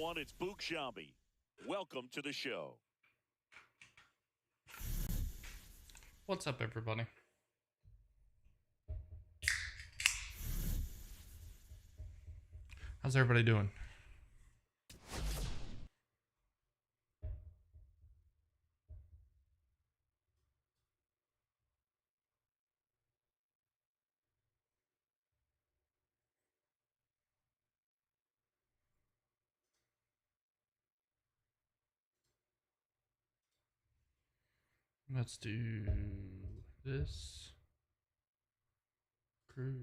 everyone. It's Bookshami. Welcome to the show. What's up, everybody? How's everybody doing? Let's do this. Cruise.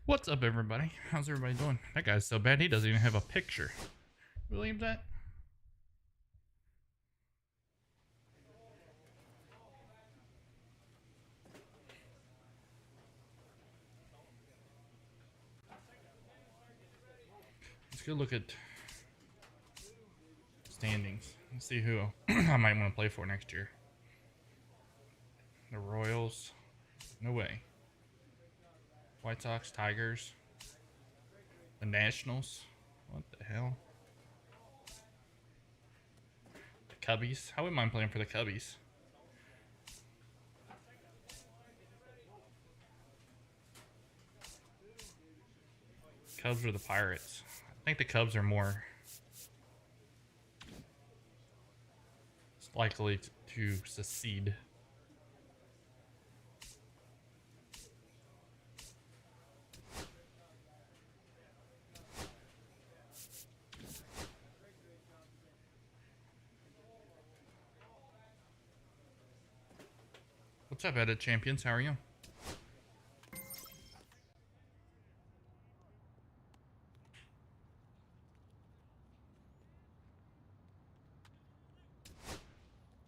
What's up, everybody? How's everybody doing? That guy's so bad he doesn't even have a picture. Believe that? Let's go look at standings and see who I might want to play for next year. The Royals. No way. White Sox, Tigers, the Nationals. What the hell? The Cubbies. I wouldn't mind playing for the Cubbies. Cubs or the Pirates. I think the Cubs are more likely to succeed. What's up, Edit Champions? How are you?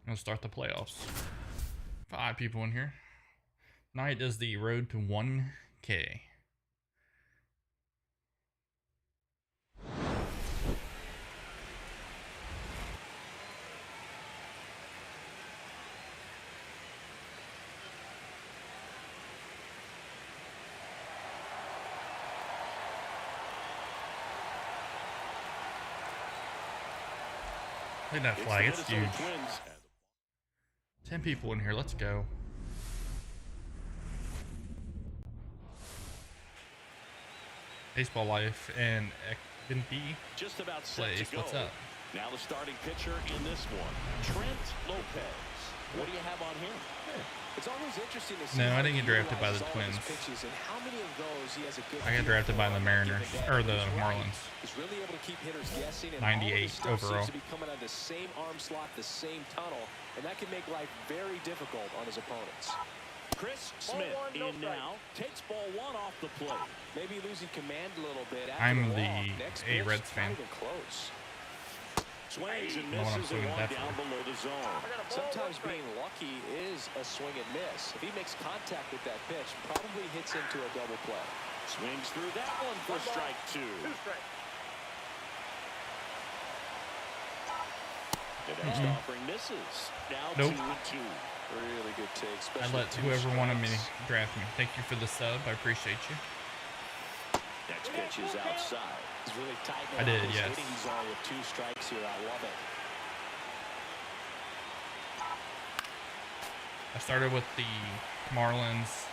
Let's start the playoffs. 5 people in here. Night is the road to 1K. Look at that flag, it's huge. 10 people in here, let's go. Baseball Life and Ekbinti Just about plays. What's up? Now the starting pitcher in this one, Trent Lopez. What do you have on him? It's always interesting to see. No, I didn't get drafted by the Twins. And how many of those he has a good I got drafted by the Mariners, or the Marlins. He's really able to keep hitters guessing, and 98 all of his stuff overall. seems to be coming out of the same arm slot, the same tunnel, and that can make life very difficult on his opponents. Chris Smith in now, takes ball 1 off the plate. Maybe losing command a little bit. After I'm the Next pitch, Reds fan. not even close. Swings and I know what I'm misses swinging one that down for. below the zone. Sometimes being lucky is a swing and miss. If he makes contact with that pitch, probably hits into a double play. Swings through that one for strike 2. The next offering misses. Now Nope. 2-2. Really good take. I especially let two whoever wanted me strikes. draft me. Thank you for the sub. I appreciate you. Next pitch is outside. He's really tight. I did, his yes. hitting zone with 2 strikes here. I love it. I started with the Marlins,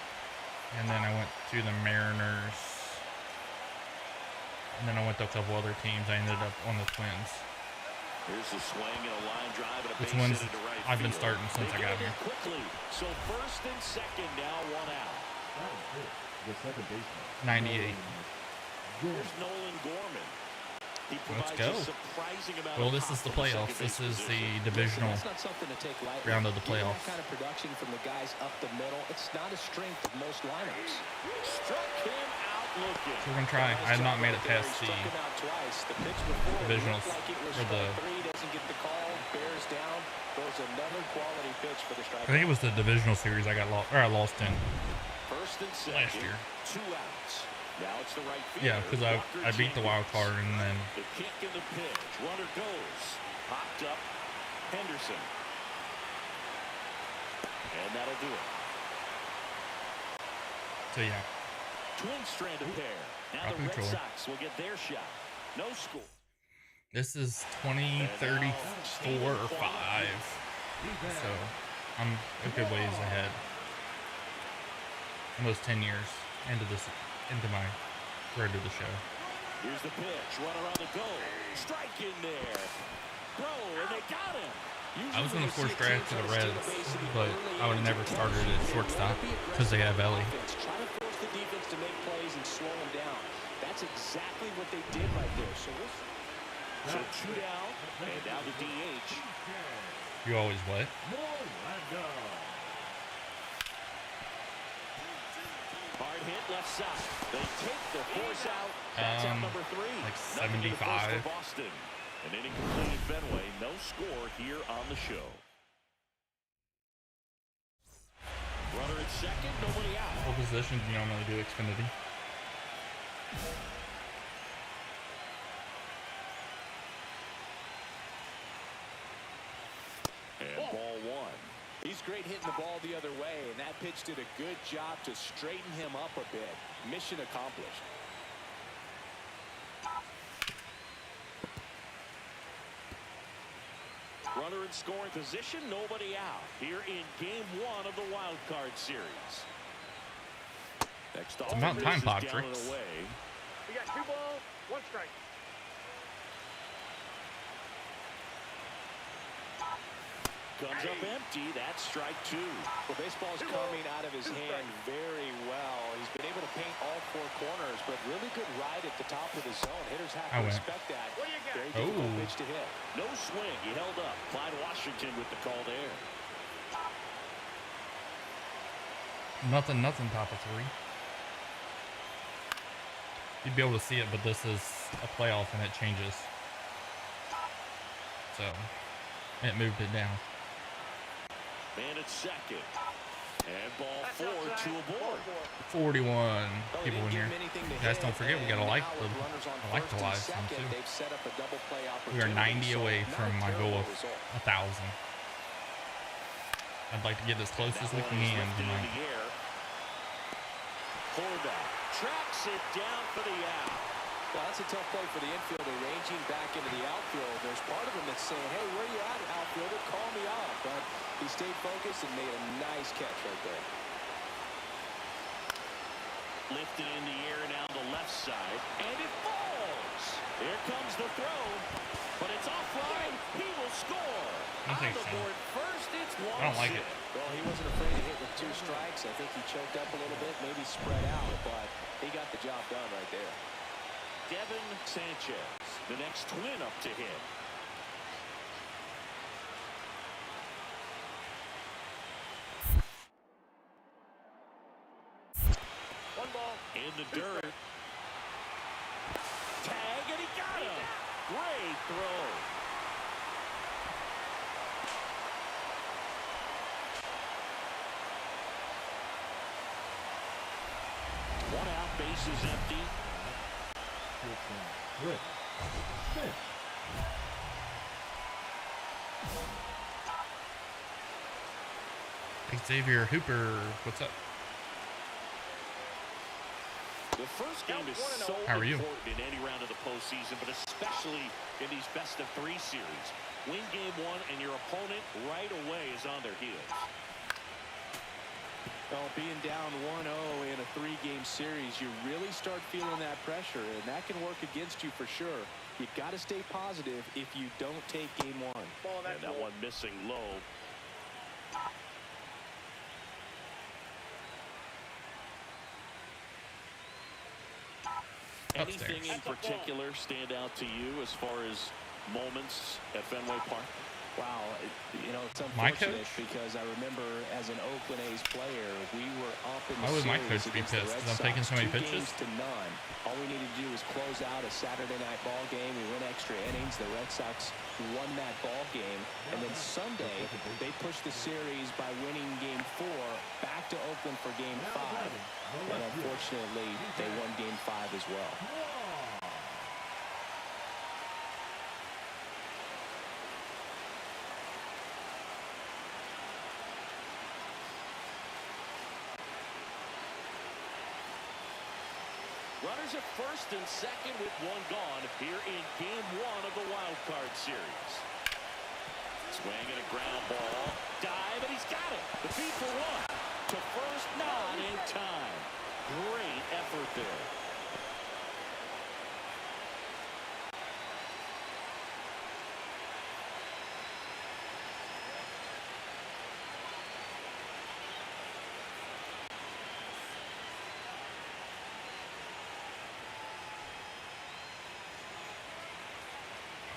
and then I went to the Mariners, and then I went to a couple other teams. I ended up on the Twins. Here's the swing and a line drive and a Which base ones hit into right I've been field. starting since They I got get it here. quickly. So first and second, now 1 out. The second baseman. 98. Here's Nolan Gorman. He Let's provides go. a surprising amount Well, of this is the pop from playoffs. second This base is the position. divisional That's not something to take lightly. round of the Getting playoffs. that kind of production from the guys up the middle, it's not a strength of most lineups. Struck him out looking. So we're gonna try. I have not made it past the Struck him out twice. The pitch before divisionals, looked like it was or the strike 3, doesn't get the call. bears down. Throws another quality pitch for the strike. I think it was the divisional series I lost in First and second, last year. 2 outs. Now it's the right fielder. Yeah, because I beat the wild card and then The kick and the pitch. Runner goes. Popped up. Henderson. And that'll do it. so yeah. Twin strand of pair. Now the Red Sox will get their shot. No score. This is 2034 or 5. So I'm a good ways ahead. Almost 10 years into my road to the show. Here's the pitch. Runner on the goal. Strike in there. Throw, and they got him. I was going to force draft to the Reds, but I would have never started at shortstop because they have Ellie. Try to force the defense to make plays and slow them down. That's exactly what they did right there. So 2 down, and now the DH. You always what? Hard hit left side. They take the force out. That's out number 3. Like Nothing to the first 75. for Boston. An inning completed Fenway. No score here on the show. Runner at second. Nobody out. What position do you normally do Xfinity? And ball 1. he's great hitting the ball the other way, and that pitch did a good job to straighten him up a bit. Mission accomplished. Runner in scoring position, nobody out. Here in game 1 of the wild card series. Next off, about time, Pop down and Tricks. away. We got 2 balls, 1 strike. Comes up empty. That's strike 2. Well, baseball's coming out of his hand very well. He's been able to paint all 4 corners, but really good ride at the top of the zone. Hitters have to respect that. What do you got? Very difficult pitch to hit. No swing. He held up. Clyde Washington with the call there. Nothing, top of 3. You'd be able to see it, but this is a playoff and it changes. So, it moved it down. Man at second. And ball 4 to a board. 41 people in here. Guys, don't forget, we got to like the live stream too. We are 90 away from my goal of 1,000. I'd like to get as close as we can tonight. Horvath tracks it down for the out. Well, that's a tough play for the infielder, ranging back into the outfield. There's part of him that's saying, hey, where you at, outfielder? Call me off. But he stayed focused and made a nice catch right there. Lifted in the air now the left side. And it falls. Here comes the throw. But it's offline. He will score. I think On the so. board first, it's 1. I don't like it. Well, he wasn't afraid to hit with 2 strikes. I think he choked up a little bit, maybe spread out, but he got the job done right there. Devin Sanchez, the next twin up to him. One ball. In the dirt. Tag, and he got him. Great throw. One out, bases empty. Good. Xavier Hooper, what's up? The first game is so How are you? important in any round of the postseason, but especially in these best-of-3 series. Win game 1, and your opponent right away is on their heels. Well, being down 1-0 in a 3-game series, you really start feeling that pressure, and that can work against you for sure. You've got to stay positive if you don't take game 1. Ball, And that one missing low. Upstairs. Anything in particular stand out to you as far as moments at Fenway Park? Wow, you know, it's My unfortunate coach? because I remember as an Oakland A's player, we were up in the Why would my series coach be against the pissed? Red 'Cause I'm taking Sox, so many 2 pitches? games to none. All we needed to do was close out a Saturday night ball game. We went extra innings. The Red Sox won that ball game. And then Sunday, they pushed the series by winning Game 4 back to Oakland for Game 5. And unfortunately, they won Game 5 as well. Runners at first and second with 1 gone here in Game 1 of the wild card series. Swing and a ground ball. Dive, and he's got it. The feed for 1. To first, not in time. Great effort there.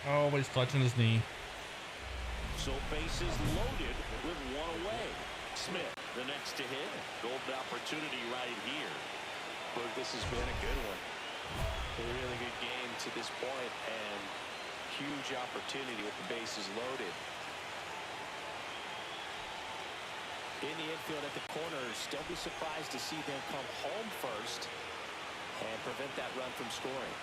Oh, he's clutching his knee. So bases loaded with 1 away. Smith, the next to hit. Golden opportunity right here. But this has been a good one. A really good game to this point, and huge opportunity with the bases loaded. In the infield at the corners, don't be surprised to see them come home first and prevent that run from scoring.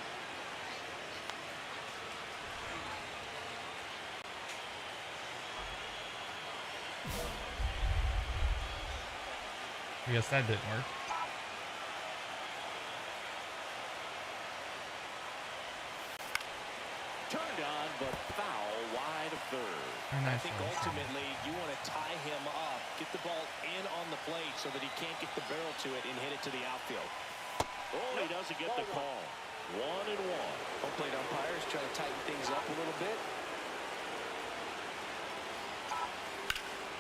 I guess that didn't work. Turned on, but foul wide of third. Oh, I nice think one. ultimately you want to tie him up, get the ball in on the plate so that he can't get the barrel to it and hit it to the outfield. Oh, he doesn't get the call. 1-1. Home plate umpires trying to tighten things up a little bit.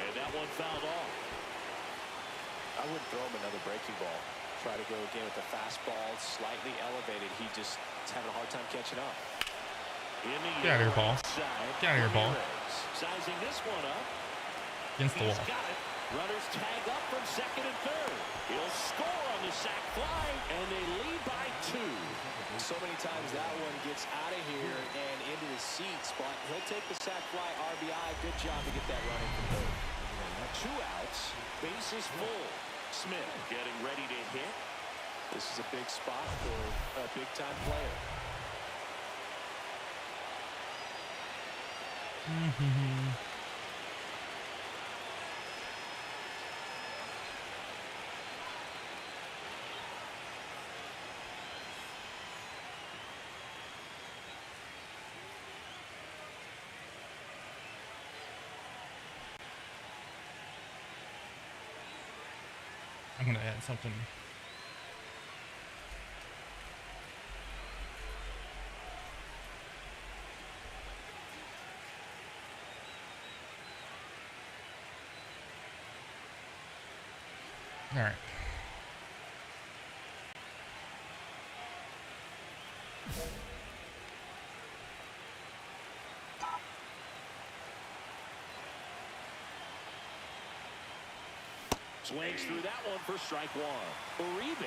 And that one fouled off. I wouldn't throw him another breaking ball. Try to go again with the fastball slightly elevated. He just is having a hard time catching up. In the Get out of here, ball. side, Get out of here, ball. Sizing this one up. Against the He's wall. got it. Runners tag up from second and third. He'll score on the sac fly, and they lead by 2. So many times that one gets out of here and into the seats, but he'll take the sac fly RBI. Good job to get that running from third. 2 outs, bases full. Smith getting ready to hit. This is a big spot for a big-time player. I'm gonna add something. All right. Swings through that one for strike 1. Uribe,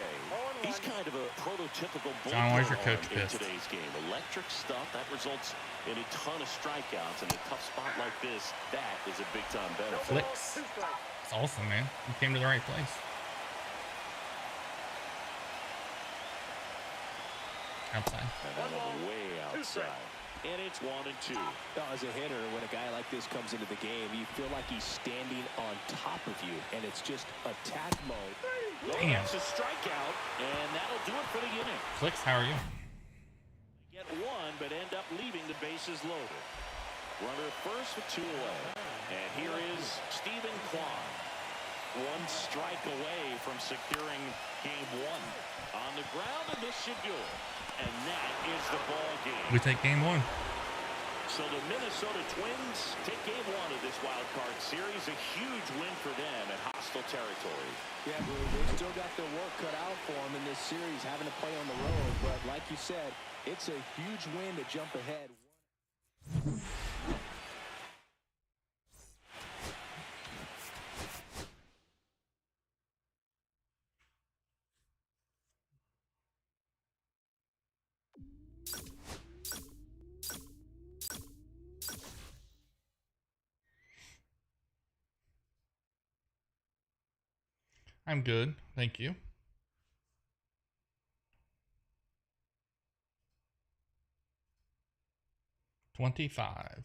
he's kind of a prototypical John, why is your bullpen coach arm in pissed? today's game. Electric stuff that results in a ton of strikeouts. In a tough spot like this, that is a big-time benefit. Flicks. It's awesome, man. You came to the right place. Outside. And that one way outside. And it's 1-2. Now, as a hitter, when a guy like this comes into the game, you feel like he's standing on top of you, and it's just attack mode. Damn. That's a strikeout, and that'll do it for the inning. Flicks, how are you? Get 1, but end up leaving the bases loaded. Runner at first with 2 away. And here is Stephen Kwan. 1 strike away from securing game 1. On the ground, and this should do it. And that is the ball game. We take game 1. So the Minnesota Twins take game 1 of this wild card series. A huge win for them in hostile territory. Yeah, Blue, they've still got their work cut out for them in this series, having to play on the road. But like you said, it's a huge win to jump ahead. I'm good. Thank you. $25.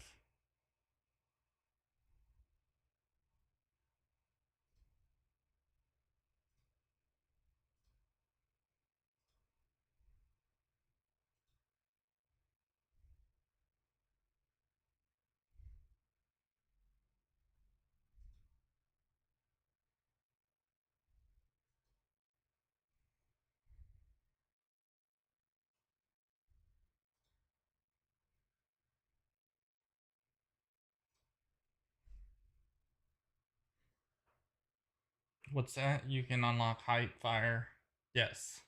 What's that? You can unlock height, fire. Yes.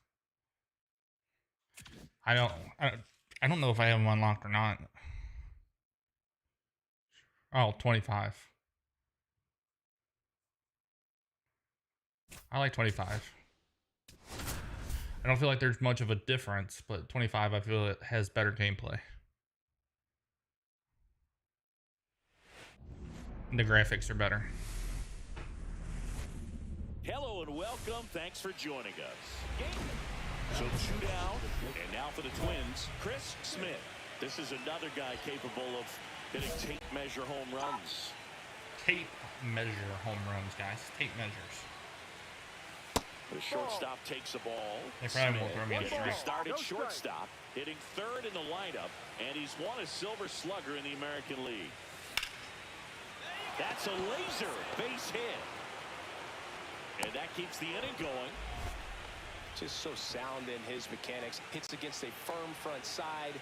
I don't know if I have them unlocked or not. Oh, 25. I like 25. I don't feel like there's much of a difference, but 25 I feel it has better gameplay. And the graphics are better. Hello and welcome. Thanks for joining us. So 2 down, and now for the Twins, Chris Smith. This is another guy capable of hitting tape measure home runs. Tape measure home runs, guys. Tape measures. The shortstop takes the ball. They probably won't throw me a He strike. started shortstop, hitting third in the lineup, and he's won a Silver Slugger in the American League. That's a laser base hit. And that keeps the inning going. Just so sound in his mechanics. Hits against a firm front side,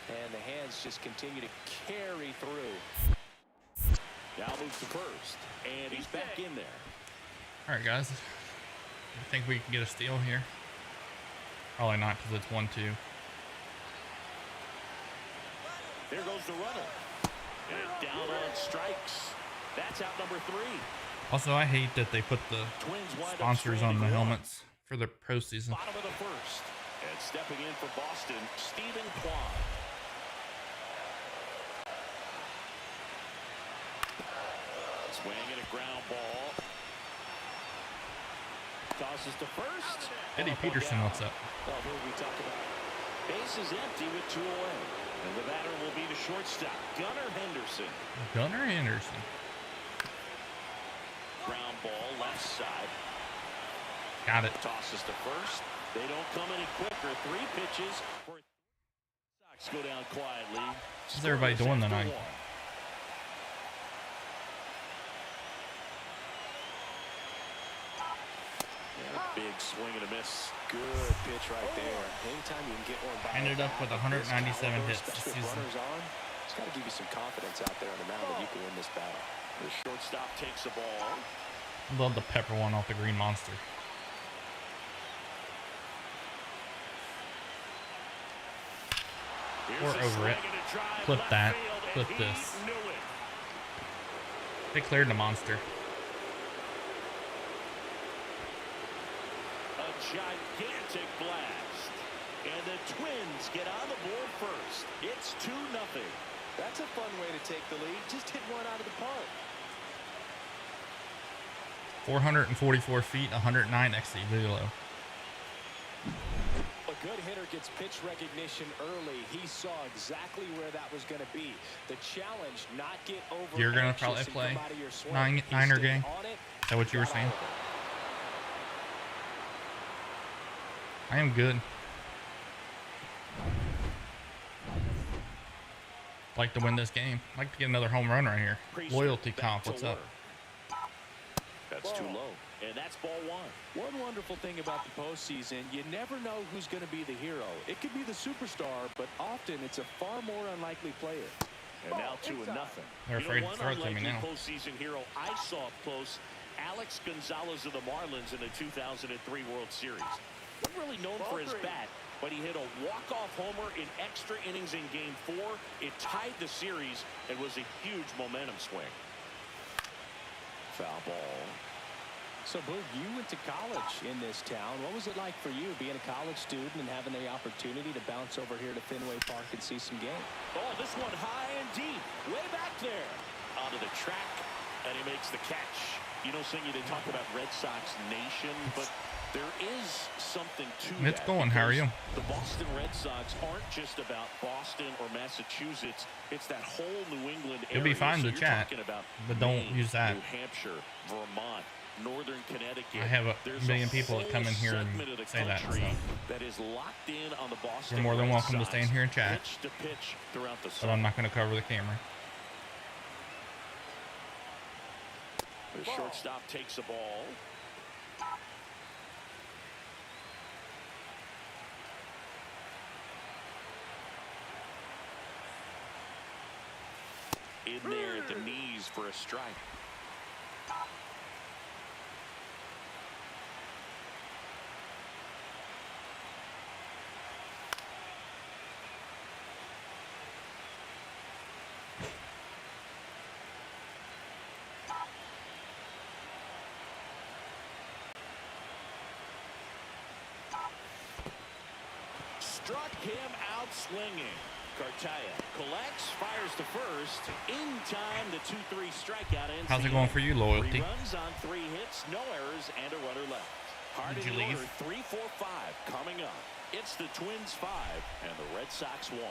and the hands just continue to carry through. Now moves to first, and he's back in there. All right, guys. I think we can get a steal here. Probably not because it's 1-2. There goes the runner. And down on strikes. That's out number 3. Also, I hate that they put the sponsors on the helmets for the postseason. Bottom of the first. And stepping in for Boston, Stephen Kwan. Swinging a ground ball. Tosses to first. Eddie Peterson, what's up? Well, who we talk about? Base is empty with 2 away. And the batter will be the shortstop, Gunnar Henderson. Gunnar Henderson. Ground ball, left side. Got it. Tosses to first. They don't come any quicker. 3 pitches. Sox go down quietly. What's everybody doing tonight? Big swing and a miss. Good pitch right there. Anytime you can get one by Ended up with 197 hits this season. Runners on, it's got to give you some confidence out there on the mound that you can win this battle. The shortstop takes the ball. Love the pepper one off the Green Monster. Or over it. Clip that. Clip this. They cleared the monster. A gigantic blast. And the Twins get on the board first. It's 2-0. That's a fun way to take the lead. Just hit one out of the park. 444 feet, 109 XC velo. A good hitter gets pitch recognition early. He saw exactly where that was going to be. The challenge, not get over. You're going to probably play Niner game? Is that what you were saying? I am good. Like to win this game. Like to get another home run right here. Loyalty comp, what's up? That's too low. And that's ball 1. One wonderful thing about the postseason, you never know who's going to be the hero. It could be the superstar, but often it's a far more unlikely player. And now 2-0. They're afraid to throw it to me now. Postseason hero I saw up close, Alex Gonzalez of the Marlins in the 2003 World Series. Wasn't really known for his bat, but he hit a walk-off homer in extra innings in Game 4. It tied the series and was a huge momentum swing. Foul ball. So, Boog, you went to college in this town. What was it like for you being a college student and having the opportunity to bounce over here to Fenway Park and see some games? Oh, this one high and deep. Way back there. Onto the track. And he makes the catch. You know, Singy, they talk about Red Sox Nation, but there is something to that. It's going. How are you? The Boston Red Sox aren't just about Boston or Massachusetts. It's that whole New England area. You'll be fine so to chat, but don't use that. New Hampshire, Vermont, Northern Connecticut. I have a million people that come in here and say that. So that is locked in on the Boston you're more than Red welcome to Sox, stay in here and chat. pitch to pitch throughout the But I'm not going to cover the camera. The shortstop takes the ball. In there at the knees for a strike. Struck him out swinging. Cartaya collects, fires to first. In time, the 2-3 strikeout ends. How's it going for you, Loyalty? 3 runs on 3 hits, no errors, and a runner left. Hard Did you leave? 3-4-5 coming up. It's the Twins 5 and the Red Sox 1.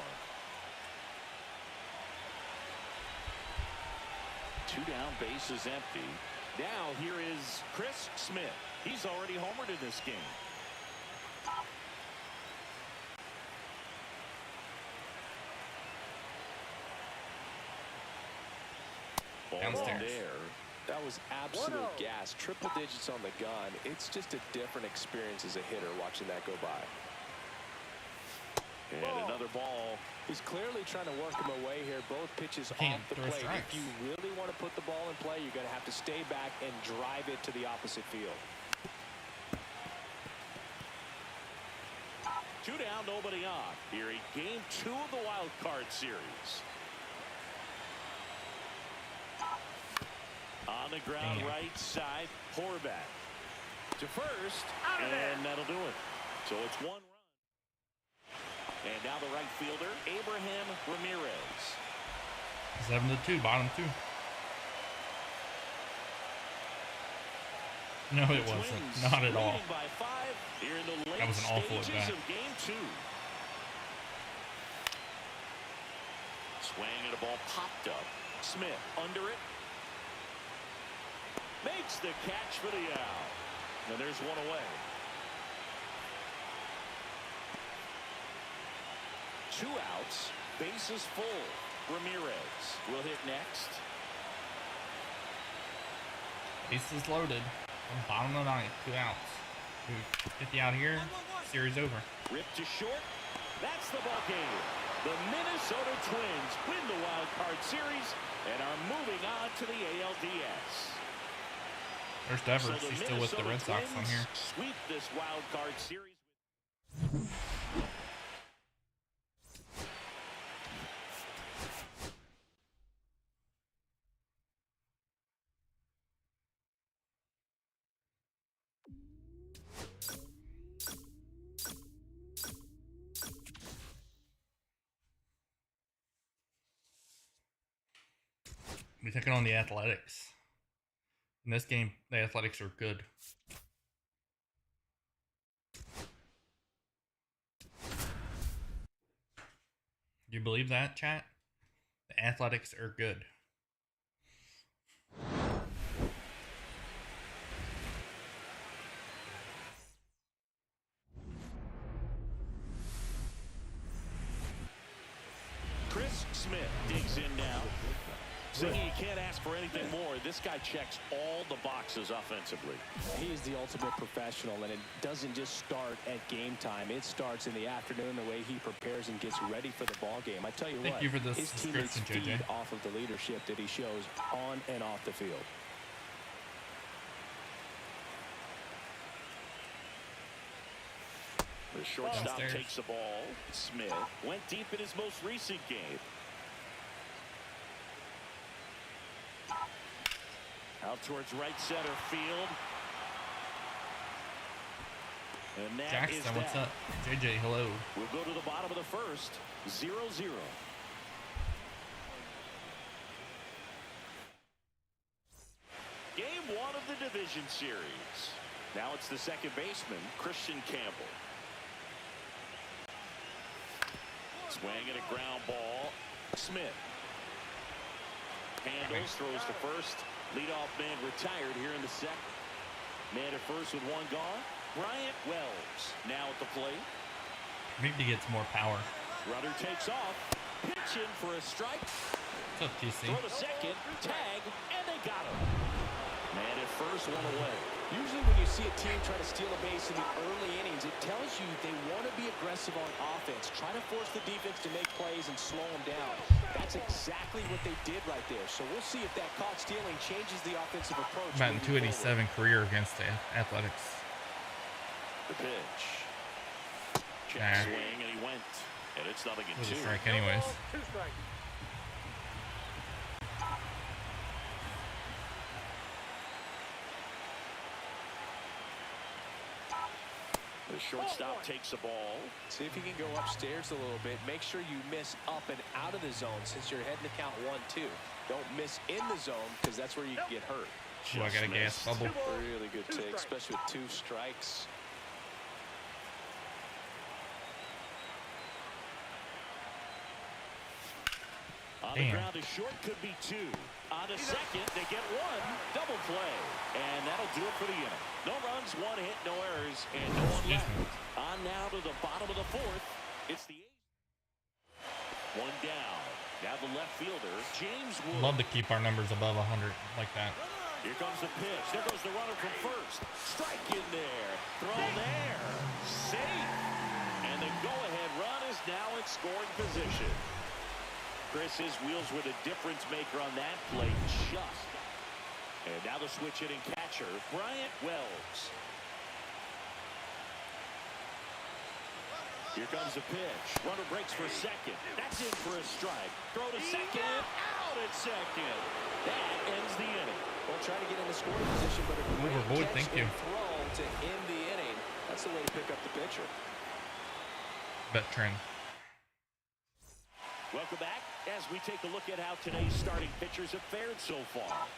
2 down, bases empty. Now here is Chris Smith. He's already homered in this game. Downstairs. There. That was absolute gas. Triple digits on the gun. It's just a different experience as a hitter watching that go by. And another ball. He's clearly trying to work him away here. Both pitches Can't off the throw plate. strikes. If you really want to put the ball in play, you're going to have to stay back and drive it to the opposite field. 2 down, nobody on. Here in game 2 of the wild card series. On the ground, right side, Horvath to first, and that'll do it. So it's 1 run. And now the right fielder, Abraham Ramirez. 7-2, bottom 2. No, it wasn't. Not at all. By 5 here in the late That was an awful at stages bat. of game 2. Swing and a ball popped up. Smith under it. Makes the catch for the out. And there's 1 away. 2 outs. Bases full. Ramirez will hit next. Bases loaded. Bottom of the 9th, 2 outs. 50 out here. Series over. Ripped to short. That's the ball game. The Minnesota Twins win the wild card series and are moving on to the ALDS. First ever. So She's still with the Red Sox on here. Sweep this wild card series. We're taking on the Athletics. In this game, the Athletics are good. Do you believe that, chat? The Athletics are good. Chris Smith digs in now. Saying you can't ask for anything more. This guy checks all the boxes offensively. He is the ultimate professional, and it doesn't just start at game time. It starts in the afternoon, the way he prepares and gets ready for the ball game. I tell you Thank what, you for this his teammates subscription, JJ. feed off of the leadership that he shows on and off the field. The shortstop Downstairs. takes the ball. Smith went deep in his most recent game. Out towards right center field. And that Jackson, is what's that. up? JJ, hello. We'll go to the bottom of the first. 0-0. division series. Now it's the second baseman, Christian Campbell. Swing and a ground ball. Smith handles, throws to first. Leadoff man retired here in the second. Man at first with one gone. Bryant Wells now at the plate. Maybe he gets more power. Runner takes off. Pitch in for a strike. What's up, TC? Throw to second. Tag. And they got him. Man at first, one away. Usually when you see a team try to steal a base in the early innings, it tells you they want to be aggressive on offense. Try to force the defense to make plays and slow them down. That's exactly what they did right there. So we'll see if that caught stealing changes the offensive approach. Batting 287 career against the Athletics. The pitch. Check swing, and he went. And it's nothing in It was a two. strike anyways. 2 strikes. The shortstop takes the ball. See if you can go upstairs a little bit. Make sure you miss up and out of the zone since you're heading to count 1-2. Don't miss in the zone because that's where you can get hurt. Ooh, I got a gas bubble. Really good take, especially with 2 strikes. On the ground, a short could be 2. On the second, they get 1. Double play. And that'll do it for the inning. No runs, 1 hit, no errors, and no one left. On now to the bottom of the 4th. It's the 8th. 1 down. Now the left fielder, James Wood. Love to keep our numbers above 100 like that. Here comes the pitch. There goes the runner from first. Strike in there. Throw there. Safe. And the go-ahead run is now in scoring position. Chris, his wheels were the difference maker on that play. Just. And now the switch hitting catcher, Bryant Wells. Here comes the pitch. Runner breaks for second. That's in for a strike. Throw to second. Out at second. That ends the inning. Well, try to get in the scoring position, but a great Overboard, catch thank you. and throw to end the inning. That's the way to pick up the pitcher. Bet trend. Welcome back as we take a look at how today's starting pitchers have fared so far.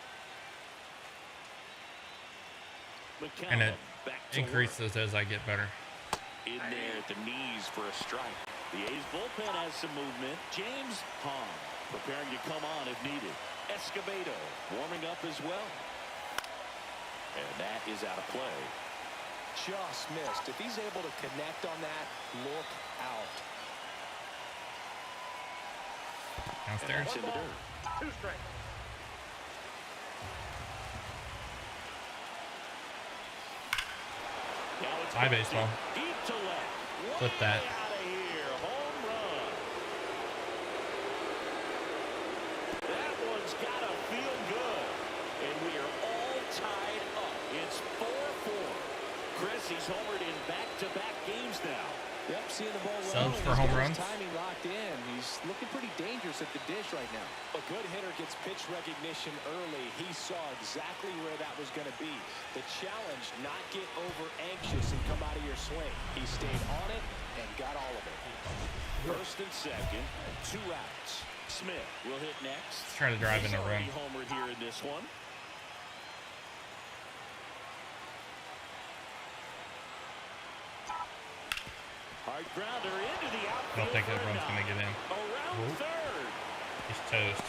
And it McCallum back to increases as I get better. in there at the knees for a strike. The A's bullpen has some movement. James Hahn preparing to come on if needed. Escobedo warming up as well. And that is out of play. Just missed. If he's able to connect on that, look out. Downstairs. It's in the dirt. 2 strikes. Now it's High baseball. deep to left. Flip that. Way out of here. Home run. That one's got to feel good. And we are all tied up. It's 4-4. Chris, he's homered in back-to-back games now. Yep, seeing the ball Subs rolling. for He's home got his runs. timing locked in. He's looking pretty dangerous at the dish right now. A good hitter gets pitch recognition early. He saw exactly where that was going to be. The challenge, not get over anxious and come out of your swing. He stayed on it and got all of it. First and second, 2 outs. Smith will hit next. Try to drive in a run. He's already homered here in this one. Hard grounder into the outfield. I don't think that run's going to get in. Around third. He's toast.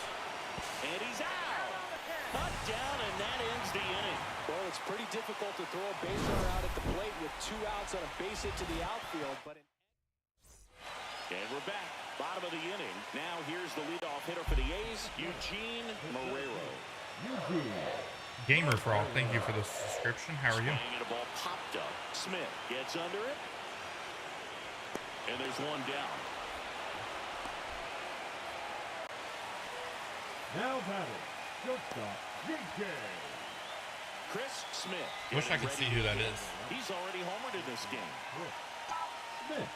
And he's out. Cut down, and that ends the inning. Well, it's pretty difficult to throw a base runner out at the plate with 2 outs on a base hit to the outfield. And we're back. Bottom of the inning. Now here's the leadoff hitter for the A's, Eugene Marrero. Gamer Frog, thank you for the subscription. How are you? Swing and a ball popped up. Smith gets under it. And there's 1 down. Now batting, shortstop, J.K. Chris Smith. Wish I could see who that is. He's already homered in this game. Smith.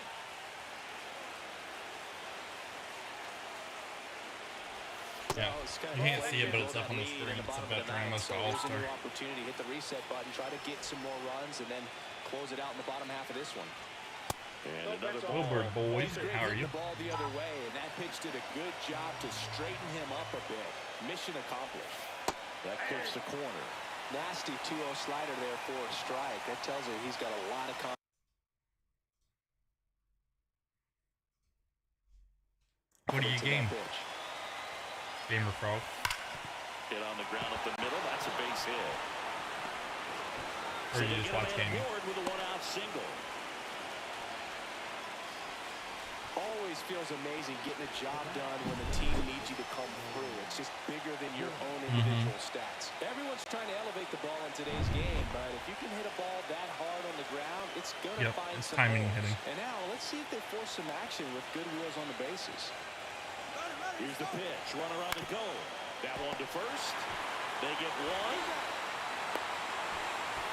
Yeah, you can't see it, but it's up on the screen. It's a veteran, almost an all-star. Opportunity, hit the reset button, try to get some more runs, and then close it out in the bottom half of this one. And another ball. Wilbur boys, how are you? The ball the other way, and that pitch did a good job to straighten him up a bit. Mission accomplished. That clips the corner. Nasty 2-0 slider there for a strike. That tells you he's got a lot of confidence. What do you game? Gamer Frog. Hit on the ground up the middle. That's a base hit. Or you just watch gaming? With a one-out single. Always feels amazing getting a job done when the team needs you to come through. It's just bigger than your own individual stats. Everyone's trying to elevate the ball in today's game, but if you can hit a ball that hard on the ground, it's going to find some timing holes. hitting. And now let's see if they force some action with good wheels on the bases. Here's the pitch. Runner on the go. That one to first. They get one.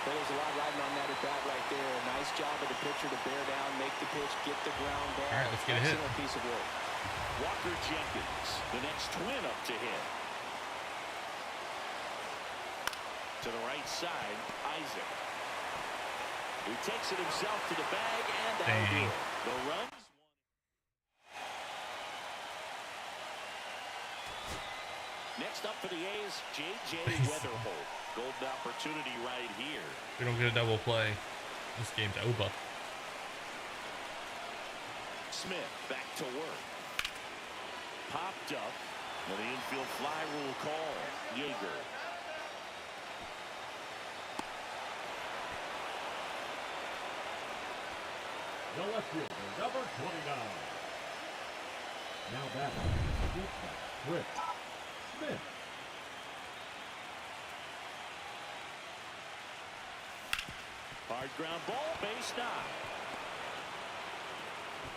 Well, there's a lot riding on that at bat right there. Nice job of the pitcher to bear down, make the pitch, get the ground ball. All right, let's get a hit. Excellent piece of work. Walker Jenkins, the next twin up to hit. To the right side, Isaac. He takes it himself to the bag, and that'll do it. The runs. Next up for the A's, J.J. Weatherholt. Golden opportunity right here. We don't get a double play. This game's over. Smith back to work. Popped up. And the infield fly rule call. Yeager. The left fielder, number 29. Now batting, Chris Smith. Hard ground ball, base knock.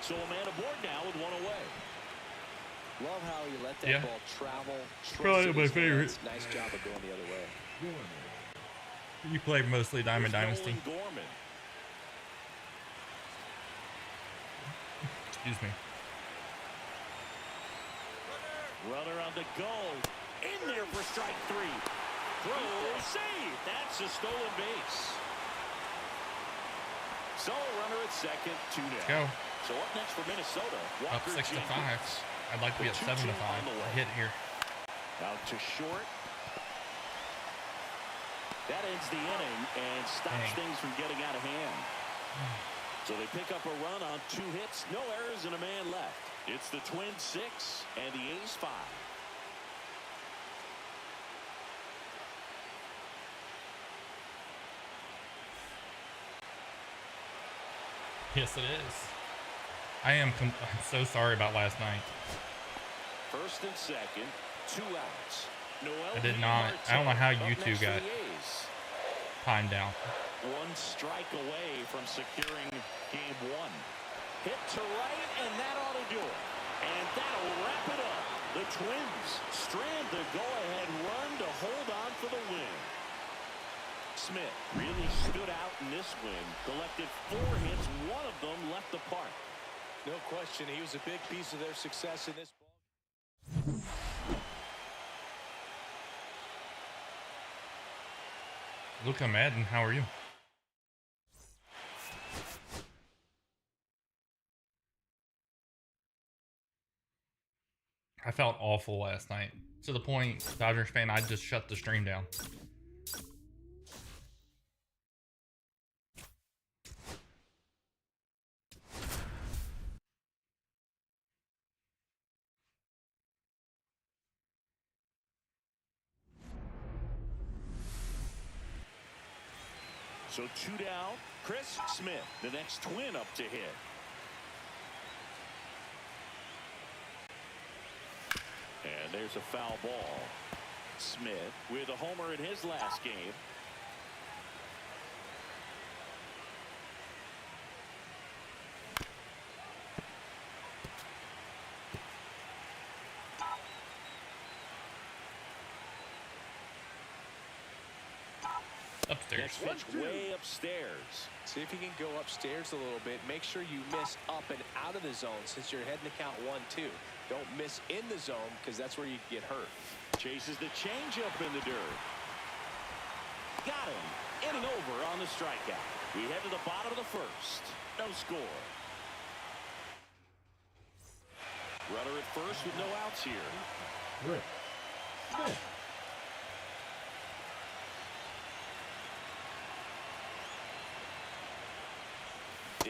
So a man aboard now with one away. Love how he let that ball travel. Probably my favorite. Nice job of going the other way. You play mostly Diamond Dynasty. Gorman. Excuse me. Runner on the go. In there for strike three. Throw, save. That's a stolen base. So runner at second, 2 down. Let's go. So up next for Minnesota. Up 6-5. I'd like to be at 7-5. A hit here. Out to short. That ends the inning and stops things from getting out of hand. So they pick up a run on 2 hits, no errors, and a man left. It's the Twins 6 and the A's 5. Yes, it is. I am I'm so sorry about last night. First and second, 2 outs. Noel I did not. I don't know how you two got timed down. 1 strike away from securing game 1. Hit to right, and that ought to do it. And that'll wrap it up. The Twins strand the go-ahead run to hold on for the win. Smith really stood out in this win. Collected 4 hits, 1 of them left the park. No question, he was a big piece of their success in this ball. Luka Madden, how are you? I felt awful last night. To the point, Dodgers fan, I just shut the stream down. So 2 down, Chris Smith, the next twin up to hit. And there's a foul ball. Smith with a homer in his last game. Upstairs. Next pitch way upstairs. See if you can go upstairs a little bit. Make sure you miss up and out of the zone since you're heading to count 1-2. Don't miss in the zone because that's where you get hurt. Chases the changeup in the dirt. Got him. In and over on the strikeout. We head to the bottom of the first. No score. Runner at first with no outs here. Rick Smith.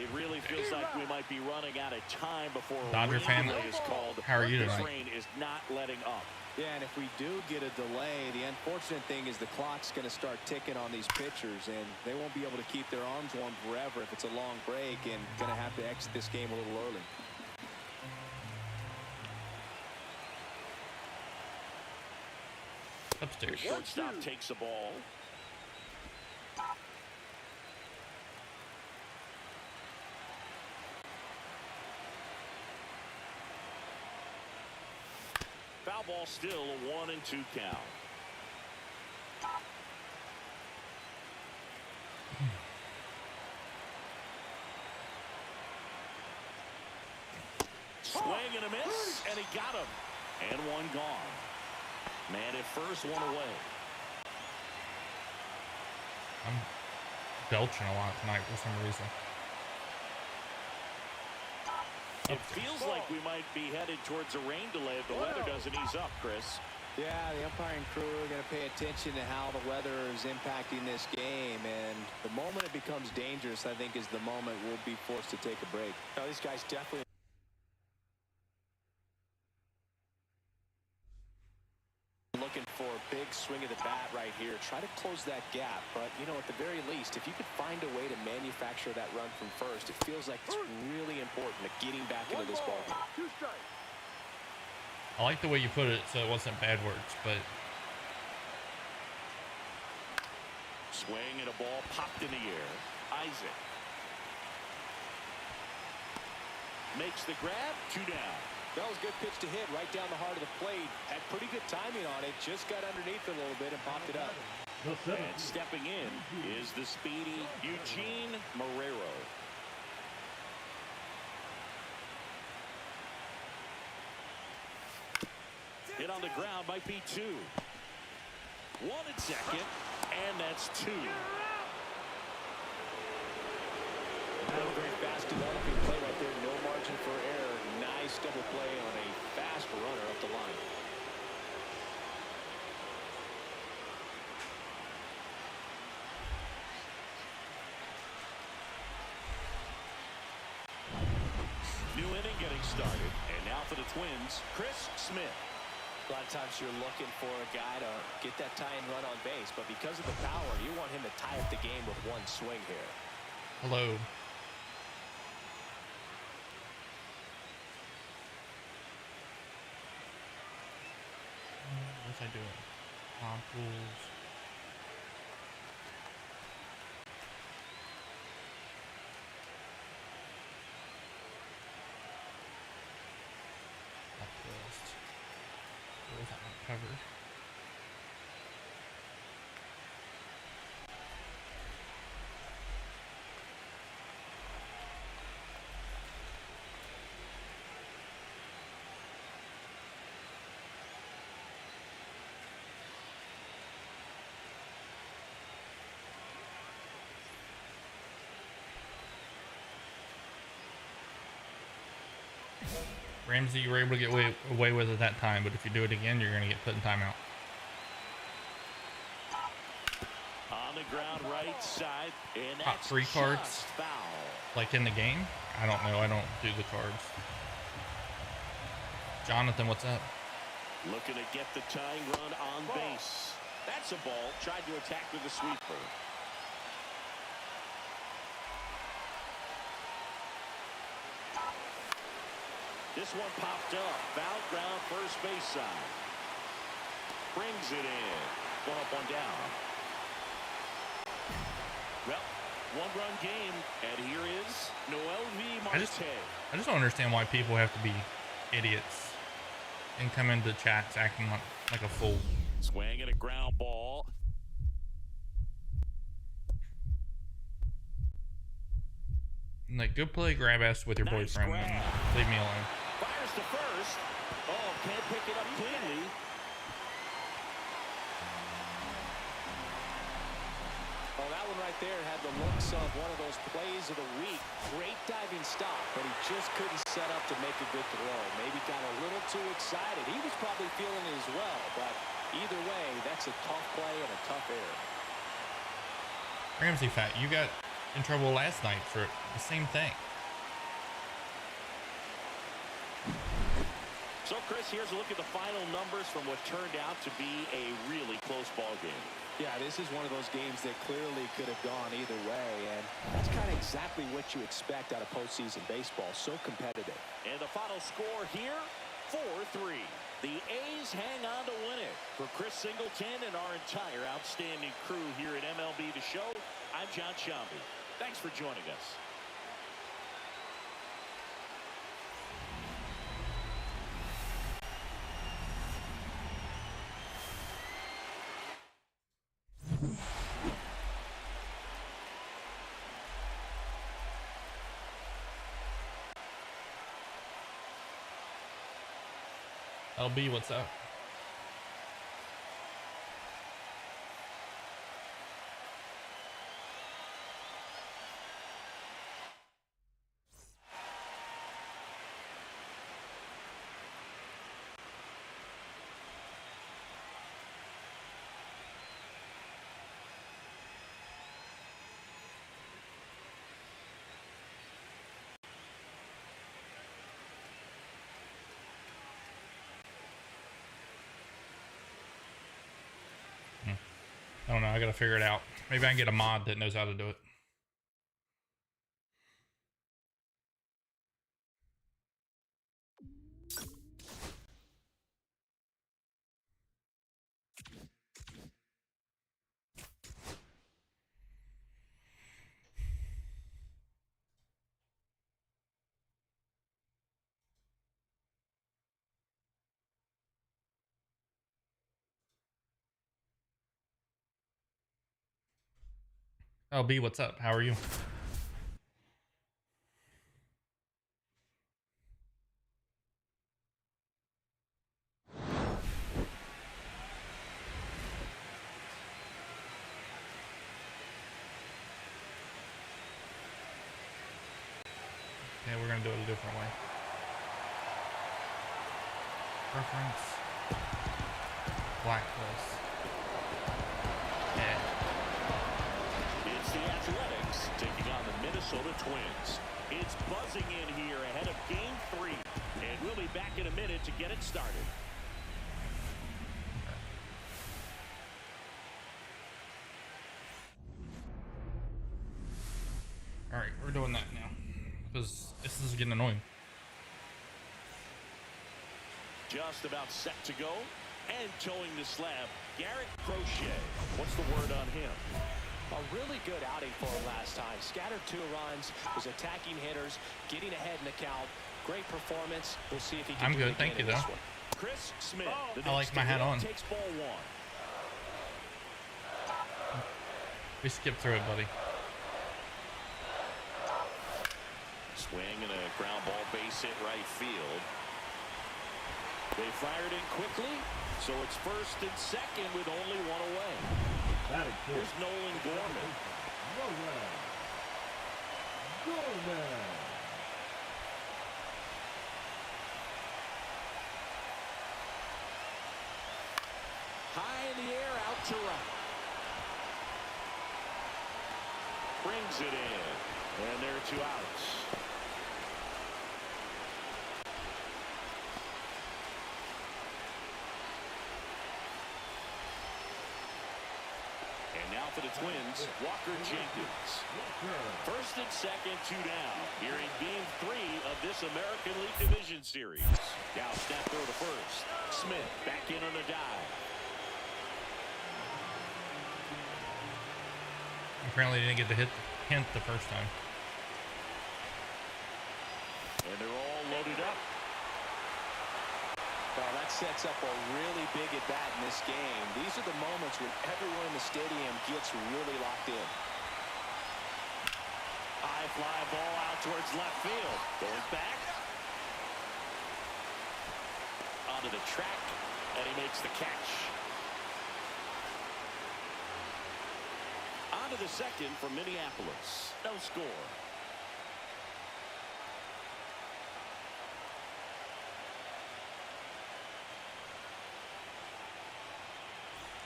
It really feels like we might be running out of time before Dodger a fan. relay is called. How are you This tonight? rain is not letting up. Yeah, and if we do get a delay, the unfortunate thing is the clock's going to start ticking on these pitchers, and they won't be able to keep their arms warm forever if it's a long break, and going to have to exit this game a little early. Upstairs. Shortstop takes the ball. Foul ball, still a 1-2 count. Swing and a miss, and he got him. And one gone. Man at first, one away. I'm belching a lot tonight for some reason. It feels like we might be headed towards a rain delay if the weather doesn't ease up, Chris. Yeah, the umpiring crew are going to pay attention to how the weather is impacting this game, and the moment it becomes dangerous, I think, is the moment we'll be forced to take a break. Now, these guys definitely looking for a big swing of the bat right here. Try to close that gap, but, you know, at the very least, if you could find a way to manufacture that run from first, it feels like it's really important to getting back into this ball game. 2 strikes. I like the way you put it, so it wasn't bad words, but Swing and a ball popped in the air. Isaac makes the grab. 2 down. That was a good pitch to hit right down the heart of the plate. Had pretty good timing on it. Just got underneath it a little bit and popped it up. And stepping in is the speedy Eugene Marrero. Hit on the ground might be 2. 1 at second, and that's 2. Very fast developing play right there. No margin for error. Nice double play on a fast runner up the line. New inning getting started, and now for the Twins, Chris Smith. A lot of times you're looking for a guy to get that tying run on base, but because of the power, you want him to tie up the game with one swing here. hello. What's I doing? Pools. List. Where was that one cover? Ramsey, you were able to get away with it that time, but if you do it again, you're going to get put in timeout. On the ground right side, and Hot that's 3 cards, just foul. like in the game? I don't know. I don't do the cards. Jonathan, what's up? Looking to get the tying run on base. That's a ball. Tried to attack with a sweeper. This one popped up. Foul ground, first base side. Brings it in. 1 up, 1 down. Well, 1-run game, and here is Noel V. Marte. I just don't understand why people have to be idiots and come into chats acting like a fool. Swing and a ground ball. Like, go play grab ass with your Nice boyfriend grab. and leave me alone. Fires to first. Oh, can't pick it up cleanly. Oh, that one right there had the looks of one of those plays of the week. Great diving stop, but he just couldn't set up to make a good throw. Maybe got a little too excited. He was probably feeling it as well, but either way, that's a tough play and a tough error. Ramsey Fat, you got in trouble last night for the same thing. So, Chris, here's a look at the final numbers from what turned out to be a really close ball game. Yeah, this is one of those games that clearly could have gone either way, and that's kind of exactly what you expect out of postseason baseball. So competitive. And the final score here, 4-3. The A's hang on to win it. For Chris Singleton and our entire outstanding crew here at MLB The Show, I'm John Shambi. Thanks for joining us. LB, what's up? I don't know. I gotta figure it out. Maybe I can get a mod that knows how to do it. LB, what's up? How are you? Yeah, we're gonna do it a different way. Preference. Black plus. Yeah. It's the Athletics taking on the Minnesota Twins. It's buzzing in here ahead of Game 3. And we'll be back in a minute to get it started. Alright, we're doing that now. Because this is getting annoying. Just about set to go. And towing the slab, Garrett Crochet. What's the word on him? A really good outing for him last time. Scattered 2 runs, was attacking hitters, getting ahead in the count. Great performance. We'll see if he can I'm do good, it again thank you, in this though. one. Chris Smith. The I like next my hat to hit on. takes ball 1. We skipped through it, buddy. Swing and a ground ball base hit right field. They fired in quickly, so it's first and second with only 1 away. Batting Here's fourth. Nolan Gorman. Gorman. High in the air, out to right. Brings it in, and there are 2 outs. And now for the Twins, Walker Jenkins. First and second, 2 down. Here in Game 3 of this American League Division Series. Now snap throw to first. Smith back in on the dive. Apparently didn't get the hint the first time. And they're all loaded up. Well, that sets up a really big at-bat in this game. These are the moments when everyone in the stadium gets really locked in. High fly ball out towards left field. Going back. Onto the track, and he makes the catch. On to the second for Minneapolis. No score.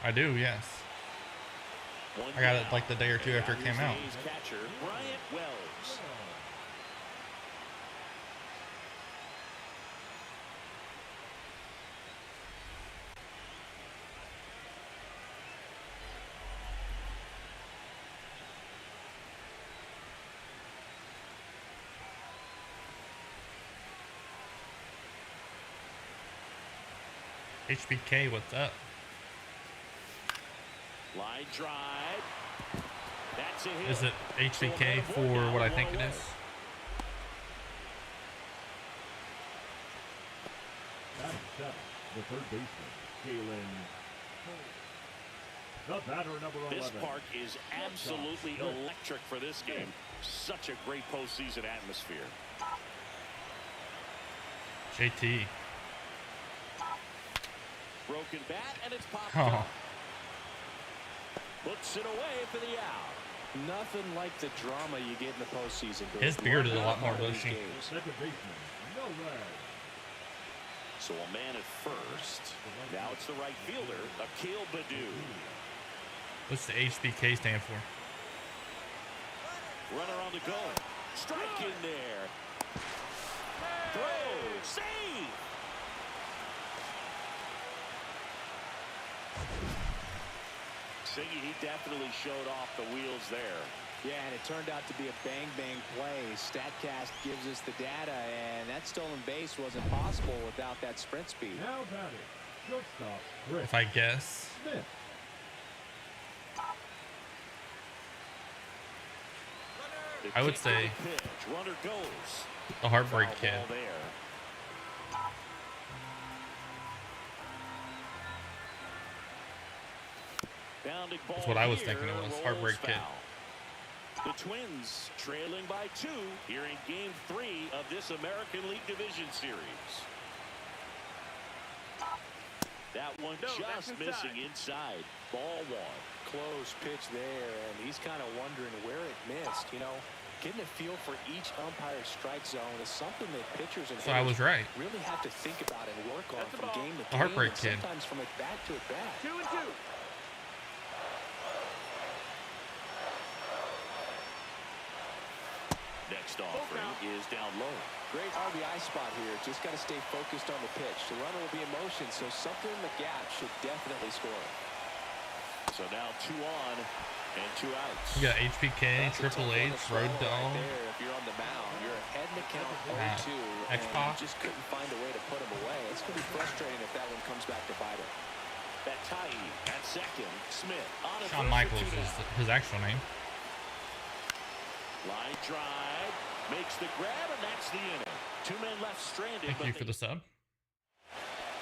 I do, yes. I got it like the day or two after it came out. Catcher, Bryant Wells. HBK, what's up? Line drive. That's a hit. Is it HBK for what I think it is? Batting seventh, the third baseman, Galen. The batter, number 11. This park is absolutely electric for this game. Such a great postseason atmosphere. JT. Broken bat, and it's popped Oh. up. Puts it away for the out. Nothing like the drama you get in the postseason. His beard is a lot more bushy. Second baseman, no red. So a man at first. Now it's the right fielder, Akil Baddoo. What's the HBK stand for? Runner on the go. Strike in there. Throw. Save. Siggy, he definitely showed off the wheels there. Yeah, and it turned out to be a bang-bang play. StatCast gives us the data, and that stolen base wasn't possible without that sprint speed. Now batting, shortstop, Chris If I guess, Smith. I would say Pitch. Runner goes. the Heartbreak Foul Kid. ball there. Bounding ball. That's what I was here, thinking it was, rolls Heartbreak Kid. foul. The Twins trailing by 2 here in Game 3 of this American League Division Series. That one just missing inside. Ball 1. Close pitch there, and he's kind of wondering where it missed. You know, getting a feel for each umpire's strike zone is something that pitchers and So I was right. really have to think about and work on from game to The game. Heartbreak and Kid. Sometimes from at bat to at bat. 2-2. Next offering is down low. Great RBI spot here. Just got to stay focused on the pitch. The runner will be in motion, so something in the gap should definitely score. So now 2 on and 2 outs. You got HBK, That's a Triple tough one H, to swallow Road Dog. right there. If you're on the mound, you're ahead in the count 0-2, and X-Pac. you just couldn't find a way to put him away. It's going to be frustrating if that one comes back to bite him. Batai at second. Smith on a Shawn Michaels is his actual name. Line drive. Makes the grab, and that's the inning. 2 men left stranded. Thank you for the sub.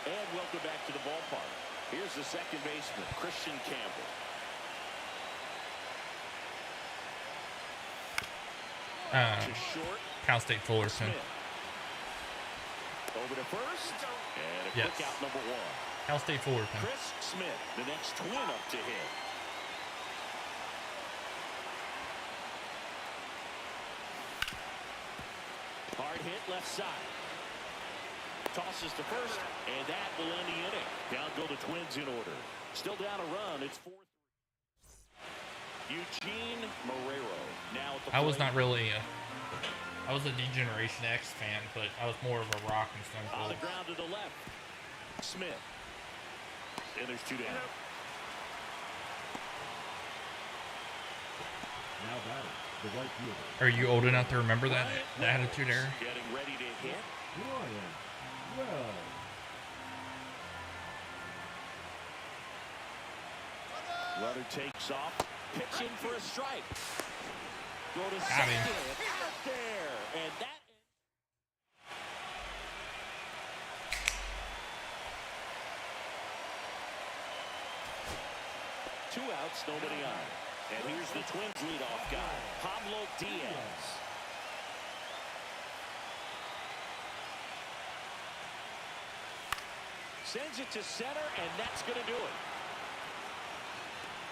And welcome back to the ballpark. Here's the second baseman, Christian Campbell. To short. Cal State Fullerton. Smith. Over to first. And a Yes. quick out number 1. Cal State Fullerton. Chris Smith, the next twin up to hit. Hard hit left side. Tosses to first, and that will end the inning. Down go the Twins in order. Still down a run. It's 4-3. Eugene Marrero now at the I was plate. not really I was a D-Generation X fan, but I was more of a Rock and Stone On the Cold. ground to the left. Smith. And there's 2 down. Now batting, the right fielder, Are you old enough to remember that the Attitude Era? Getting ready to hit. Ryan Wells. Runner takes off. Pitching for a strike. Go to Got second. him. Out there. And that. Two outs, nobody on. And here's the Twins leadoff guy, Pablo Diaz. Sends it to center, and that's going to do it.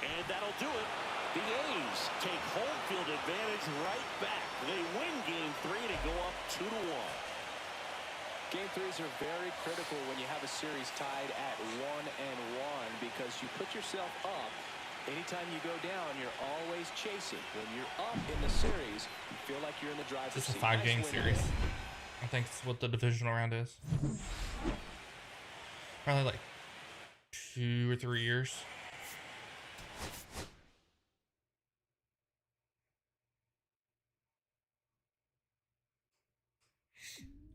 And that'll do it. The A's take home field advantage right back. They win Game 3 to go up 2-1. Game 3s are very critical when you have a series tied at 1-1 because you put yourself up Anytime you go down, you're always chasing. When you're up in the series, you feel like you're in the driver's seat. It's a 5-game series. I think it's what the divisional round is. Probably like 2 or 3 years.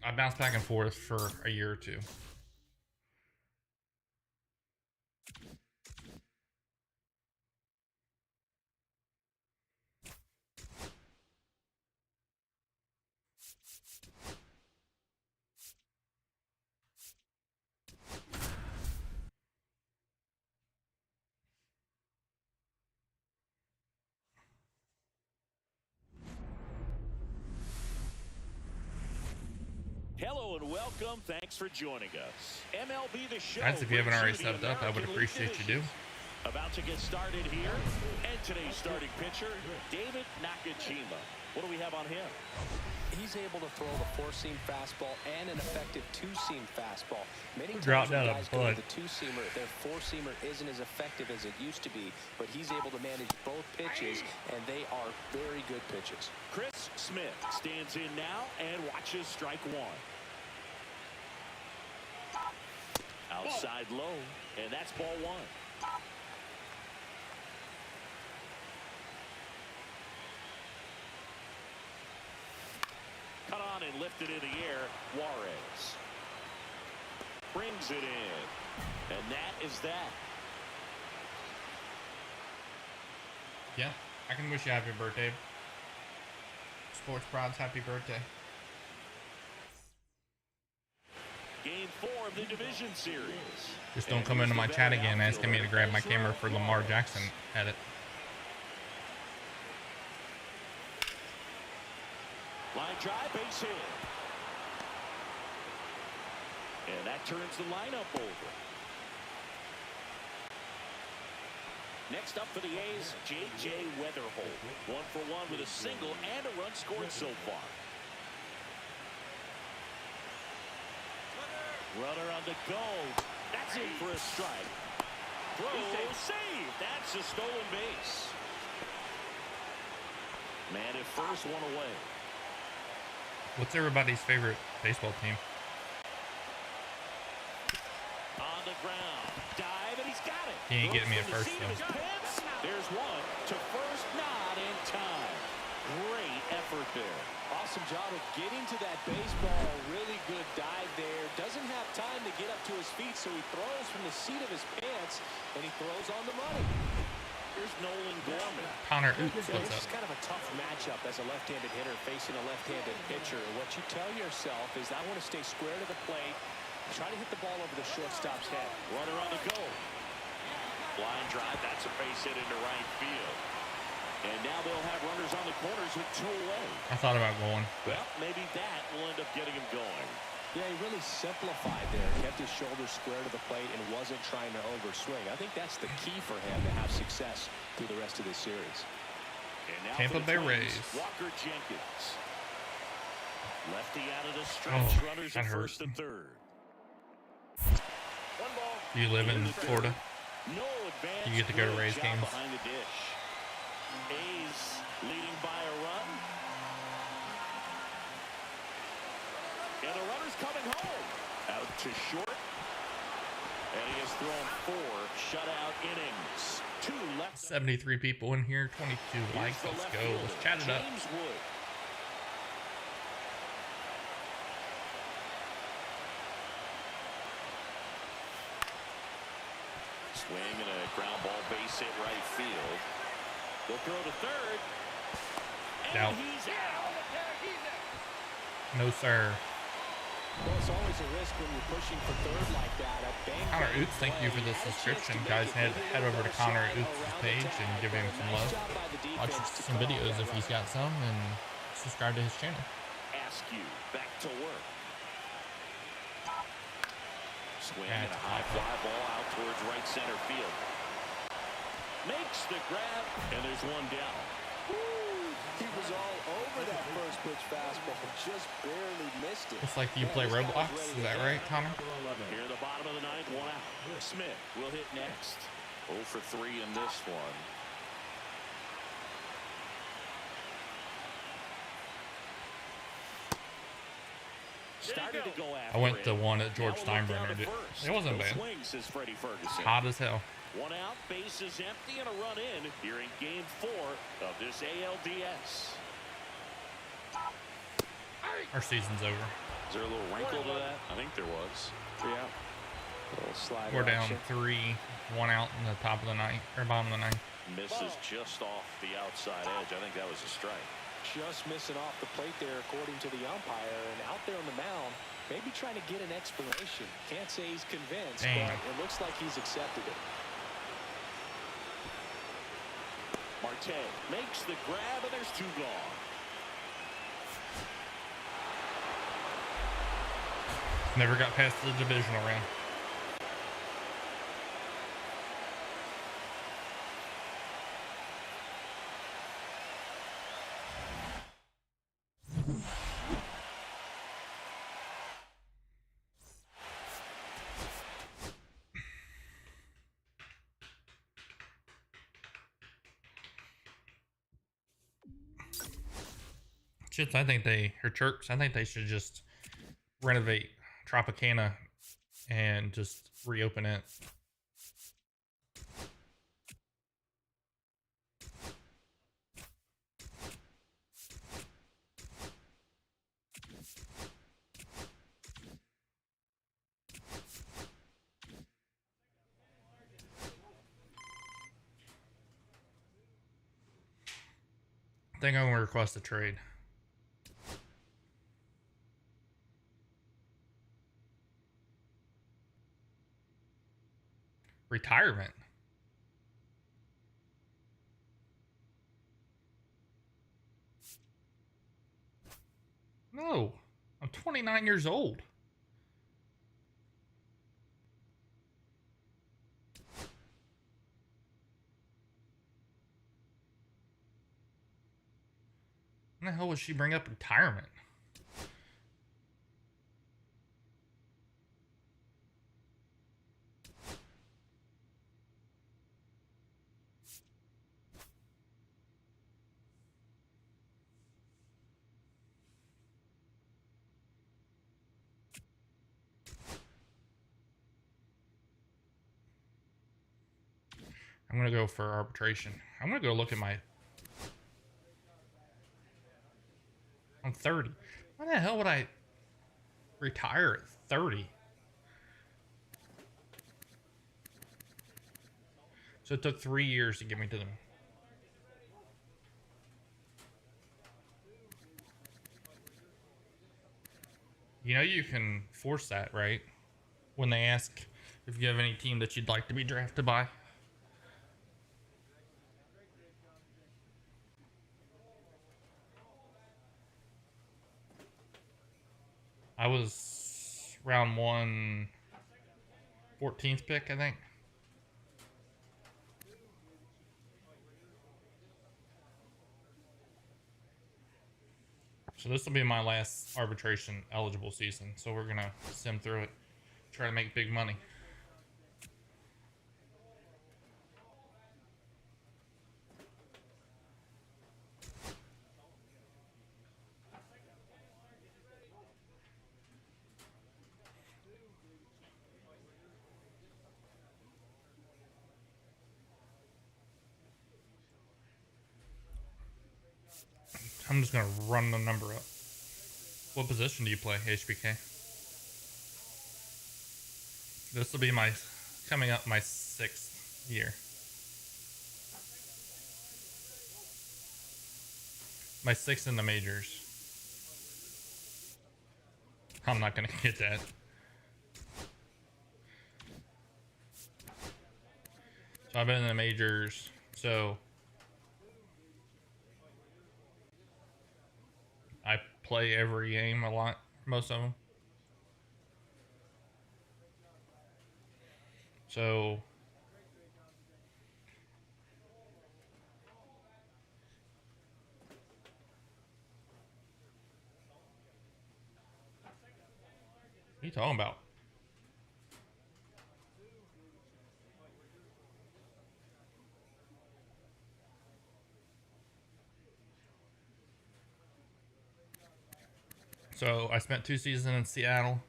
I bounced back and forth for a year or two. Hello and welcome. Thanks for joining us. MLB The Show. Guys, if you haven't already subbed up, I would appreciate you do. About to get started here. And today's starting pitcher, David Nakajima. What do we have on him? He's able to throw the 4-seam fastball and an effective 2-seam fastball. Many times Dropped when out of guys go blood. with the 2-seamer, their 4-seamer isn't as effective as it used to be, but he's able to manage both pitches, and they are very good pitches. Chris Smith stands in now and watches strike one. Outside low, and that's ball one. Cut on and lifted in the air, Juarez. Brings it in, and that is that. Yeah, I can wish you happy birthday. Sports Prods, happy birthday. Game 4 of the division series. Just don't come into my chat again asking me to grab my camera for Lamar Jackson edit. Line drive, base hit. And that turns the lineup over. Next up for the A's, J.J. Weatherholt. 1-for-1 with a single and a run scored so far. Runner on the go. That's in for a strike. Throw, save. That's a stolen base. Man at first, one away. What's everybody's favorite baseball team? On the ground. Dive, and he's got it. He ain't getting me at first, though. There's one to first, not in time. Great effort there. Awesome job of getting to that baseball. Really good dive there. Doesn't have time to get up to his feet, so he throws from the seat of his pants, and he throws on the money. Here's Nolan Gorman. Connor Oots, what's This is up? kind of a tough matchup as a left-handed hitter facing a left-handed pitcher. What you tell yourself is, I want to stay square to the plate, try to hit the ball over the shortstop's head. Runner on the go. Line drive, that's a base hit into right field. And now they'll have runners on the corners with 2 away. I thought about going, but Well, maybe that will end up getting him going. Yeah, he really simplified there. Kept his shoulders square to the plate and wasn't trying to overswing. I think that's the key for him to have success through the rest of this series. And now Tampa for the Bay Twins, Rays. Walker Jenkins. Lefty out of the stretch. Oh, Runners that at hurt. first and third. 1 ball. do you live in Florida? No advance. You get to go to Good Rays job games? behind the dish. A's leading by a run. And the runner's coming home. Out to short. And he has thrown 4 shutout innings. 2 left. 73 people in here, 22 likes. Here's the Let's left go. fielder, Let's chat it up. James Wood. Swing and a ground ball base hit right field. They'll throw to third. And Out. he's out. No, sir. Well, it's always a risk when you're pushing for third like that. A bang Connor bang Oots, thank you for play. the Had a chance subscription. to make Guys, it. head Maybe a over to little Connor shot Oots' around the page tag, and give him but some nice love. job by the Watch defense to some call videos that if he's runner. got some, and subscribe to his channel. Askew back to work. Swing That's and a high fly ball out towards right center field. Makes the grab, and there's one down. He was all over that first pitch fastball, just barely missed it. Looks like you play Roblox. Is that right, Connor? Here at the bottom of the ninth, 1 out. Smith will hit next. 0 for 3 in this one. Started to go after I went to it. one at George Now we'll look Steinbrenner. down to It first. wasn't No bad. swings is Freddie Ferguson. Hot as hell. One out, bases empty, and a run in here in Game 4 of this ALDS. Our season's over. Is there a little wrinkle to that? I think there was. Yeah. A little slide We're down action. 3, 1 out in the top of the ninth, or bottom of the ninth. Misses just off the outside edge. I think that was a strike. Just missing off the plate there, according to the umpire. And out there on the mound, maybe trying to get an explanation. Can't say he's convinced, Dang. but it looks like he's accepted it. Marte makes the grab, and there's 2 gone. Never got past the divisional round. Shits, I think they, or Turks, I think they should just renovate Tropicana and just reopen it. I think I'm going to request a trade. Retirement. No, I'm 29 years old. When the hell would she bring up retirement? I'm going to go for arbitration. I'm going to go look at my... I'm 30. Why the hell would I retire at 30? So it took 3 years to get me to them. You know you can force that, right? When they ask if you have any team that you'd like to be drafted by. I was round 1, 14th pick, I think. So this will be my last arbitration eligible season. So we're going to sim through it, try to make big money. I'm just going to run the number up. What position do you play, HBK? This will be my, coming up my 6th year. My 6th in the majors. I'm not going to get that. So I've been in the majors, so I play every game a lot, most of them. So what are you talking about? So I spent 2 seasons in Seattle.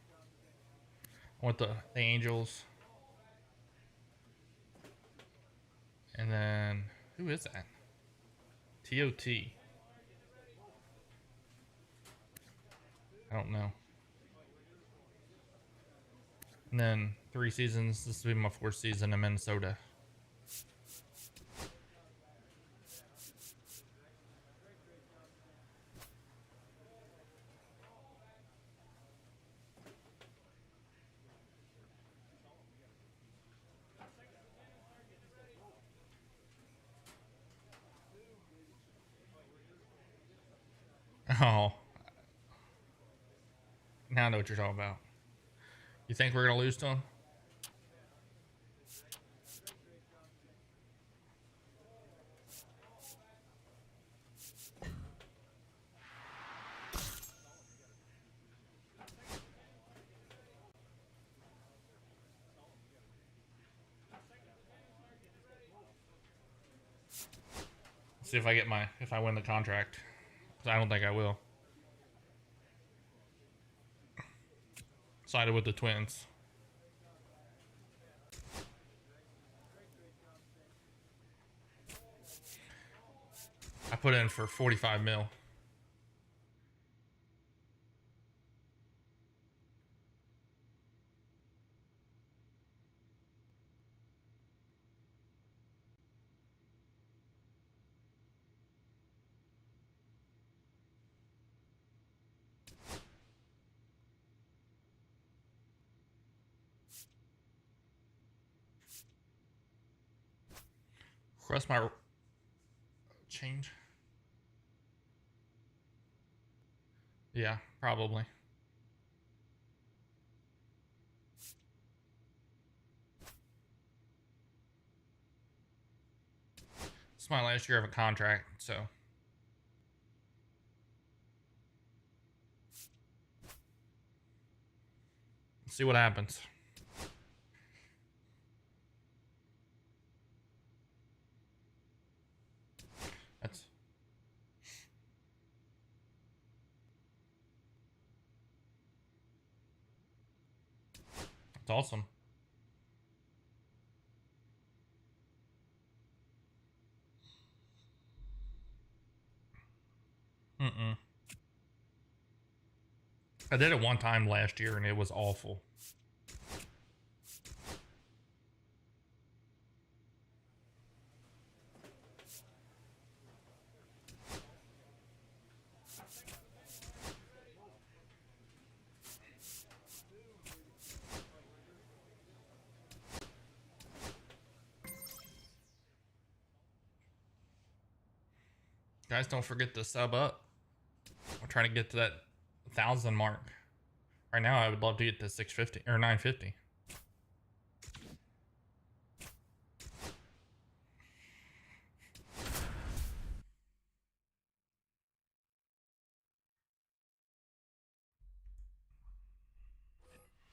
I went to the Angels. And then, who is that? TOT. I don't know. And then 3 seasons. This will be my 4th season in Minnesota. Oh. Now I know what you're talking about. You think we're going to lose to them? See if I win the contract. 'Cause I don't think I will. Sided with the Twins. I put in for 45 mil. Cross my change. Yeah, probably. It's my last year of a contract, so. Let's see what happens. That's awesome. I did it one time last year and it was awful. Guys, don't forget to sub up. I'm trying to get to that 1,000 mark. Right now, I would love to get to 650 or 950.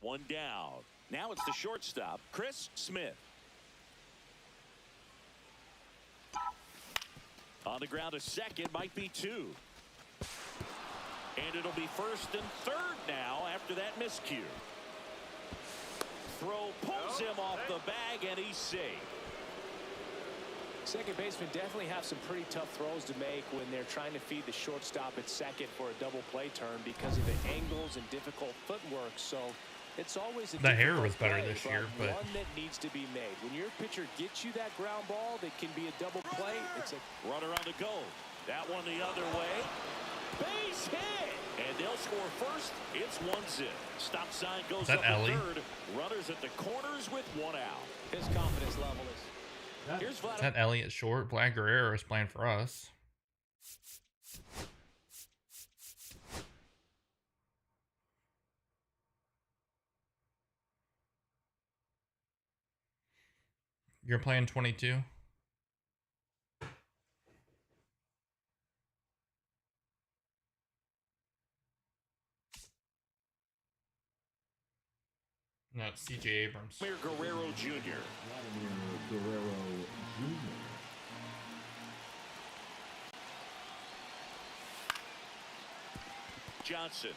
One down. Now it's the shortstop, Chris Smith. On the ground, a second, might be 2. And it'll be 1st and 3rd now after that miscue. Throw pulls him off the bag, and he's safe. Second baseman definitely have some pretty tough throws to make when they're trying to feed the shortstop at second for a double play turn because of the angles and difficult footwork. So it's always a the hair was better play, this year, but one that needs to be made. When your pitcher gets you that ground ball that can be a double play, it's a runner on the go. That one the other way. Base hit, and they'll score first. It's 1-0. Stop sign goes up at third. Runners at the corners with 1 out. His confidence level is. Here's is that Elliott short? Vlad Guerrero is playing for us. You're playing 22? No, it's CJ Abrams. Guerrero Jr. Guerrero Jr. Johnson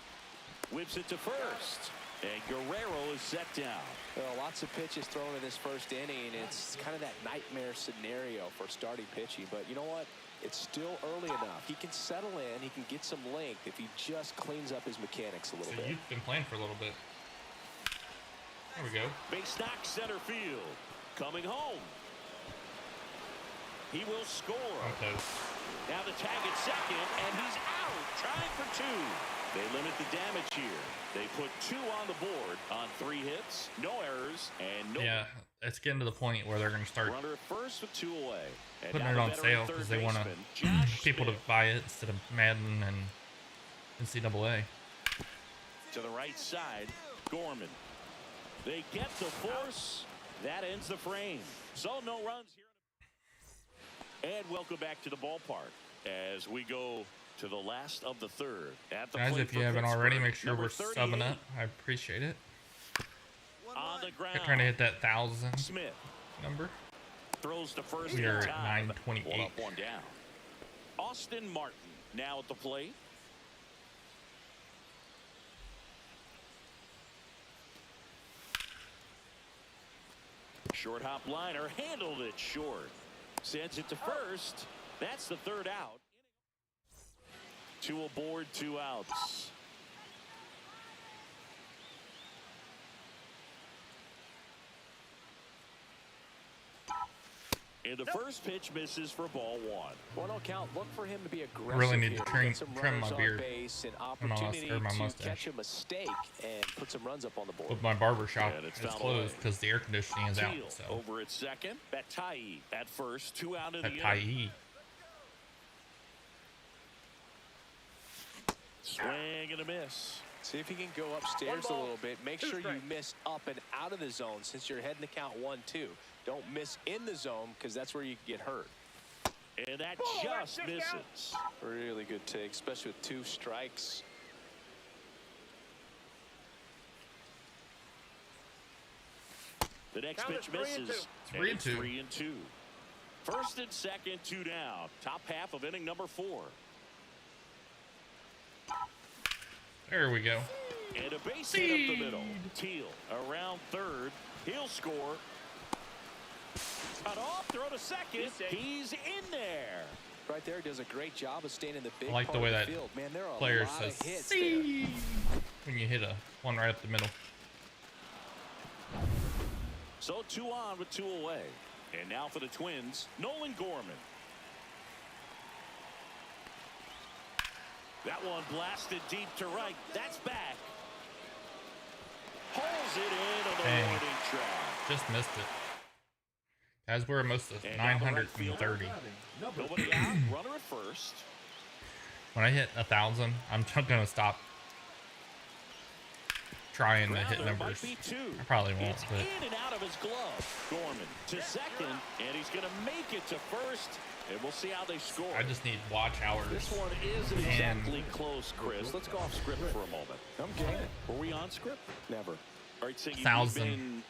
Whips it to first. And Guerrero is set down. Well, lots of pitches thrown in this first inning. It's kind of that nightmare scenario for starting pitching. But you know what? It's still early enough. He can settle in. He can get some length if he just cleans up his mechanics a little bit. You've been playing for a little bit. There we go. Base knock center field. Coming home. He will score. Now the tag at second, and he's out. Trying for two. They limit the damage here. They put 2 on the board on 3 hits, no errors, and no. Yeah, it's getting to the point where they're going to start runner at first with 2 away. And putting it on sale because they want people to buy it instead of Madden and NCAA. To the right side, Gorman. They get the force. That ends the frame. So no runs here. And welcome back to the ballpark as we go to the last of the third. At the Guys, if you haven't already, make sure we're 38. subbing up. I appreciate it. On the ground. I'm trying to hit that 1,000 Smith number. throws to first. We are at time. 928. 1 up, 1 down. Austin Martin now at the plate. Short hop liner, handled it short. Sends it to first. That's the 3rd out. 2 aboard, 2 outs. And the first pitch misses for ball 1. 1-0 count. Look for him to be aggressive. Really need here. to Get some trim runners my on beard. base, an my opportunity mustache. to catch a mistake and put some runs up on the board. But my barber shop And is it's fouled closed away. because the air conditioning is out. Teal So over at second. Batai at first. 2 out of the that inning. tie. Swing and a miss. See if you can go upstairs a little bit. Make sure you miss up and out of the zone since you're heading to count 1-2. Don't miss in the zone because that's where you get hurt. And that just misses. Really good take, especially with 2 strikes. The next Count pitch is 3 and misses. 2. And it's 3 and 2. First and second, 2 down. Top half of inning number 4. There we go. And a base hit up the middle. Teal around third. He'll score. Cut off, throw to second. He's in there. Right there, does a great job of staying in the big I like the part way of that field. Man, there are a player lot says of hits there. "See" when you hit one right up the middle. So 2 on with 2 away. And now for the Twins, Nolan Gorman. That one blasted deep to right. That's back. Pulls it in on the Dang. warning track. Just missed it. Guys, we're almost at And now the right 930. Nobody out. Runner at first. When I hit 1,000, I'm just gonna stop trying to hit Grounder numbers. might be 2. I probably won't, It's but in and out of his glove. Gorman to second, and he's going to make it to first. And we'll see how they score. I just need watch hours. This one isn't exactly close, Chris. Let's go off script for a moment. I'm game. Were we on script? Never. All right, so you've 1,000. been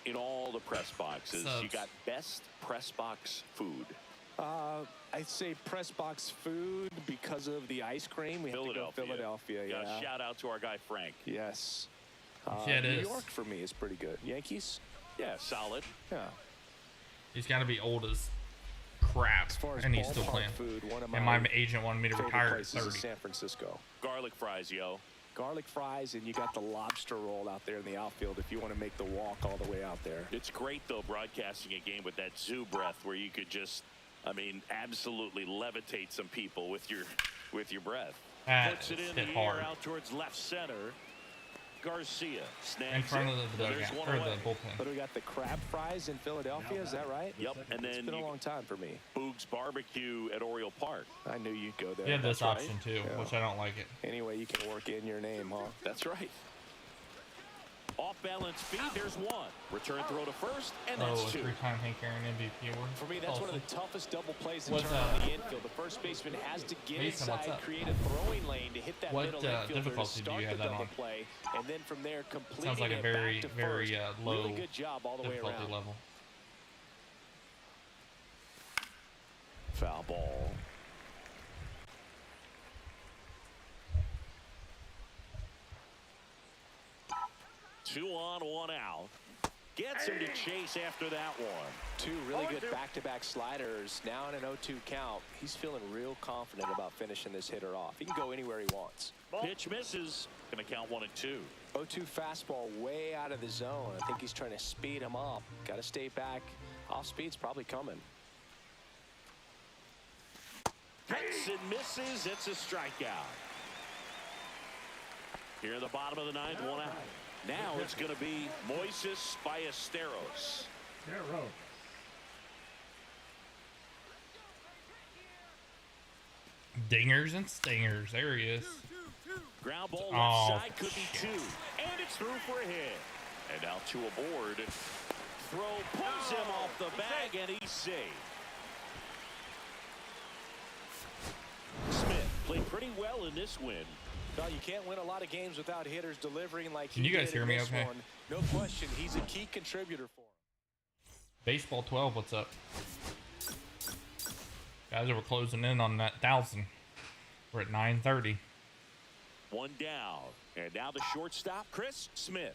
in all the press boxes. Subs. You got best press box food. I'd say press box food because of the ice cream. We have to go Philadelphia. Yeah. Shout out to our guy Frank. Yes. Yeah, it New is. York for me is pretty good. Yankees? Yeah, solid. Yeah. He's got to be old as crap, As far as and he's still ballpark playing. food, one of And my my agent wanted me to favorite retire at places is 30. San Francisco. Garlic fries, yo. Garlic fries, and you got the lobster roll out there in the outfield if you want to make the walk all the way out there. It's great, though, broadcasting a game with that zoo breath where you could just, I mean, absolutely levitate some people with your breath. That Puts it is in hit the air hard. out towards left center. Garcia snags In front it. of the There's dugout, one or away. the bullpen. But we got the crab fries in Philadelphia, is that right? Yep, and It's then been a you long time for me. Boog's Barbecue at Oriole Park. I knew you'd go there. You have this That's right. option too, Yeah. which I don't like it. Anyway, you can work in your name, huh? That's right. Off balance feed, there's one. Return throw to first, and Oh, a that's 2. 3-time Hank Aaron MVP award. For me, that's one of the toughest double plays in What, turn on the infield. The first baseman has to get Mason, what's inside, up? create a throwing lane to hit that What, middle infielder to difficulty do start you have the that double on? play, and then from there completing Sounds like a it very, back to very first. low Really good job all the way difficulty around. level. Foul ball. 2 on, 1 out. Gets him to chase after that one. 2 really good back-to-back sliders. Now in an 0-2 count. He's feeling real confident about finishing this hitter off. He can go anywhere he wants. Pitch misses. Going to count 1 and 2. 0-2 fastball way out of the zone. I think he's trying to speed him up. Got to stay back. Off speed's probably coming. Hits and misses. It's a strikeout. Here in the bottom of the 9th, 1 out. Now it's going to be Moises Ballesteros. Dingers and stingers. There he is. Ground ball left side could be 2. And it's through for a hit. And now 2 aboard. Throw pulls him off the bag and he's safe. Smith played pretty well in this win. Well, you can't win a lot of games without hitters delivering like Can you guys hear me okay? One. No question, he's a key contributor for him. Baseball 12, what's up? Guys, we're closing in on that 1,000. We're at 9:30. 1 down. And now the shortstop, Chris Smith.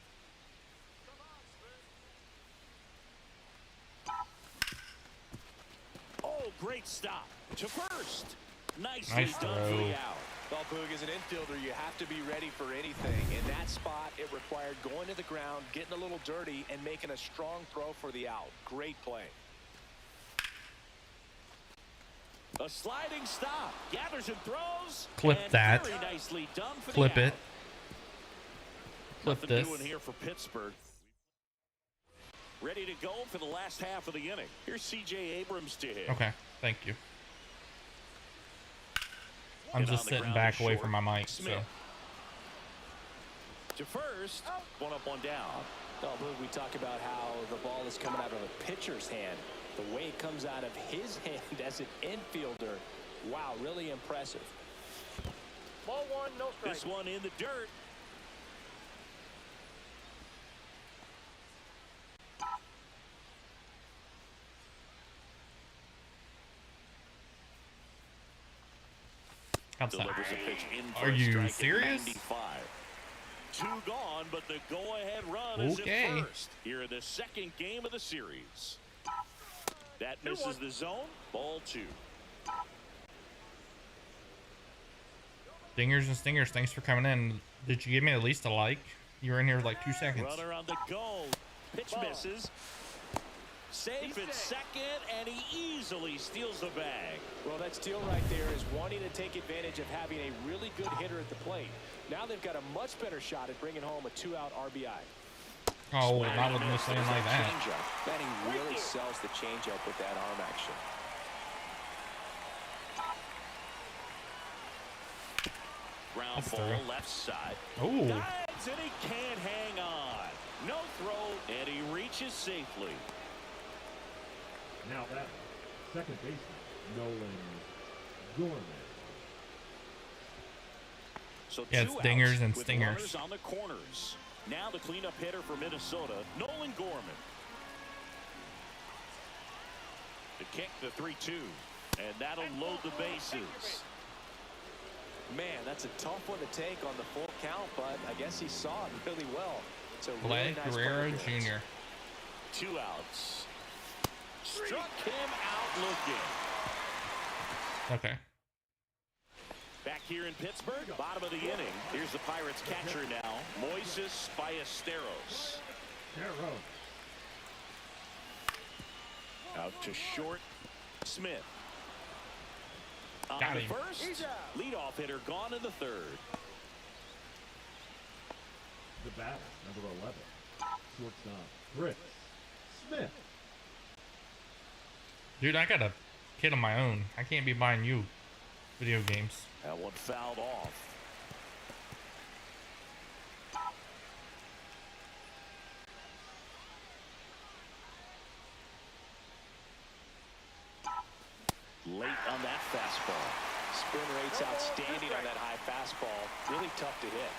Oh, great stop. To first. Nicely Nice done throw. Well, Boog, as an infielder, you have to be ready for anything. In that spot, it required going to the ground, getting a little dirty, and making a strong throw for the out. Great play. A sliding stop. Gathers and throws. Clip and that. Very nicely done for Clip the it. out. Clip Nothing this. doing here for Pittsburgh. Ready to go for the last half of the inning. Here's C.J. Abrams to hit. Okay, thank you. I'm And just on the sitting ground back to away short, from my mic, so. Smith. To first. 1 up, 1 down. Well, Boog, we talk about how the ball is coming out of a pitcher's hand. The way it comes out of his hand as an infielder. Wow, really impressive. Ball 1, no strike. This one in the dirt. Outside. Delivers a pitch in for Are a you strike at serious? 95. 2 gone, but the go-ahead run is Okay. at first. Here in the second game of the series. That misses the zone. Ball 2. Dingers and stingers, thanks for coming in. Did you give me at least a like? You were in here like 2 seconds. Runner on the go. Pitch misses. Safe at second, and he easily steals the bag. Well, that steal right there is wanting to take advantage of having a really good hitter at the plate. Now they've got a much better shot at bringing home a 2-out RBI. Oh, not with no slaying like that. Changeup. Manning really sells the changeup with that arm action. Ground That's ball through. left side. Oh, Dives, and he can't hang on. No throw, and he reaches safely. Now that second baseman, Nolan Gorman. So Yeah, 2 it's dingers outs and with stingers. runners on the corners. Now the cleanup hitter for Minnesota, Nolan Gorman. To kick the 3-2, and that'll load the bases. Man, that's a tough one to take on the full count, but I guess he saw it really well. So Vlad nice Guerrero play appearance. Jr. 2 outs. Struck him out looking. Okay. Back here in Pittsburgh, bottom of the inning. Here's the Pirates catcher now, Moises Ballesteros. Out to short, Smith. On Got the him. first, leadoff hitter gone in the 3rd. The batter, number 11, shortstop, Chris Smith. Dude, I got a kid of my own. I can't be buying you video games. That one fouled off. Late on that fastball. Spin rate's outstanding on that high fastball. Really tough to hit.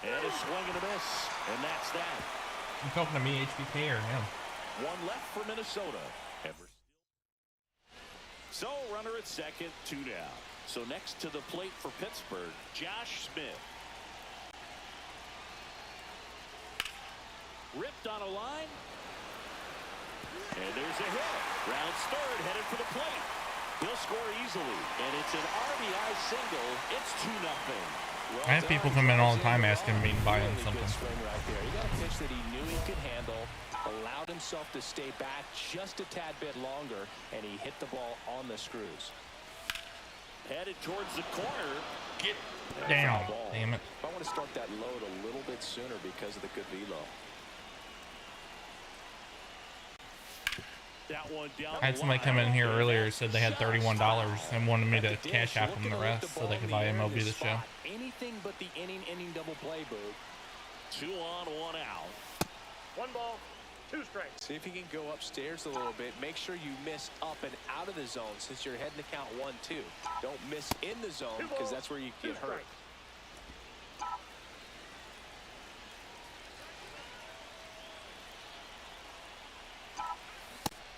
And a swing and a miss. And that's that. You talking to me, HBK, or him? 1 left for Minnesota. So runner at second, 2 down. So next to the plate for Pittsburgh, Josh Smith. Ripped on a line. And there's a hit. Rounds third, headed for the plate. He'll score easily. And it's an RBI single. It's 2-0. Well I have people come in all the time asking me to buy him really something. Good swing right there. He got a pitch that he knew he could handle, allowed himself to stay back just a tad bit longer, and he hit the ball on the screws. Headed towards the corner. Get down. Damn it. I want to start that load a little bit sooner because of the good velo. That one down. I had somebody come in here earlier said they had $31 and wanted me to cash out them the rest so they could buy MLB The Show. Anything but the inning double play, Boo. 2 on, 1 out. 1 ball, 2 strikes. See if you can go upstairs a little bit. Make sure you miss up and out of the zone since you're heading to count 1-2. Don't miss in the zone because that's where you get hurt.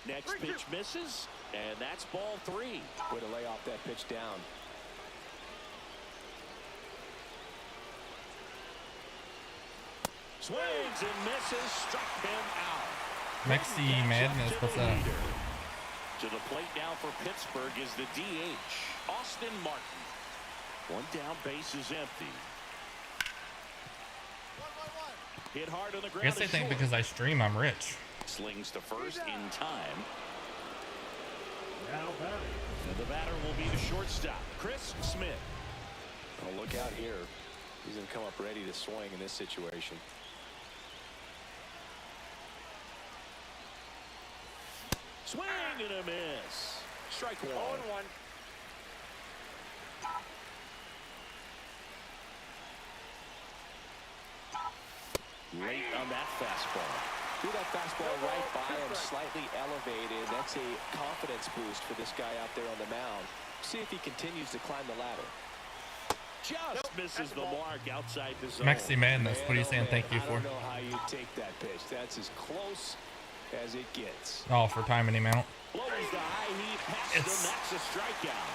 Next pitch misses, and that's ball 3. Way to lay off that pitch down. Swings and misses, struck him out. Mexi Madness, what's that? To the plate now for Pittsburgh is the DH, Austin Martin. 1 down, base is empty. Hit hard on the I ground. guess they think because I stream I'm rich. Slings to first in time. Now batting. And the batter will be the shortstop, Chris Smith. Oh, look out here. He's going to come up ready to swing in this situation. Swing and a miss. Strike 1. 0-1. Late on that fastball. Threw that fastball right by him, slightly elevated. That's a confidence boost for this guy out there on the mound. See if he continues to climb the ladder. Just misses the mark outside the zone. Mexi Madness, what are you saying thank you for? I don't know how you take that pitch. That's as close as it gets. Oh, for timing him out. Blows the high heat past him. That's a strikeout.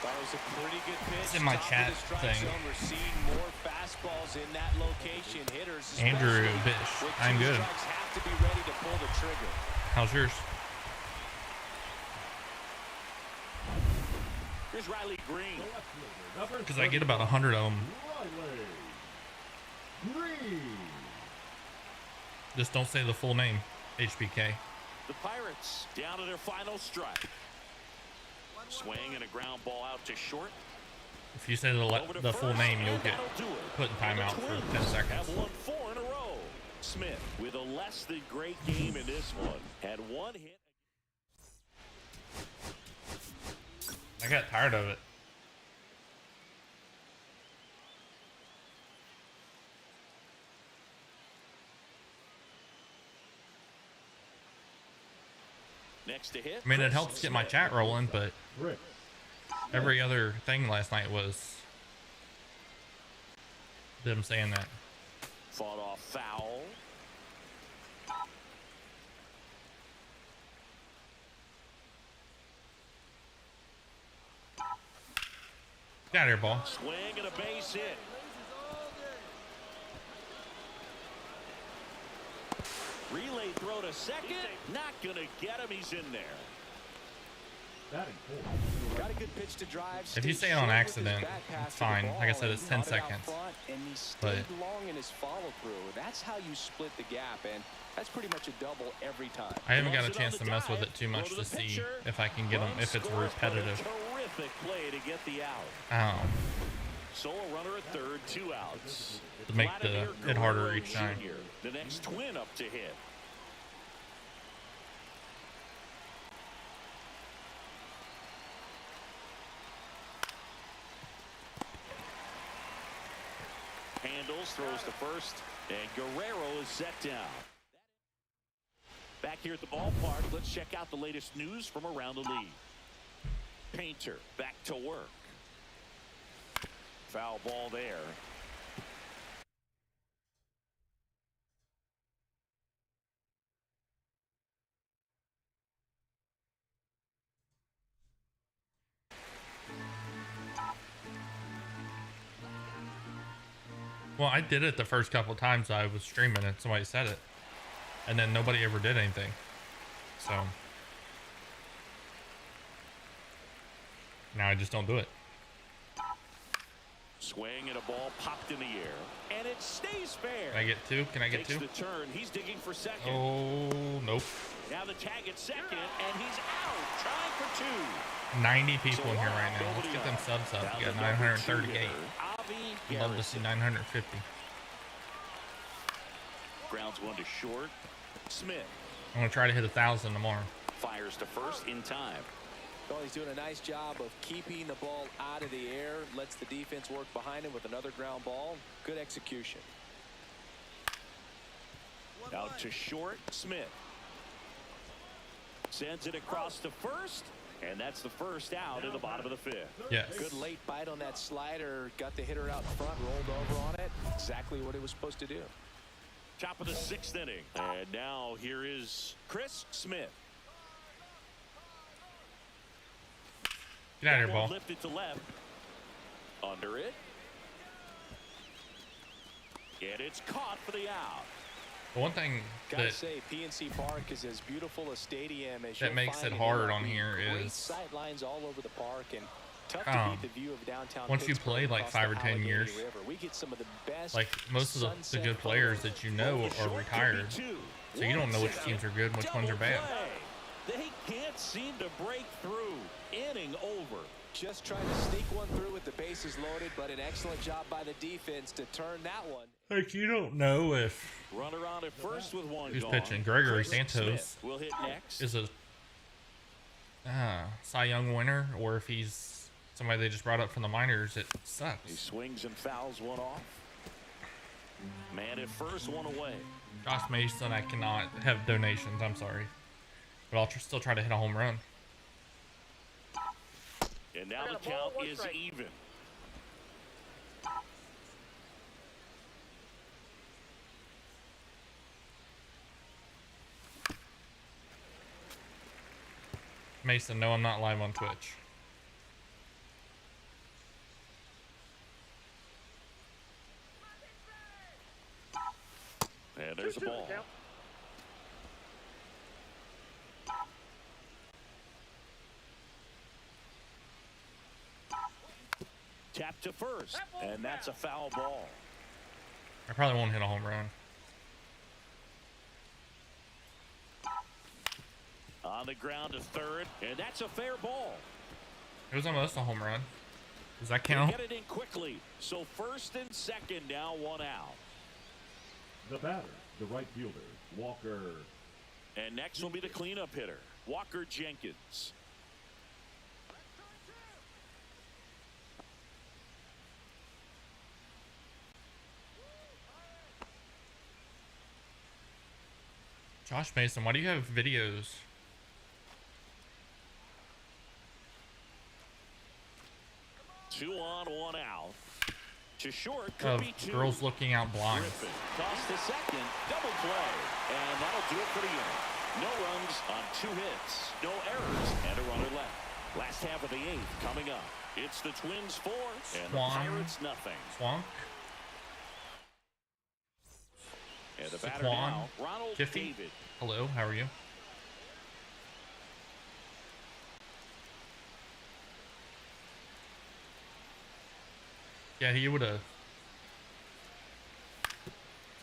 That was a pretty good pitch. It's in my Top of chat the strike thing. zone. We're seeing more fastballs in that location. Hitters, Andrew especially Bish, with I'm 2 good. strikes, have to be ready to pull the trigger. How's yours? Here's Riley Green. Because I get about 100 of them. Riley Green. Just don't say the full name. HBK. The Pirates down to their final strike. Swing and a ground ball out to short. If you say the full name, you'll get put in timeout for 10 seconds. Have won 4 in a row. Smith with a less than great game in this one. Had 1 hit. I got tired of it. Next to hit. I mean, it helps get my chat rolling, but Rick. every other thing last night was them saying that. Fought off foul. Get out of here, ball. Swing and a base hit. Relay throw to second. Not going to get him. He's in there. Batting 4. Got a good pitch to drive. If you say it on accident, it's fine. Like I said, it's 10 seconds. And he stayed But long in his follow through. That's how you split the gap, and that's pretty much a double every time. I haven't got a chance to mess with it too much to see if I can get them, if it's repetitive. Terrific play to get the out. Oh, So a runner at third, 2 outs. to make it harder Guerrero each time. Jr., the next twin up to hit. Handles, throws to first, and Guerrero is set down. Back here at the ballpark, let's check out the latest news from around the league. Painter back to work. Foul ball there. Well, I did it the first couple times I was streaming it. Somebody said it. and then nobody ever did anything. So now I just don't do it. Swing and a ball popped in the air, and it stays fair. Can I get two? Can I get two? Takes the turn. He's digging for second. Oh, nope. Now the tag at second, and he's out, trying for two. 90 people in here right now. Let's get them subs up. We got 938. I'd love to see 950. Grounds one to short. Smith I'm gonna try to hit 1,000 tomorrow. fires to first in time. Well, he's doing a nice job of keeping the ball out of the air. Lets the defense work behind him with another ground ball. Good execution. Out to short. Smith sends it across to first, and that's the first out in the bottom of the fifth. Yes. Good late bite on that slider. Got the hitter out in front, rolled over on it. Exactly what he was supposed to do. Top of the sixth inning, and now here is Chris Smith. Get out of here, ball. Lifted to left. Under it. And it's caught for the out. The one thing Gotta that say, PNC Park is as beautiful a stadium as that you'll makes find it in hard MLB. on here Great is sight lines all over the park and tough to beat the view of downtown once you Pittsburgh play like across 5 or the 10 Allegheny years, River. We get some of the best like most of the sunset good players photos. that you know are retired, so you don't know which teams are good and which ones are bad. They can't seem to break through. Inning over. Just trying to sneak one through with the bases loaded, but an excellent job by the defense to turn that one. Like you don't know if Runner on at first with one who's gone. pitching. Gregory Chris Santos Smith will hit next. is a Cy Young winner, or if he's somebody they just brought up from the minors. It He sucks. swings and fouls one off. Man at first, one away. Josh Mason, I cannot have donations. I'm sorry, but I'll still try to hit a home run. And now the count is even. Mason, no, I'm not live on Twitch. And there's a ball. Tap to first, and that's a foul ball. I probably won't hit a home run. On the ground to third, and that's a fair ball. It was almost a home run. Does that They count? get it in quickly. So first and second, now one out. The batter, the right fielder, Walker. And next will be the cleanup hitter, Walker Jenkins. Josh Mason, why do you have videos? Two on, one out. To short, could Of be two. girls looking out blind. Griffin toss to second, double play, and that'll do it for the inning. No runs on 2 hits, no errors, and a runner left. Last half of the 8th coming up. It's the Twins 4 and the Pirates nothing. Swank. And the batter Saquon, now, Ronald Kiffy. David. Hello, how are you? Yeah, he would have.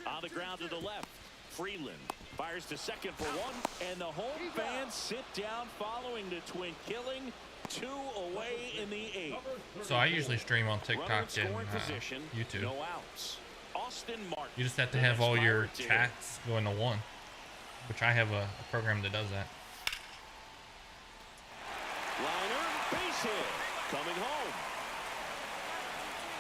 On the ground to the left, Freeland fires to second for one, and the home fans sit down following the Twin killing. 2 away in the 8th. So I usually stream on Runner in TikTok and scoring position, YouTube. no outs. Austin Martin. You just have to have all your chats going to one, which I have a program that does that. Liner, base hit, coming home.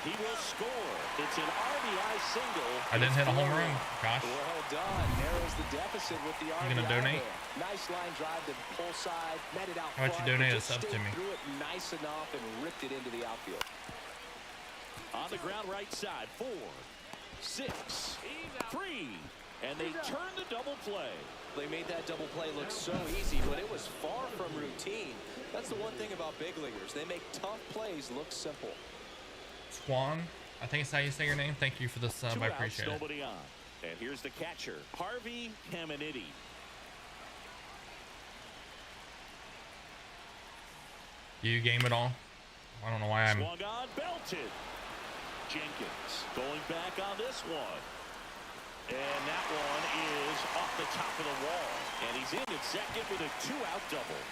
He will score. It's an RBI single. I didn't hit a home run, Josh. Well done. Narrows the deficit with the RBI. You gonna donate? there. Nice line drive to the pull side. Met it out How about you front, donate but a just sub to stayed me? through it nice enough and ripped it into the outfield. On the ground right side, 4, 6, 3, and they turn the double play. They made that double play look so easy, but it was far from routine. That's the one thing about big leaguers. They make tough plays look simple. Swan, I think it's how you say your name. Thank you for the sub. 2 I outs, appreciate it. nobody on. And here's the catcher, Harvey Caminiti. Do you game at all? I don't know why I'm... Swung on, belted. Jenkins going back on this one. And that one is off the top of the wall. And he's in at second with a 2-out double.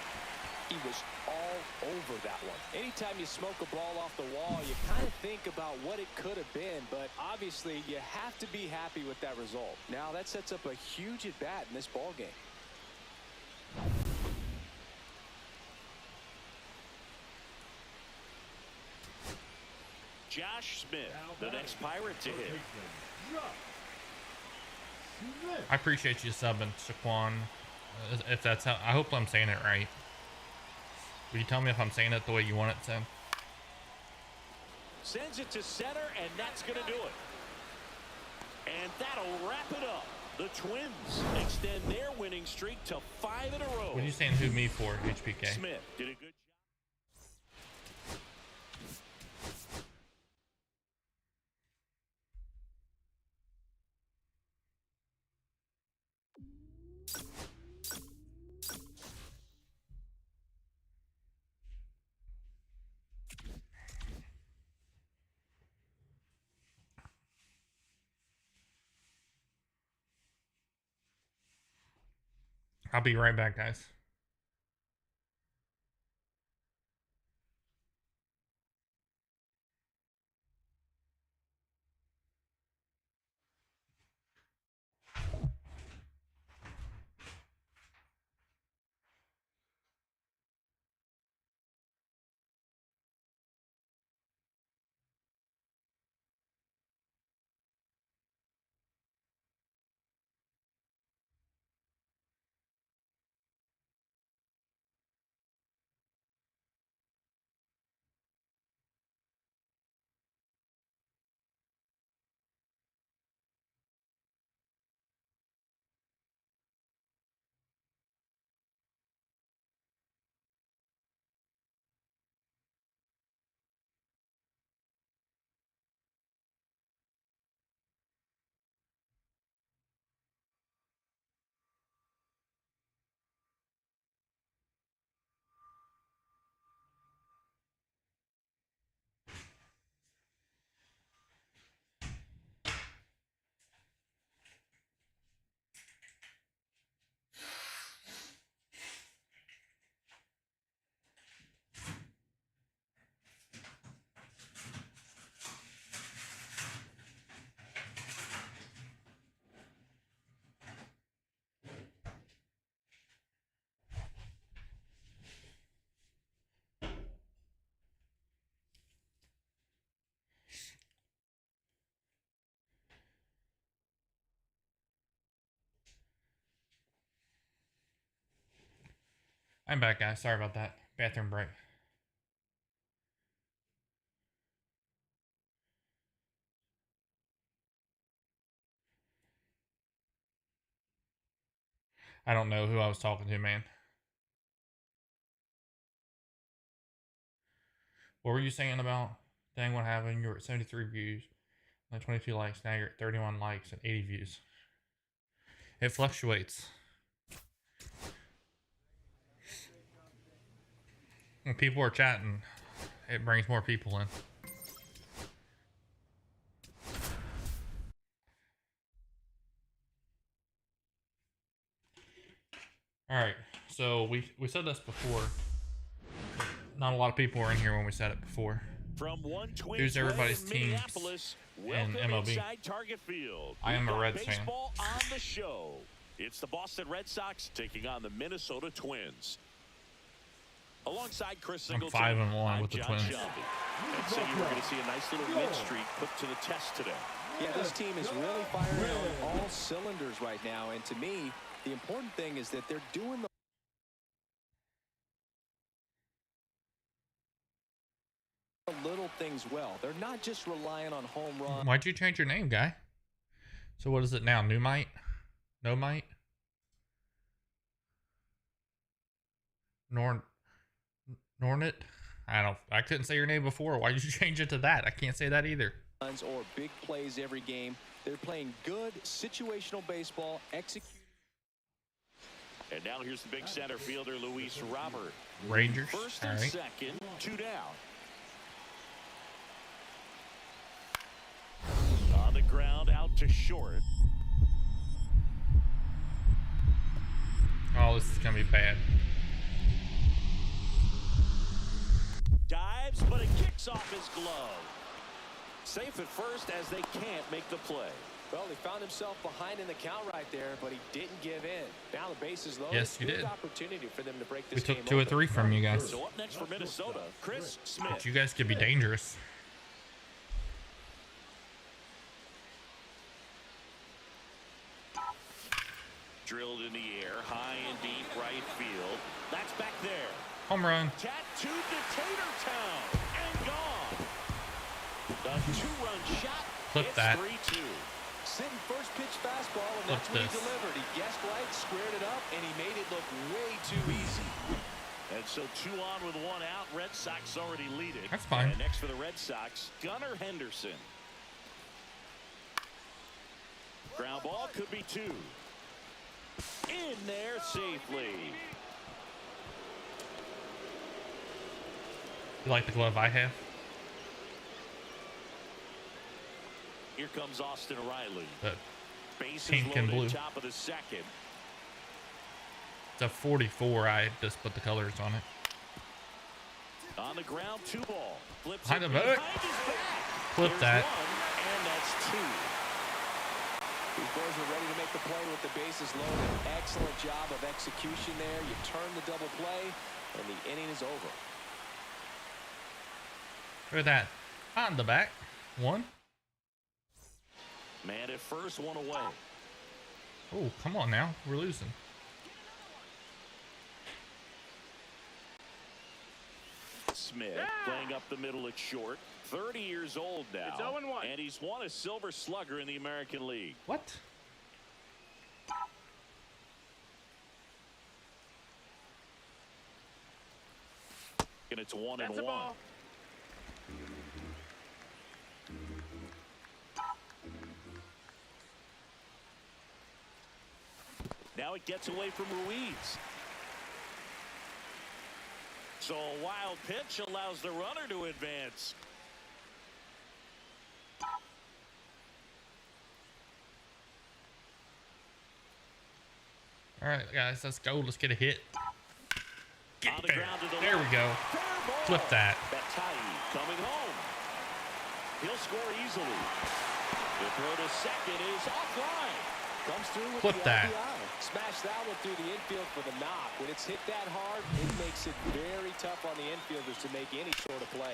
He was all over that one. Anytime you smoke a ball off the wall, you kind of think about what it could have been, but obviously you have to be happy with that result. Now that sets up a huge at bat in this ball game. Josh Smith, the next Pirate to hit. I appreciate you subbing, Shaquan. If that's how, I hope I'm saying it right. Will you tell me if I'm saying it the way you want it to? Sends it to center, and that's going to do it. And that'll wrap it up. The Twins extend their winning streak to 5 in a row. What are you saying who me for, HPK? Smith did a good job. I'll be right back, guys. I'm back, guys. Sorry about that. Bathroom break. I don't know who I was talking to, man. What were you saying about dang what happened? You were at 73 views and 22 likes. Now you're at 31 likes and 80 views. It fluctuates. When people are chatting, it brings more people in. Alright, so we said this before. Not a lot of people were in here when we said it before. From one Who's everybody's teams in MLB? Target Field. I am a Reds fan. Baseball on the show. It's the Boston Red Sox taking on the Minnesota Twins. Alongside Chris I'm Singleton, 5-1 with the John Twins. Shelby. And so you were going to see a nice little win streak put to the test today. Yeah, this team is really firing on all cylinders right now, and to me, the important thing is that they're doing the little things well. They're not just relying on home runs. Why'd you change your name, guy? So what is it now? Newmite? No-mite? Nornit? I couldn't say your name before. Why'd you change it to that? I can't say that either. runs or big plays every game. They're playing good situational baseball, executing. And now here's the big center fielder, Luis Robert. Rangers. First All and right. second, 2 down. On the ground, out to short. Oh, this is gonna be bad. Dives, but it kicks off his glove. Safe at first as they can't make the play. Well, he found himself behind in the count right there, but he didn't give in. Now the base is loaded. Yes, you Good did. Opportunity for them to break We this game took 2 or open. 3 from you guys. So up next for Minnesota, Chris Smith. But you guys could be dangerous. Drilled in the air, high and deep right field. That's back there. Home run. Tattooed to Tatertown and gone. The 2-run shot. Flip It's that. 3-2. Sitting first pitch fastball, and Flip that's what he this. delivered. He guessed right, squared it up, and he made it look way too easy. And so 2 on with 1 out. Red Sox already lead it. That's fine. And next for the Red Sox, Gunnar Henderson. Ground ball could be 2. In there safely. You like the glove I have? Here comes Austin Riley. The Bases pink and loaded, blue. top of the second. It's a 44. I just put the colors on it. On the ground, 2 ball. Flips Behind it the back. behind his back. Flip There's that. 1, and that's 2. These boys are ready to make the play with the bases loaded. Excellent job of execution there. You turn the double play, and the inning is over. Look at that. On the back. 1. Man at first, 1 away. Oh, come on now. We're losing. Smith playing up the middle at short. 30 years old now. It's 0-1. And he's won a Silver Slugger in the American League. What? And it's 1-1. That's a ball. Now it gets away from Ruiz. So a wild pitch allows the runner to advance. All right, guys, let's go. Let's get a hit. Get On the there. ground to the There we left. go. Fair ball. Flip that. Batai coming home. He'll score easily. The throw to second is offline. Comes through with Flip the that. RBI. Smash that one through the infield for the knock. When it's hit that hard, it makes it very tough on the infielders to make any sort of play.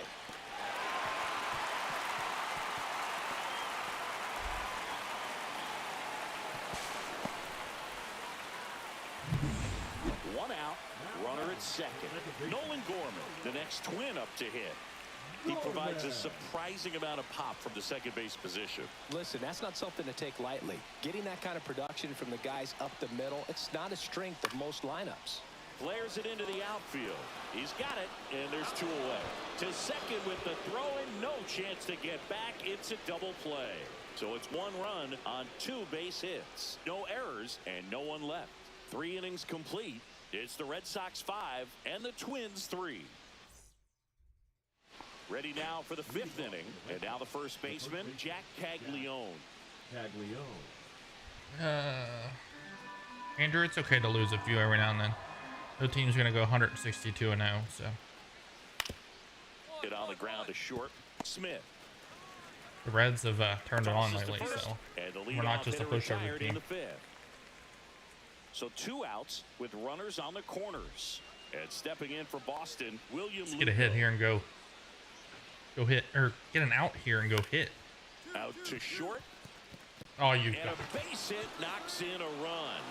One out, runner at second. Nolan Gorman, the next twin up to hit. He provides a surprising amount of pop from the second base position. Listen, that's not something to take lightly. Getting that kind of production from the guys up the middle, it's not a strength of most lineups. Flares it into the outfield. He's got it, and there's 2 away. To second with the throw in, no chance to get back. It's a double play. So it's 1 run on 2 base hits. No errors and no one left. 3 innings complete. It's the Red Sox 5 and the Twins 3. Ready now for the 5th inning. And now the first baseman, Jack Caglione. Andrew, it's okay to lose a few every now and then. The team's going to go 162-0, so. Get on the ground to short. Smith. The Reds have turned it on Tosses to lately, first, so and the we're not leadoff just a hitter pushover retired in team. the 5th. So 2 outs with runners on the corners. And stepping in for Boston, William Let's get a hit here and go. Go hit, or get an out here and go hit. Out to short, Oh, you and got a base hit knocks in a run.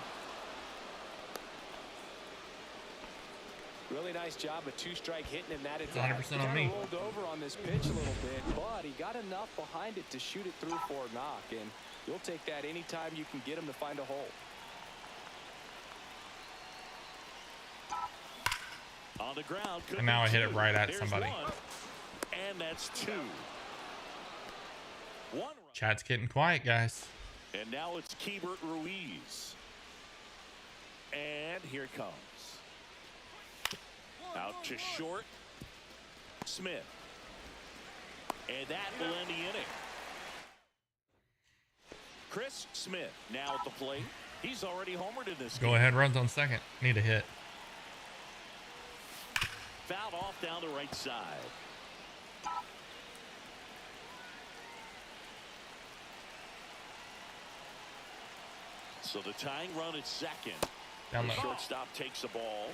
Really nice job of 2-strike hitting in that. It's 100% on me. rolled over on this pitch a little bit, but he got enough behind it to shoot it through for a knock, and you'll take that anytime you can get him to find a hole. On the ground, could And now be I hit it 2. right at There's somebody. 1, and that's 2. Chat's getting quiet, guys. And now it's Keibert Ruiz. And here it comes. Out to short. Smith. And that will end the inning. Chris Smith now at the plate. He's already homered in this game. Go ahead, runs on second. Need a hit. Fouled off down the right side. So the tying run at second. Down The low. shortstop takes the ball.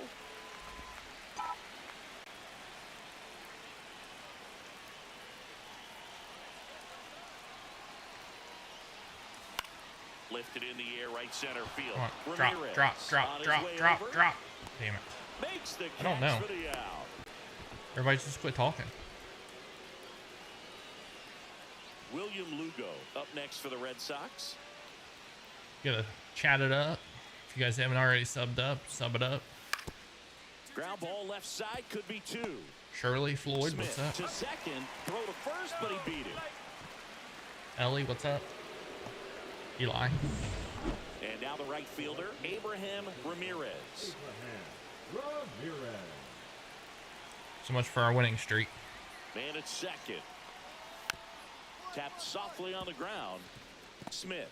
Lifted in the air, right center field. Come on. Drop, Ramirez drop, drop, on his drop, way drop, over. drop. Damn it. Makes the I don't catch know. for the out. Everybody just quit talking. William Lugo up next for the Red Sox. Gotta chat it up. If you guys haven't already subbed up, sub it up. Ground ball left side, could be two. Shirley Floyd, Smith what's to up? second, throw to first, but he beat it. Ellie, what's up? Eli. And now the right fielder, Abraham Ramirez. Ramirez. So much for our winning streak. Man at second. Tapped softly on the ground. Smith.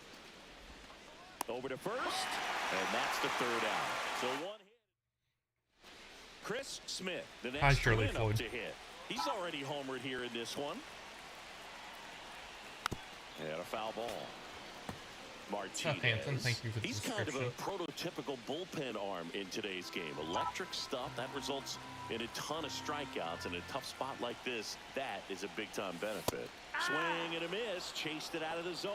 Over to first, and that's the third out. So one hit. Chris Smith, the Hi, next Shirley win up Floyd. to hit. He's already homered here in this one. And a foul ball. Martinez. Hanson, thank you for the He's kind of a subscription. prototypical bullpen arm in today's game. Electric stuff that results in a ton of strikeouts. In a tough spot like this, that is a big-time benefit. Swing and a miss, chased it out of the zone.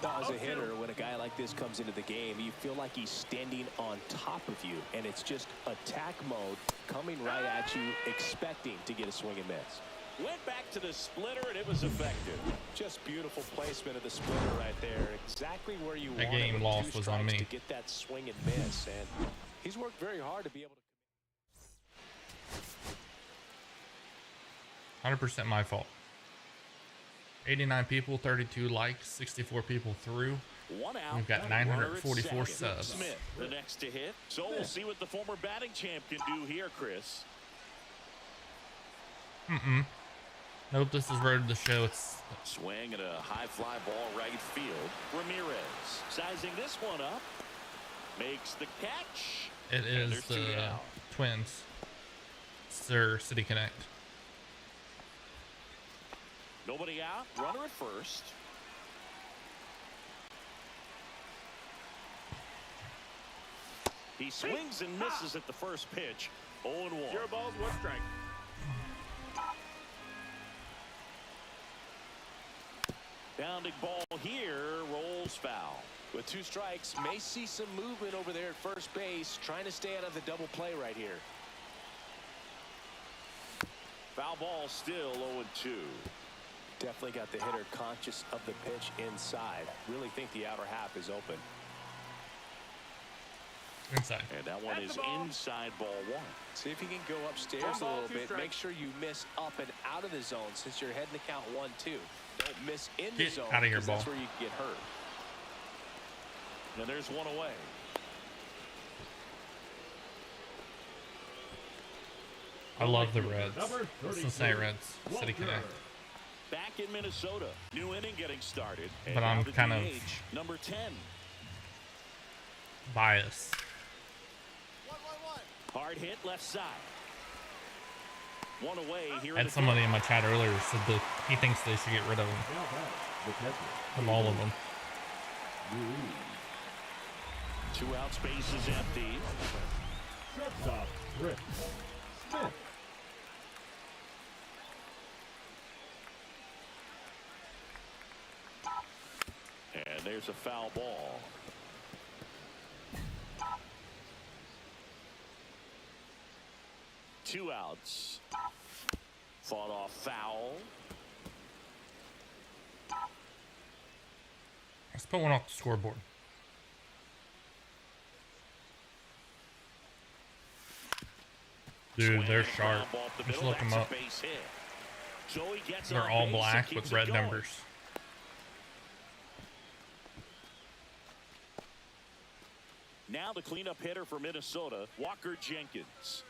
Now, as a hitter, when a guy like this comes into the game, you feel like he's standing on top of you, and it's just attack mode coming right at you, expecting to get a swing and miss. Went back to the splitter, and it was effective. Just beautiful placement of the splitter right there. Exactly where you That want it game with loss two was on strikes me. to get that swing and miss. And he's worked very hard to be able to. 100% my fault. 89 people, 32 likes, 64 people through. One out. We've got Runner at 944 second. subs. Smith, the next to hit. So we'll see what the former batting champ can do here, Chris. Nope, this is Road to the Show. It's Swing and a high fly ball right field. Ramirez sizing this one up. Makes the catch. It And is there's two the out. Twins. It's their City Connect. Nobody out. Runner at first. He swings and misses at the first pitch. 0-1. 0 balls, 1 strike. Bounding ball here. Rolls foul. With 2 strikes, may see some movement over there at first base, trying to stay out of the double play right here. Foul ball still 0-2. Definitely got the hitter conscious of the pitch inside. Really think the outer half is open. Inside. And that one is inside ball 1. See if you can go upstairs One a ball, little 2 bit. strikes. Make sure you miss up and out of the zone since you're heading to count 1-2. Don't miss in the Get zone. out of here, 'cause ball. That's where you can get hurt. And there's one away. I love the Reds. Cincinnati Reds. City Connect. Back in Minnesota. New inning getting started. And But I'm now the kind of DH, number 10. biased. Hard hit left side. One away here. I had somebody in my chat earlier said that he thinks they should get rid of him. The catcher. From all of them. Ruiz. 2 outs, base is empty. Shortstop, Chris Smith. And there's a foul ball. Two outs. Fought off foul. Let's put one off the scoreboard. Dude, Swing they're and a sharp. ground ball up the Just middle. look them That's a up. base hit. So he gets They're on all base and black keeps with it red going. numbers. Now the cleanup hitter for Minnesota, Walker Jenkins.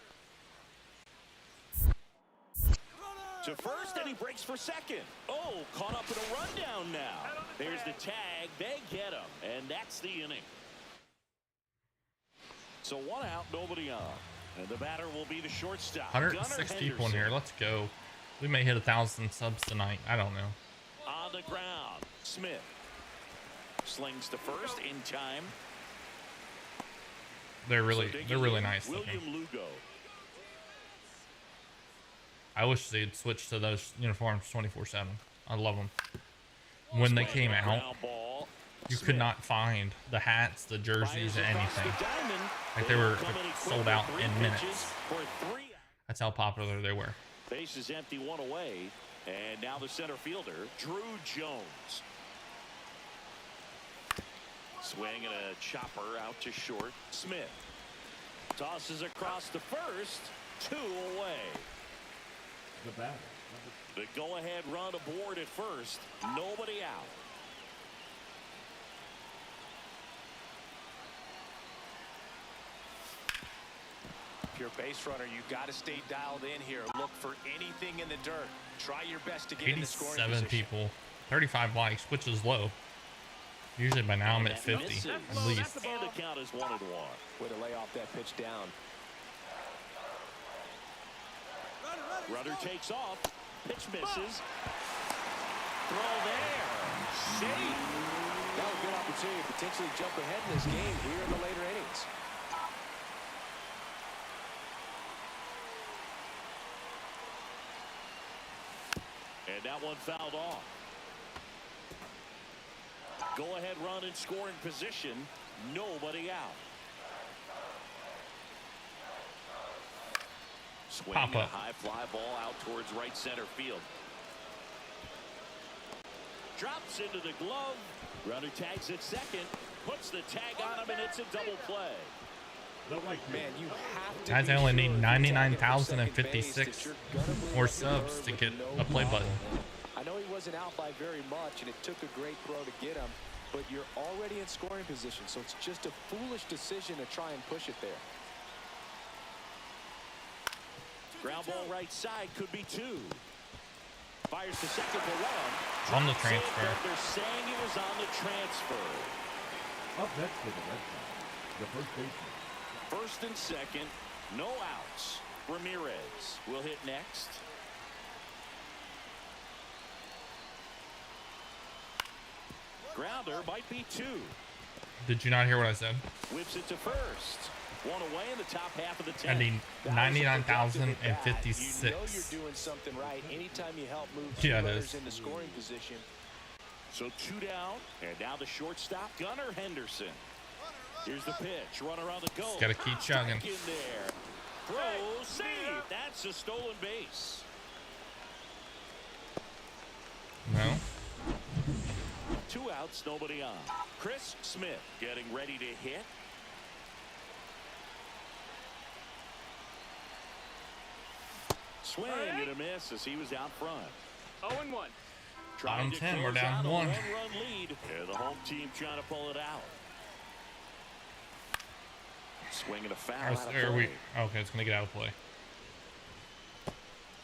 To first, and he breaks for second. Oh, caught up in a rundown now. There's the tag. They get him, and that's the inning. So 1 out, nobody on. And the batter will be the shortstop. 106 people in here. Let's go. We may hit 1,000 subs tonight. I don't know. On the ground, Smith slings to first in time. They're really nice looking. William Lugo. I wish they'd switch to those uniforms 24/7. I love them. When they came out, you could not find the hats, the jerseys, anything. Like they were sold out in minutes. That's how popular they were. Base is empty, 1 away, and now the center fielder, Drew Jones. Swing and a chopper out to short. Smith tosses across to first, 2 away. The batter. The go-ahead run aboard at first, nobody out. If you're a base runner, you got to stay dialed in here. Look for anything in the dirt. Try your best to get in the scoring position. 87 people, 35 likes, which is low. Usually by now I'm at 50 at least. And the count is 1-1. Way to lay off that pitch down. Runner takes off. Pitch misses. Throw there. Safe. That was a good opportunity to potentially jump ahead in this game here in the later innings. And that one fouled off. Go ahead run in scoring position. Nobody out. Swing Pop a up. high fly ball out towards right center field. Drops into the glove. Runner tags at second. Puts the tag on him, and it's a double play. Man, you have to. Guys, I only need 99,056 more subs to get a play button. I know he wasn't out by very much, and it took a great throw to get him, but you're already in scoring position, so it's just a foolish decision to try and push it there. Ground ball right side, could be 2. Fires to second for 1. On the transfer. They're saying he was on the transfer. Up next for the Red Sox, the first baseman. First and second, no outs. Ramirez will hit next. Grounder might be 2. Did you not hear what I said? Whips it to first. 1 away in the top half of the 10th. I need 99,056. You know you're doing something right anytime you help move runners into scoring position. So 2 down, and now the shortstop, Gunnar Henderson. Here's the pitch. Runner on the go. Got to keep chugging. In there. Throw, save. That's a stolen base. No. 2 outs, nobody on. Chris Smith getting ready to hit. Swing and a miss as he was out front. 0-1. Bottom 10, we're down 1. One-run lead. Yeah, the home team trying to pull it out. Swing and a foul. Okay, it's gonna get out of play.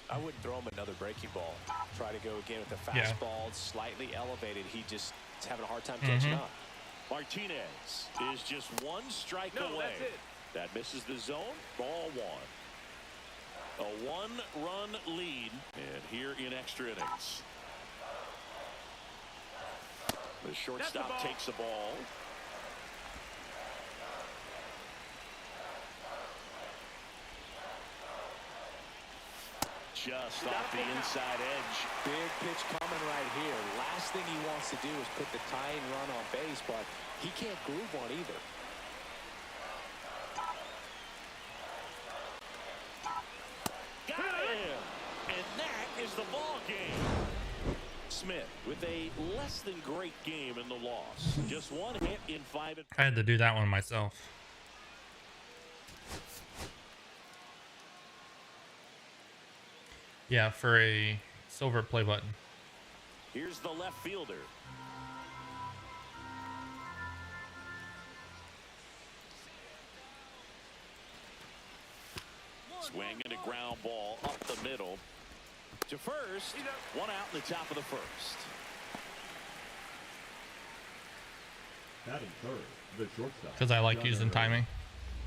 I wouldn't throw him another breaking ball. Try to go again with the fastball, slightly elevated. He just is having a hard time catching up. Martinez is just 1 strike away. That's it. That misses the zone. Ball 1. A 1-run lead, and here in extra innings. The shortstop takes the ball. Just off the inside edge. Big pitch coming right here. Last thing he wants to do is put the tying run on base, but he can't groove one either. Got him! And that is the ball game. Smith with a less than great game in the loss. Just 1 hit in 5. I had to do that one myself. Yeah, for a silver play button. Here's the left fielder. Swing and a ground ball up the middle to first. One out in the top of the first. Batting third, the shortstop. Because I like using timing.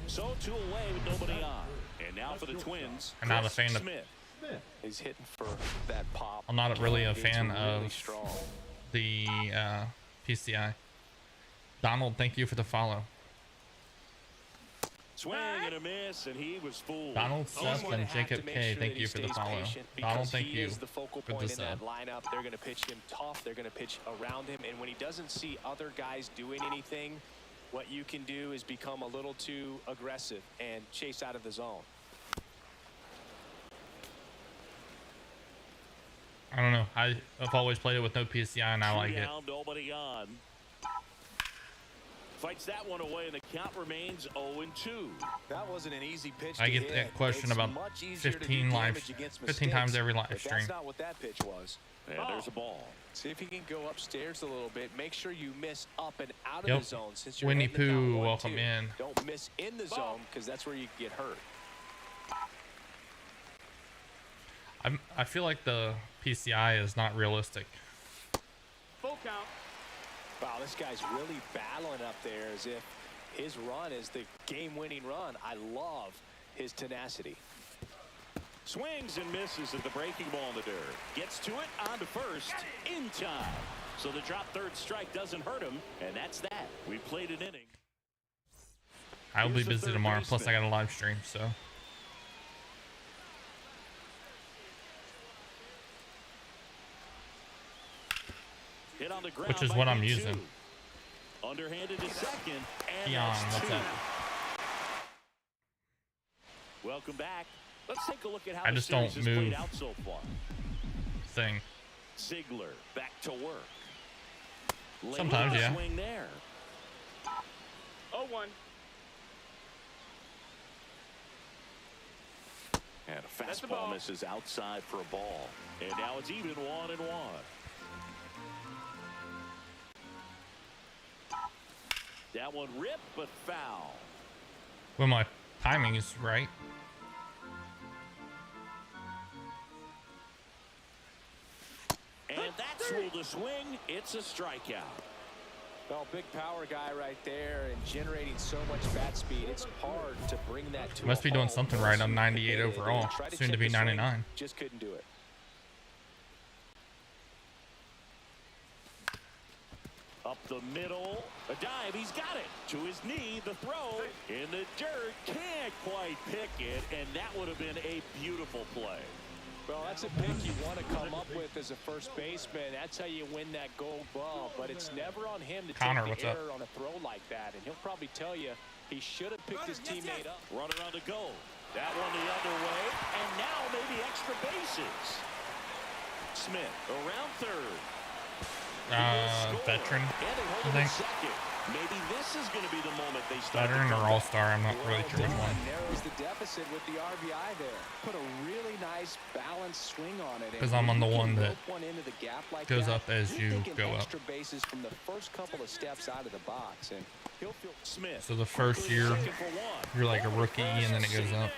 So 2 away with nobody on. And now for the Twins. I'm not a fan of. Smith. He's hitting for that pop. I'm not really a It's fan really of strong. the PCI. Donald, thank you for the follow. Swing and a miss, and he was fooled. Donald Seth He's gonna and have Jacob to make K, sure thank that you he for the stays follow. patient Donald, because thank he you is the focal for point the in that sub. lineup. They're going to pitch him tough. They're going to pitch around him, and when he doesn't see other guys doing anything, what you can do is become a little too aggressive and chase out of the zone. I don't know. I've always played it with no PCI, and I like it. Down, nobody on. Fights that one away, and the count remains 0-2. That wasn't an easy pitch. I get that question about 15 times every live stream. That's not what that pitch was. And there's a ball. See if he can go upstairs a little bit. Make sure you miss up and out of Yep. the zone. Since you're Winnie heading it down Pooh, 1-2. welcome in. Don't miss in the zone because that's where you get hurt. I feel like the PCI is not realistic. Full count. Wow, this guy's really battling up there as if his run is the game-winning run. I love his tenacity. Swings and misses at the breaking ball in the dirt. Gets to it, on to first, in time. So the drop third strike doesn't hurt him, and that's that. We played an inning. I'll be Here's the busy third tomorrow, plus I baseman. got a live stream, so. Hit on the ground Which is by what I'm B2. using. Underhanded to second, and Keon, that's what's 2. up? Welcome back. Let's take a look at how I the just series don't has played move. out so far. Thing. Ziegler back to work. Late Sometimes, yeah. swing there. 0-1. And a That's the fastball ball. misses outside for a ball. And now it's even 1-1. That one ripped, but foul. Well, my timing is right. And that's ruled a swing. It's a strikeout. Well, big power guy right there and generating so much bat speed. It's hard to bring that to Must a be doing halt. something right. I'm 98 They overall. tried Soon to check be the swing, 99. Just couldn't do it. Up the middle. A dive. He's got it. To his knee. The throw. In the dirt. Can't quite pick it. And that would have been a beautiful play. Well, that's a pick you want to come up with as a first baseman. That's how you win that gold glove. But it's never on him to Connor, take what's the up? error on a throw like that. And he'll probably tell you he should have picked his teammate up. Runner on the go. That one the other way. And now maybe extra bases. Smith around third. Veteran, And they hold I him think. at second. Maybe this is going to be the moment they start. Veteran to or come All back. Star, I'm not really sure which one. Narrows the deficit with the RBI there. Put a really nice balanced swing on it. 'Cause I'm on the When you one can that rope one into the gap like goes that, up as you're you thinking go up. extra bases from the first couple of steps out of the box, and he'll feel Smith. So the first quickly year, second for one. you're like a rookie, and then it goes up.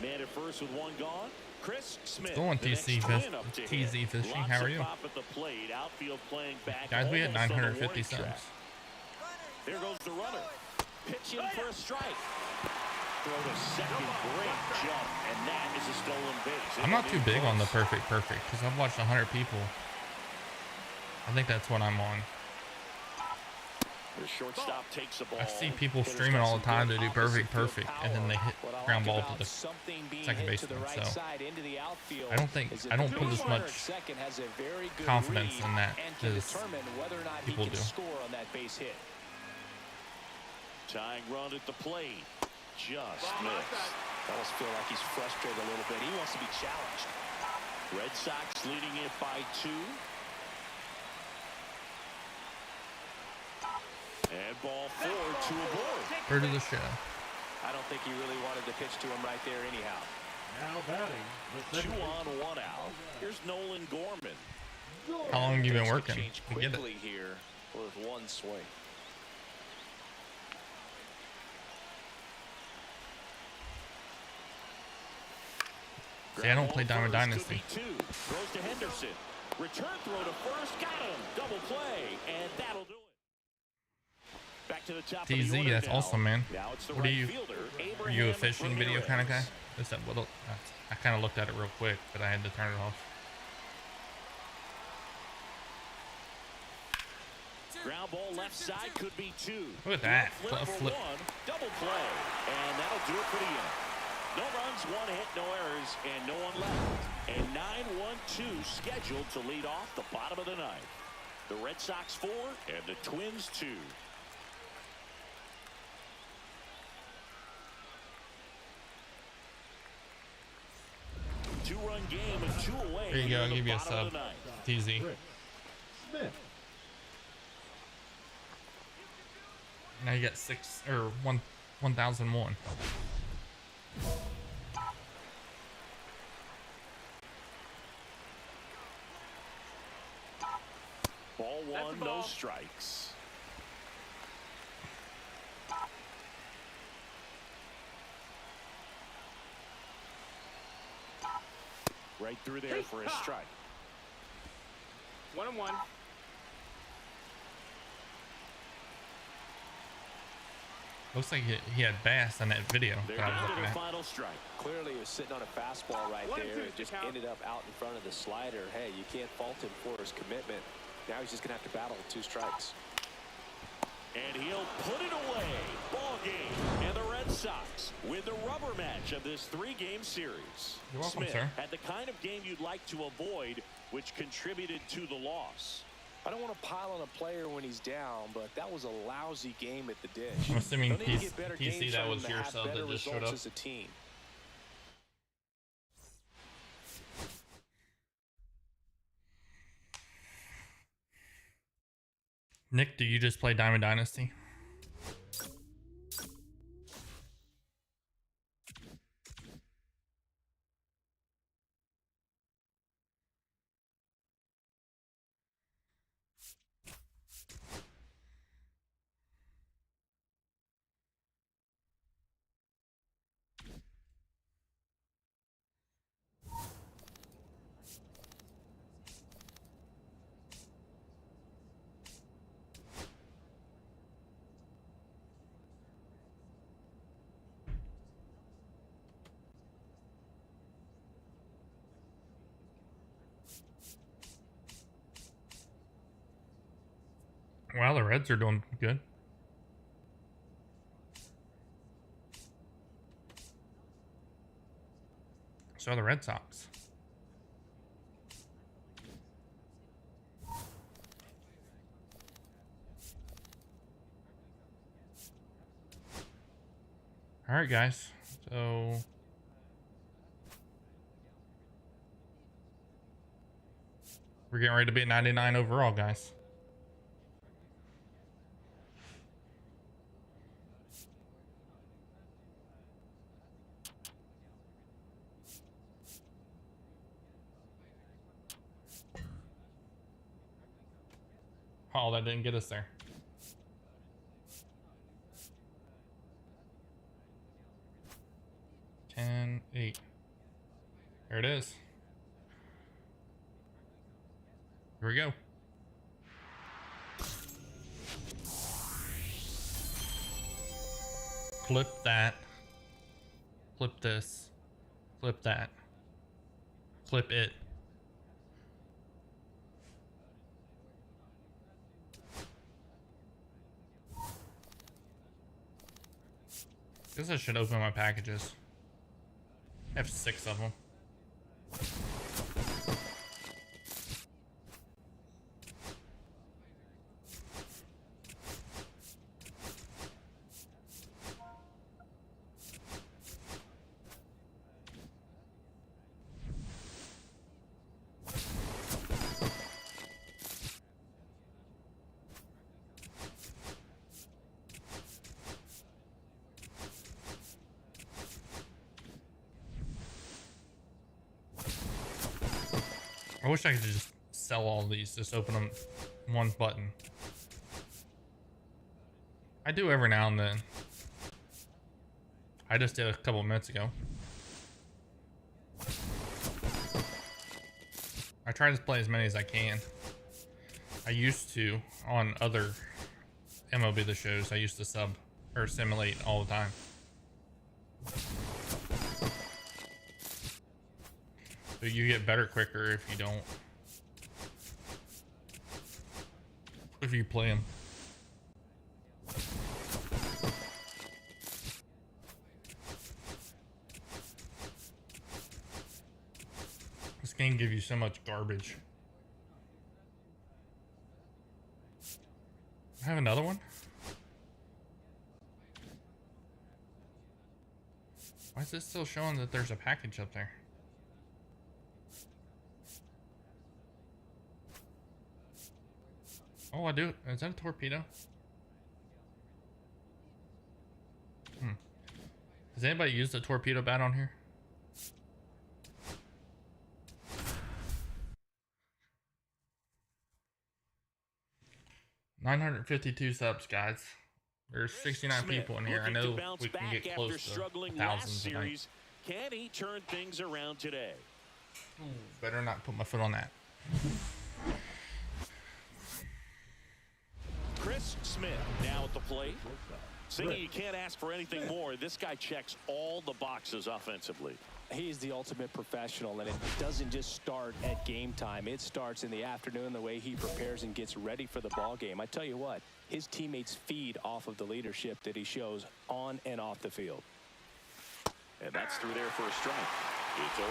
Man at first with one gone. Chris Smith. Going the TC next Fish- twin up to TZ hit. Fishing, Lots how are of you? pop at the plate. Outfield playing back. Guys, we had almost on the 950 warning track. subs. Here goes the runner. Pitch in for a strike. Throw to second. Great jump. And that is a stolen base. I'm not too big on the perfect, because I've watched 100 people. I think that's what I'm on. The shortstop takes the ball. I see people streaming all the time to do perfect, and then they hit What I ground like ball to about the something being second hit to the baseman, right so side into the outfield I don't think- is I don't that put the as runner much at second has a very good confidence read in that and can as determine whether or not people he can do. score on that base hit. Tying run at the plate. Just Ball missed. outside. I almost feel like he's frustrated a little bit. He wants to be challenged. Red Sox leading it by 2. And ball 4, 2 aboard. Bird of the show. I don't think he really wanted to pitch to him right there anyhow. Now batting, the 2 second on, 1 out. Here's Nolan Gorman. How long have you been Things could working? change We get it. quickly here with one swing. See, I don't play Diamond Dynasty. Throws to Henderson. Return throw to first. Got him. Double play. And that'll do it. Back to the top TZ, of the order that's now. awesome, man. Now it's the What right are you? fielder, Are you a Abraham fishing video kind of guy? Ramirez. Is that what? I kind of looked at it real quick, but I had to turn it off. Ground ball left side could be 2. Look at that. Flip A for flip. 1. Double play. And that'll do it for the inning. No runs, 1 hit, no errors, and no one left. And 9-1-2 scheduled to lead off the bottom of the ninth. The Red Sox 4 and the Twins 2. Two-run game and 2 away. There you go. I'll give you a bottom of sub. the ninth. TZ. Rick Smith. Now you got 1001. Ball That's 1, the ball. no strikes. Right through there for a strike. 1-1. Looks like he had Bass on that video They're that I was down to looking the at. final strike. Clearly, he was sitting on a fastball right 1-2 there. is It the just count. ended up out in front of the slider. Hey, you can't fault him for his commitment. Now he's just going to have to battle with 2 strikes. And he'll put it away. Ball game. And the Red Sox with the rubber match of this 3-game series. You're welcome, Smith sir. had the kind of game you'd like to avoid, which contributed to the loss. I don't want to pile on a player when he's down, but that was a lousy game at the dish. I'm assuming They'll need to get better TC, games that from was him to your have sub better that just showed results up. as a team. Nick, do you just play Diamond Dynasty? Wow, the Reds are doing good. So are the Red Sox. All right, guys. So we're getting ready to be at 99 overall, guys. Oh, that didn't get us there. Ten, 8. There it is. Here we go. Clip that. Clip this. Clip that. Clip it. Guess I should open my packages. I have 6 of them. I wish I could just sell all these, just open them one button. I do every now and then. I just did a couple minutes ago. I try to play as many as I can. I used to on other MLB The Shows. I used to sub or simulate all the time. But you get better quicker if you don't. If you play them. This game gives you so much garbage. I have another one? Why is it still showing that there's a package up there? Oh, I do. Is that a torpedo? Does anybody use the torpedo bat on here? $952 subs, guys. There's 69 people in here. I know we can get close to 1,000 tonight. Can he turn things around today? Ooh, better not put my foot on that. Chris Smith now at the plate. Saying you can't ask for anything more. This guy checks all the boxes offensively. He's the ultimate professional, and it doesn't just start at game time. It starts in the afternoon, the way he prepares and gets ready for the ball game. I tell you what, his teammates feed off of the leadership that he shows on and off the field. And that's through there for a strike. It's 0-1.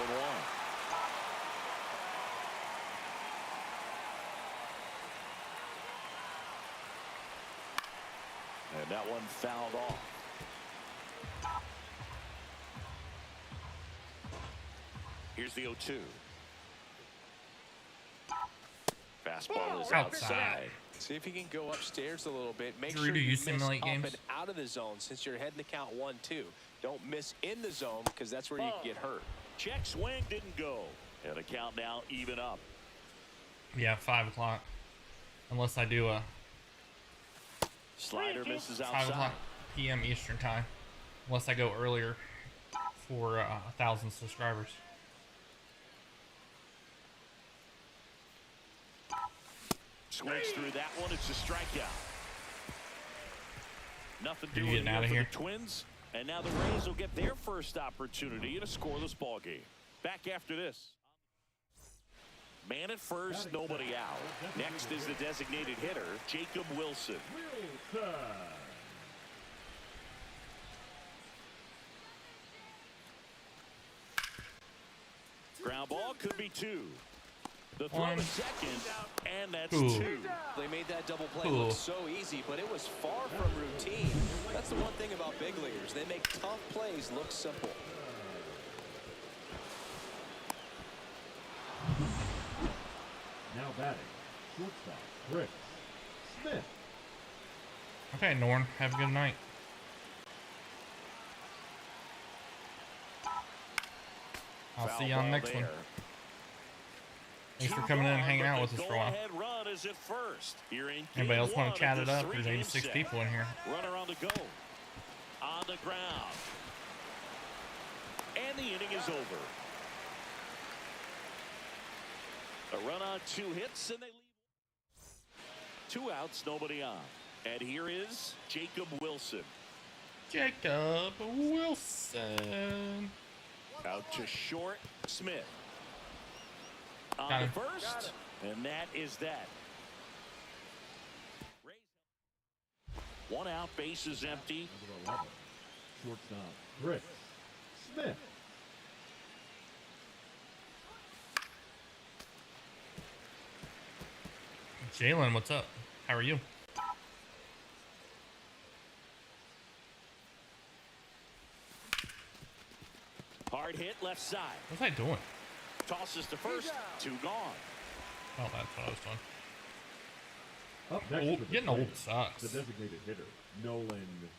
And that one fouled off. Here's the 0-2. Fastball is outside. See if he can go upstairs a little bit. Make Drew, sure do you miss simulate up games? and out of the zone since you're heading to count 1-2. Don't miss in the zone because that's where you can get hurt. Check swing didn't go. And a count now even up. Yeah, 5 o'clock. Unless I do a Slider misses 5 outside. o'clock p.m. Eastern time. Unless I go earlier for 1,000 subscribers. Swings through that one. It's a strikeout. Nothing You doing getting out of for here? the Twins. And now the Rays will get their first opportunity in a scoreless ball game. Back after this. Man at first, nobody out. Next is the designated hitter, Jacob Wilson. Ground ball could be 2. The throw One. to second, and that's Ooh. 2. They made that double play Cool. look so easy, but it was far from routine. That's the one thing about big leaguers. They make tough plays look simple. Now batting, shortstop, Chris Smith. Okay, Norn, have a good night. I'll see you on the next one. Thanks for coming in and hanging out with us for a while. Run is at first. Anybody else want to chat it up? There's 86 people in here. Runner on the go. On the ground. And the inning is over. A run on 2 hits, and they leave 2 outs, nobody on. And here is Jacob Wilson. Jacob Wilson. Out to short, Smith. On Got the him. first, and that is that. 1 out, bases empty. Number 11, shortstop, Chris Smith. Jalen, what's up? How are you? Hard hit left side. What's I doing? Tosses to first, 2 gone. Oh, that's what I was doing. Up next Old, for the getting old Twins, sucks. the designated hitter, Nolan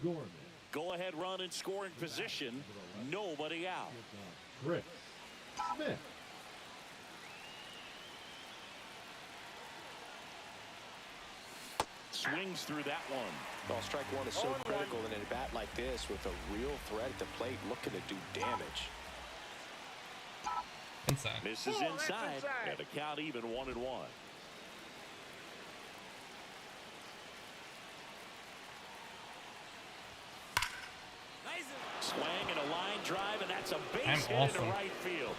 Gorman. Go ahead run in scoring position. Nobody out. Chris Smith. Swings through that one. Well, strike 1 is so critical in a bat like this with a real threat at the plate looking to do damage. Inside. Misses inside, and the count even 1-1. Swing and a line drive, and that's a base hit awesome. into right field.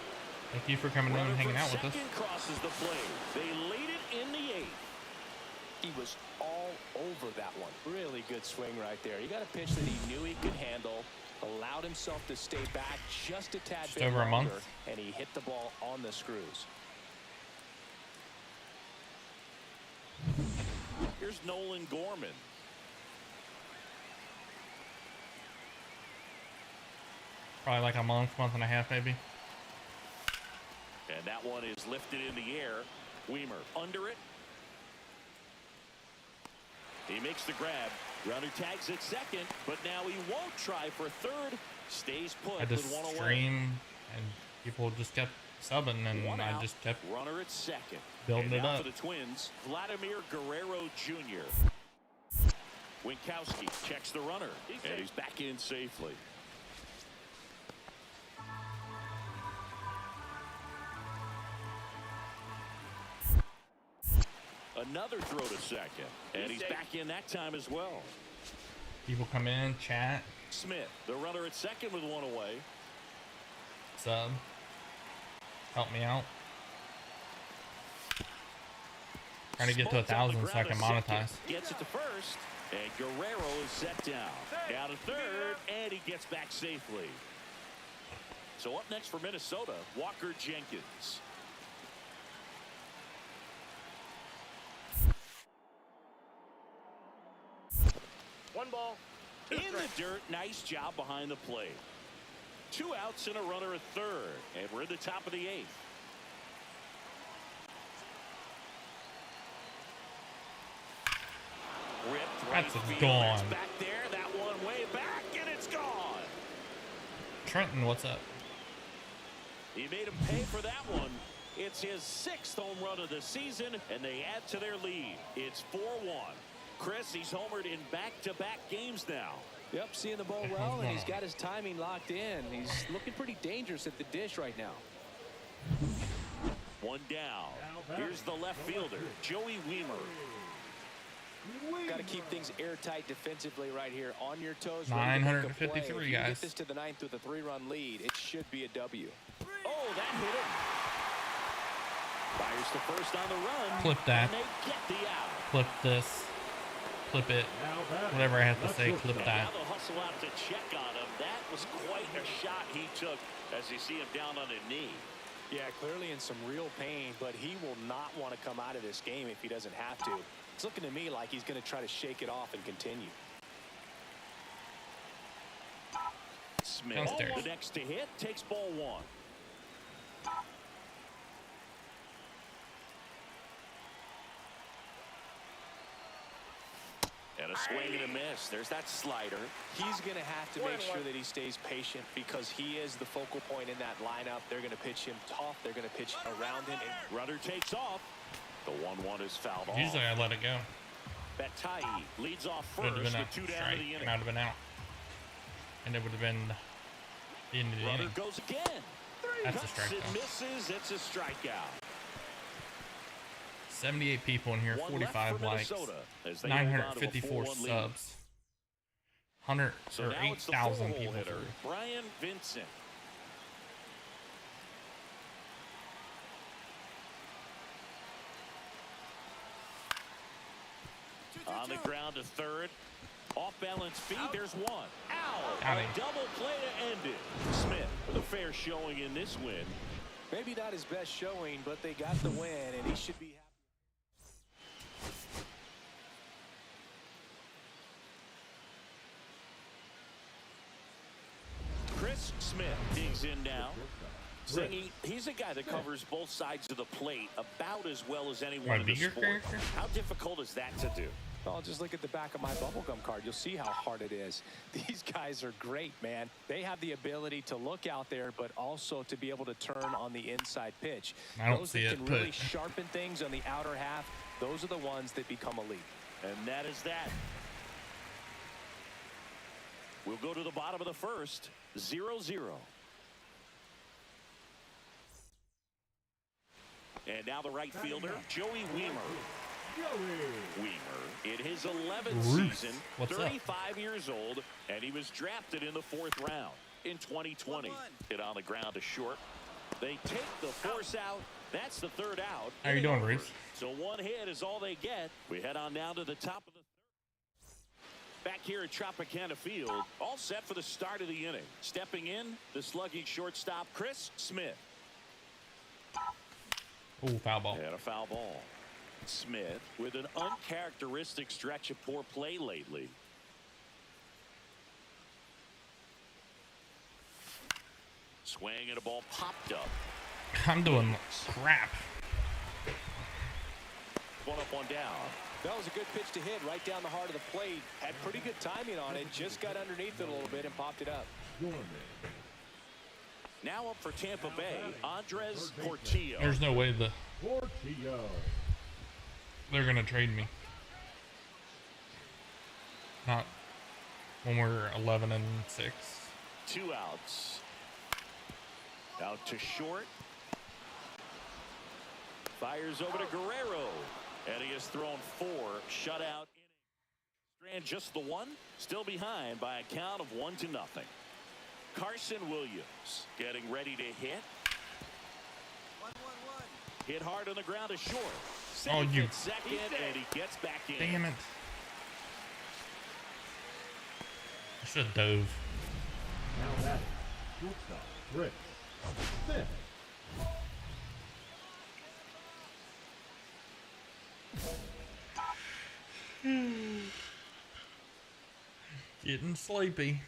Thank you for coming in and hanging out with us. Second crosses the plate. They lead it in the 8th. He was all over that one. Really good swing right there. He got a pitch that he knew he could handle, allowed himself to stay back just a tad bit over a longer, month. and he hit the ball on the screws. Here's Nolan Gorman. Probably like a month and a half, maybe. And that one is lifted in the air. Weimer under it. He makes the grab. Runner tags at second, but now he won't try for third. Stays put I just with 1 away. stream, and people just kept subbing, and One I out. just kept Runner at second. building And it now up. for the Twins, Vladimir Guerrero Jr. Winkowski checks the runner, and he's back in safely. Another throw to second, and he's back in that time as well. People come in, chat, Smith, the runner at second with 1 away. sub, help me out. Trying to get to Smoltz on the 1,000 so I ground can at second. monetize. Gets it to first, and Guerrero is set down. Down to third, and he gets back safely. So up next for Minnesota, Walker Jenkins. One ball. In the dirt, nice job behind the plate. 2 outs and a runner at third, and we're in the top of the 8th. Ripped right That's field. gone. It's back there, that one way back, and it's gone. Trenton, what's up? He made him pay for that one. It's his 6th home run of the season, and they add to their lead. It's 4-1. Chris, he's homered in back-to-back games now. Yep, seeing the ball well, and he's got his timing locked in. He's looking pretty dangerous at the dish right now. 1 down. Here's the left fielder, Joey Weimer. Got to keep things airtight defensively right here. On your toes. 953, If you guys. get this to the 9th with a 3-run lead, it should be a W. Oh, that hit him. Fires to first on the run. Clip that. And they get the out. Clip this. Clip it. Whatever I have to say, clip And that. now they'll hustle out to check on him. That was quite a shot he took as you see him down on a knee. Yeah, clearly in some real pain, but he will not want to come out of this game if he doesn't have to. It's looking to me like he's going to try to shake it off and continue. Smith, Downstairs. the next to hit, takes ball 1. And a swing and a miss. There's that slider. He's going to have to make sure that he stays patient because he is the focal point in that lineup. They're going to pitch him tough. They're going to pitch around him. And Runner takes off. The 1-1 is fouled off. Usually I let it go. Batai leads off It would first have been with a 2 down strike, to the and inning. I'd have been out. And it would have been the end of the Runner inning. goes again. That's a Cuts strike, and though. misses. It's a strikeout. 78 people in here, One left 45 for likes, Minnesota as they hold on to a 954 4-1 lead. subs, 100 So or now it's the 8,000 4-hole people hitter, through. Brian Vincent. On the ground to third. Off balance feed. There's one. Ow! Got A him. double play to end it. Smith with a fair showing in this win. maybe not his best showing, but they got the win, and he should be happy. Chris Smith digs in now. Zingy, he's a guy that covers both sides of the plate about as well as anyone My in the bigger sport. character? How difficult is that to do? Oh, just look at the back of my bubblegum card. You'll see how hard it is. These guys are great, man. They have the ability to look out there, but also to be able to turn on the inside pitch. I don't Those see that it, can really but- sharpen things on the outer half, those are the ones that become elite. And that is that. We'll go to the bottom of the first. 0-0. And now the right fielder, Joey Wiemer. Wiemer, in his 11th season, What's 35 years old, and he was drafted in the 4th round in 2020. Hit on the ground to short. They take the force out. That's the 3rd out. How you doing, Reeves? So 1 hit is all they get. We head on down to the top of the 3rd. Back here at Tropicana Field, all set for the start of the inning. Stepping in, the slugging shortstop, Chris Smith. Oh, foul ball. And a foul ball. Smith with an uncharacteristic stretch of poor play lately. Swing and a ball popped up. I'm doing crap. 1 up, 1 down. That was a good pitch to hit right down the heart of the plate. Had pretty good timing on it. Just got underneath it a little bit and popped it up. Now up for Tampa Bay, Andres Portillo. There's no way they're gonna trade me. Not when we're 11-6. 2 outs. Out to short. Fires over to Guerrero. And he has thrown 4 shutout innings. Strand just the 1. Still behind by a count of 1-0. Carson Williams getting ready to hit. 1-1-1. Hit hard on the ground to short. Oh, Safe you. at second, and he gets back in. Damn it. I should have dove. Now that shortstop, Chris Smith. Getting sleepy.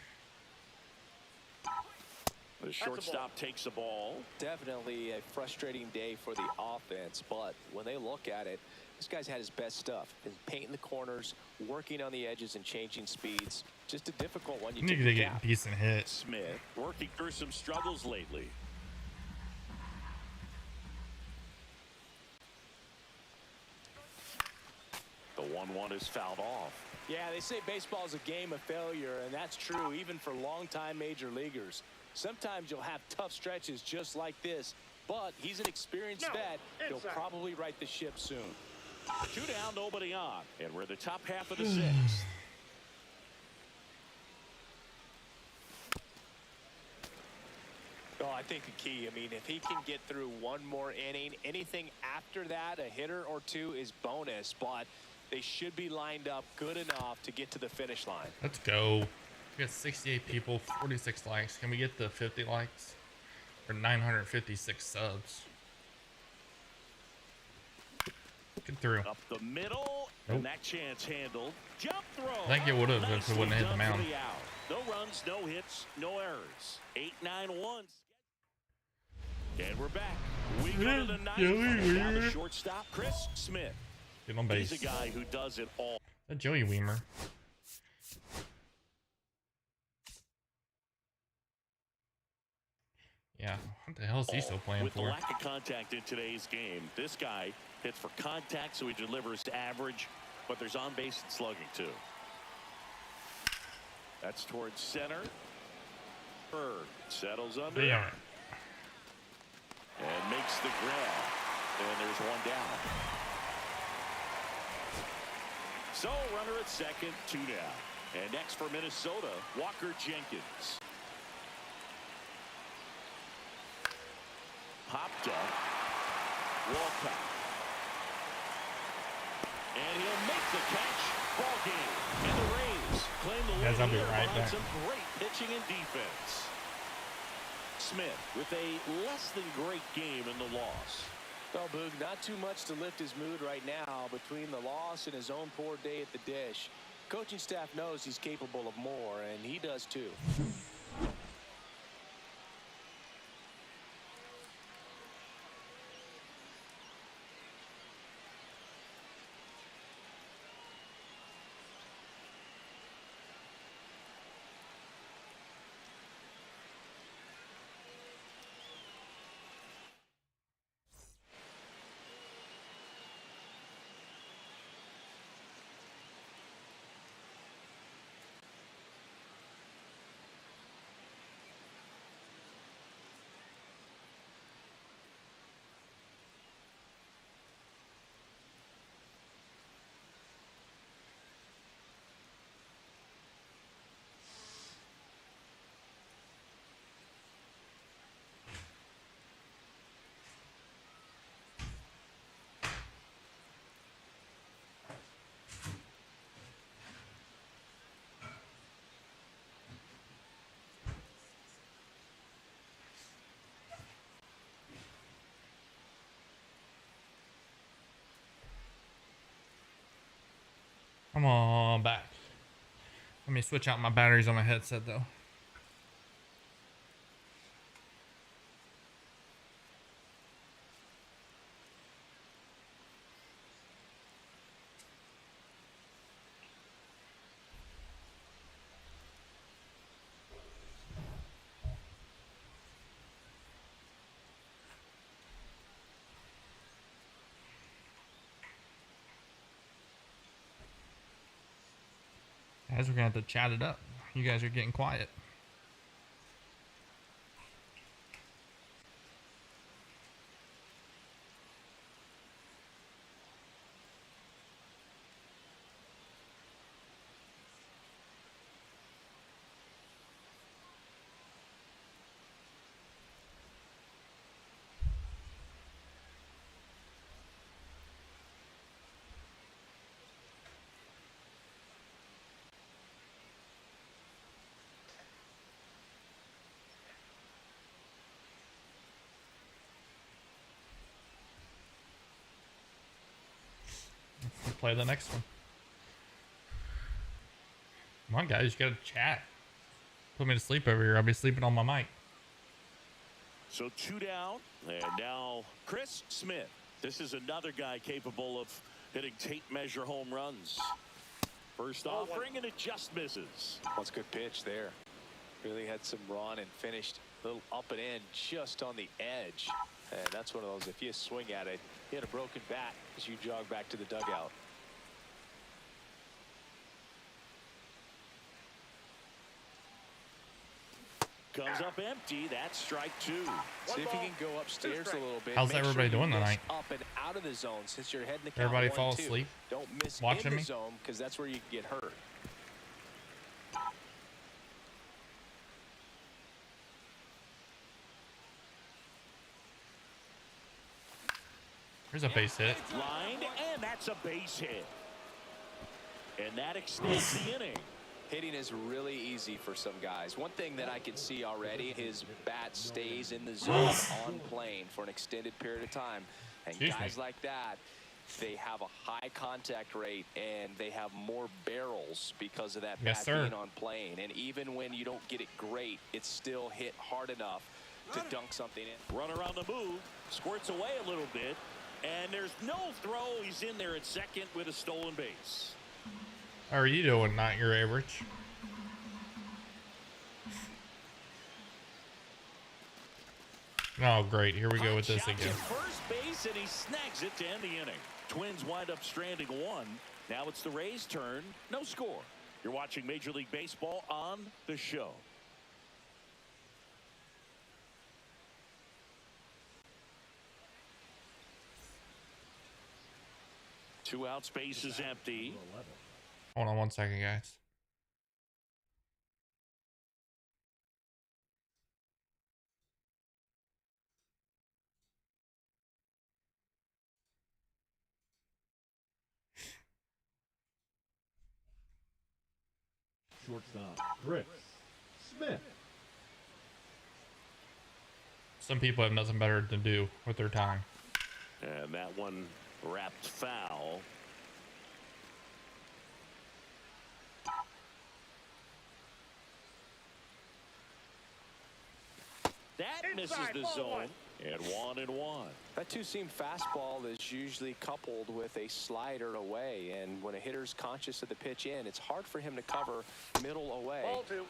The shortstop takes the ball. Definitely a frustrating day for the offense, but when they look at it, this guy's had his best stuff. Been painting the corners, working on the edges, and changing speeds. Just a difficult one. You Need to get decent hits. Smith working through some struggles lately. The 1-1 is fouled off. Yeah, they say baseball is a game of failure, and that's true even for longtime major leaguers. Sometimes you'll have tough stretches just like this, but he's an experienced vet. He'll probably right the ship soon. 2 down, nobody on, and we're in the top half of the 6th. Oh, I think the key, I mean, if he can get through 1 more inning, anything after that, a hitter or 2 is bonus, but they should be lined up good enough to get to the finish line. Let's go. We got 68 people, 46 likes. Can we get the 50 likes? Or 956 subs. Get through. Up the middle, and that chance handled. Jump throw. I think it would have if it wouldn't hit the mound. No runs, no hits, no errors. 8-9-1. And we're back. We go to the 9th. Now the shortstop, Chris Smith. Get on base. He's a guy who does it all. That Joey Wiemer. Yeah, what the hell is he still playing With for? the lack of contact in today's game, this guy hits for contact, so he delivers to average, but there's on-base and slugging, too. That's towards center. Bird settles under. Damn. And makes the grab. And there's 1 down. So, runner at second, 2 down. And next for Minnesota, Walker Jenkins. Popped up. Walcott. And he'll make the catch. Ball game. And the Rays claim the lead. Guys, I'll be right on back. some great pitching and defense. Smith with a less than great game in the loss. Well, Boog, not too much to lift his mood right now between the loss and his own poor day at the dish. Coaching staff knows he's capable of more, and he does too. Come on back. Let me switch out my batteries on my headset though. Guys, we're gonna have to chat it up. You guys are getting quiet. Let's play the next one. Come on, guys, you gotta chat. Put me to sleep over here. I'll be sleeping on my mic. So 2 down, and now Chris Smith. This is another guy capable of hitting tape measure home runs. First offering, and it just misses. That's a good pitch there. Really had some run and finished a little up and in just on the edge. And that's one of those, if you swing at it, you had a broken bat as you jog back to the dugout. Comes up empty. That's strike 2. See if you can go upstairs a little bit. How's Make everybody sure you doing tonight? miss up and out of the zone since you're heading the count Everybody 1-2. fall asleep? Don't miss Watching in the me? zone because that's where you can get hurt. Here's a base hit. Lined, and that's a base hit. And that extends the inning. Hitting is really easy for some guys. One thing that I can see already, his bat stays in the zone on plane for an extended period of time. And guys like that, they have a high contact rate and they have more barrels because of that bat being on plane. And even when you don't get it great, it's still hit hard enough to dunk something in. Runner on the move, squirts away a little bit, and there's no throw. He's in there at second with a stolen base. How are you doing? Not your average. Oh, great. Here we go with this again. First base, and he snags it to end the inning. Twins wind up stranding 1. Now it's the Rays' turn. No score. You're watching Major League Baseball on the show. Two out, space is empty. Hold on 1 second, guys. Shortstop, Chris Smith. Some people have nothing better to do with their time. And that one wrapped foul. That misses the zone. And 1-1. That two-seam fastball is usually coupled with a slider away, and when a hitter's conscious of the pitch in, it's hard for him to cover middle away,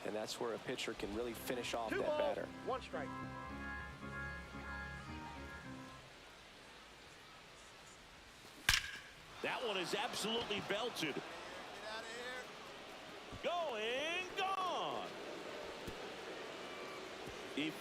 and that's where a pitcher can really finish off that batter. 1 strike. That one is absolutely belted. Going, gone. He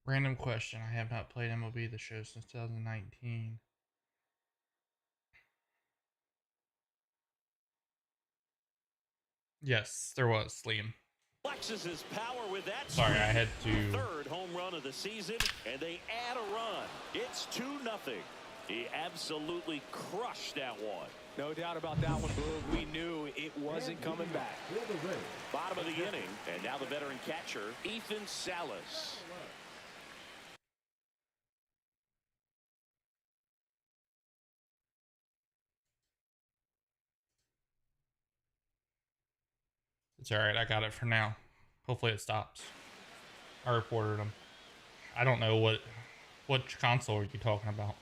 Random question. I have not played MLB The Show since 2019. Yes, there was, Liam. Flexes his power with that. Sorry, I had to. Third home run of the season, and they add a run. It's 2-0. He absolutely crushed that one. No doubt about that one, Boog. We knew it wasn't coming back. Bottom of the inning, and now the veteran catcher, Ethan Salas. It's alright, I got it for now. Hopefully it stops. I reported them. I don't know what console are you talking about.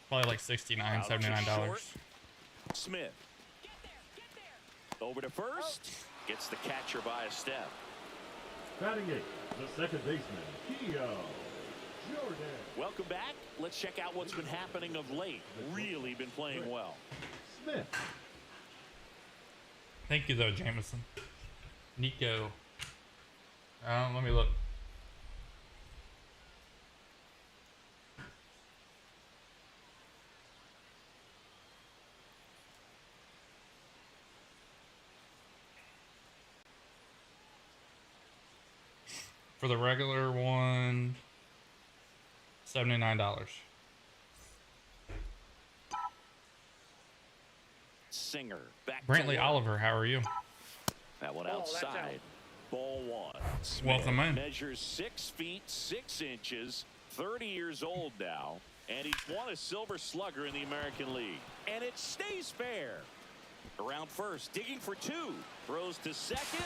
Probably like $69, $79. Smith. Over to first. Gets the catcher by a step. Batting eighth, the second baseman, Keo Jordan. Welcome back. Let's check out what's been happening of late. Really been playing well. Smith. Thank you though, Jameson. Nico. Let me look. For the regular one, $79. Singer. Back Brantley to Oliver, how are you? that one outside. Ball one. Smith Welcome in. measures 6 feet 6 inches, 30 years old now, and he's won a Silver Slugger in the American League. And it stays fair. Around first, digging for 2. Throws to second.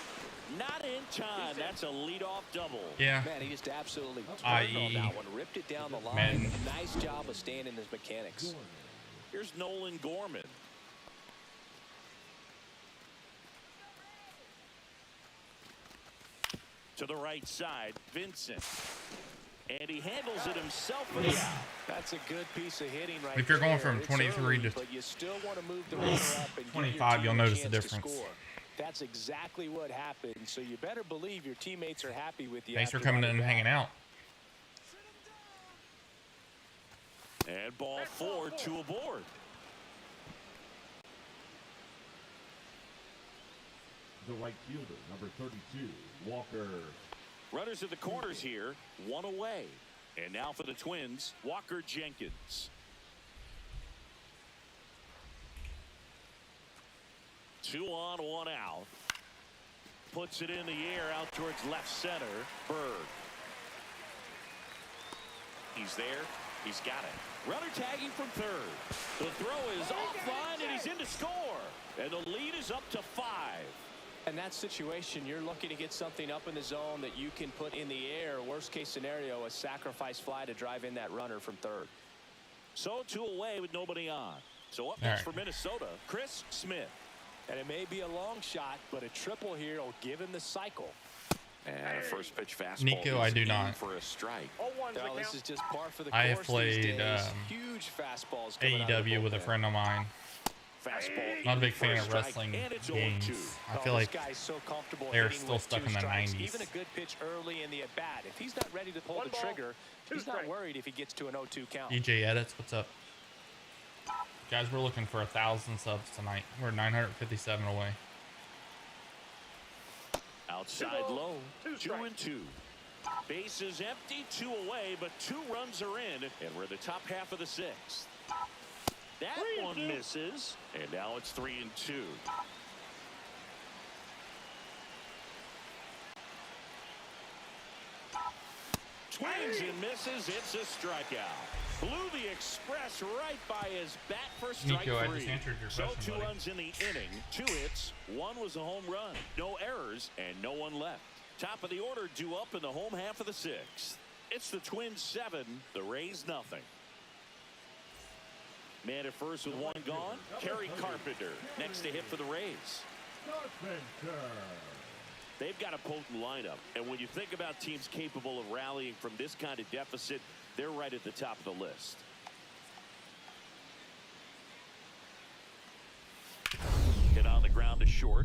Not in time. That's a leadoff double. Yeah. Man, he just absolutely turned on that one. Ripped it down the line. Man. Nice job of staying in his mechanics. Here's Nolan Gorman. To the right side, Vincent. And he handles it himself for the out. That's a good piece of hitting right If you're going there. from It's 23 early, to but you still want to move the runner up and give your 25, team you'll a notice the chance to difference. score. That's exactly what happened. So you better believe your teammates are happy with you. Thanks for after coming in running and back. hanging out. And ball 4, 2 aboard. The right fielder, number 32, Walker. Runners at the corners here, 1 away. And now for the Twins, Walker Jenkins. 2 on, 1 out. Puts it in the air out towards left center. Berg. He's there. He's got it. Runner tagging from third. The throw is offline and he's in to score. And the lead is up to 5. In that situation, you're looking to get something up in the zone that you can put in the air. Worst case scenario, a sacrifice fly to drive in that runner from third. So 2 away with nobody on. So up All next right. for Minnesota, Chris Smith. And it may be a long shot, but a triple here will give him the cycle. And a first pitch fastball. Nico, I do is in not. for a strike. Well, this is just par for the I have course played, these days. um, Huge fastballs coming out of the AEW with a bullpen. friend of mine. Fastball. Not a big in for fan of strike, wrestling and it's games. 0-2. I feel Oh, like this guy's so comfortable they're hitting still with stuck 2 in the strikes. 90s. Even a good pitch early in the at bat. If he's not ready to pull the trigger, he's not worried if he gets to an 0-2 count. DJ Edits, what's up? Guys, we're looking for 1,000 subs tonight. We're 957 away. Outside low, 2-2. Base is empty, 2 away, but 2 runs are in, and we're in the top half of the 6th. That one misses, and now it's 3-2. Swings and misses. It's a strikeout. Blew the express right by his bat for strike Nico, I 3. just answered your So question, 2 buddy. runs in the inning, 2 hits, 1 was a home run. No errors and no one left. Top of the order due up in the home half of the 6th. It's the Twins 7, the Rays nothing. Man at first with 1 gone. Kerry Carpenter next to hit for the Rays. Carpenter. They've got a potent lineup, and when you think about teams capable of rallying from this kind of deficit, they're right at the top of the list. Hit on the ground to short.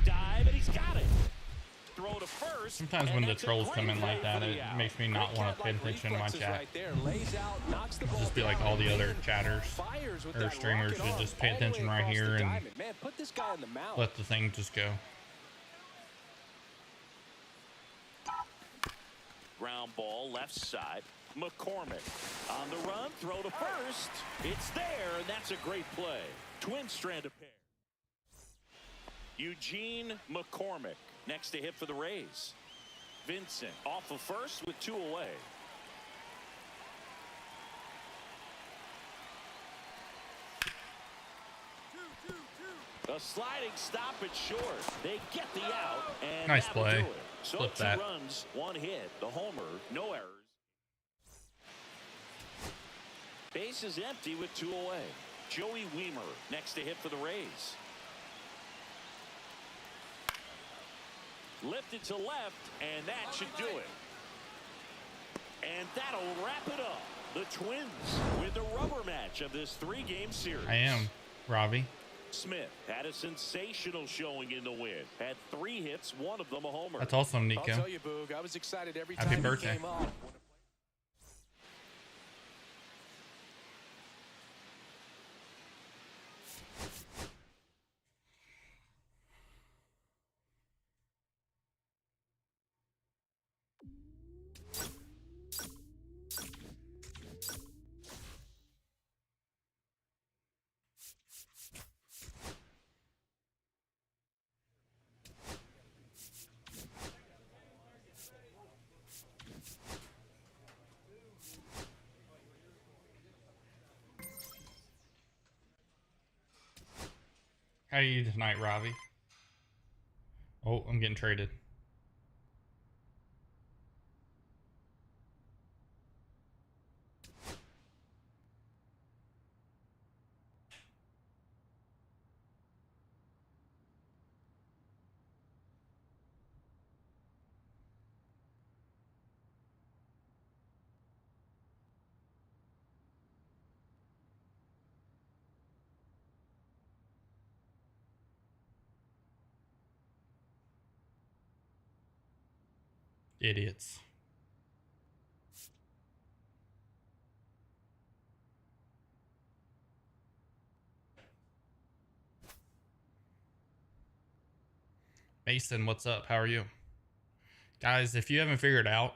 Dive, and he's got first. Sometimes when the trolls come in like that, it makes me not want to pay attention to my chat. Just be like all the other chatters or streamers should just pay attention right here and let the thing just go. Ground ball left side. McCormick on the run, throw to first. It's there, and that's a great play. Twin strand of pair. Eugene McCormick next to hit for the Rays. Vincent off of first with 2 away. A sliding stop at short. They get the out, and nice play. So Flip 2 that. runs, 1 hit. The homer, no errors. Base is empty with 2 away. Joey Weimer next to hit for the Rays. Lifted to left, and that should do it. And that'll wrap it up. The Twins with the rubber match of this 3-game series. I am, Robbie. Smith had a sensational showing in the win. Had 3 hits, 1 of them a homer. That's awesome, I'll Nico. tell you, Boog, I was excited every Happy time birthday. he came up. How are you tonight, Robbie? Oh, I'm getting traded. Idiots. Mason, what's up? How are you? Guys, if you haven't figured out,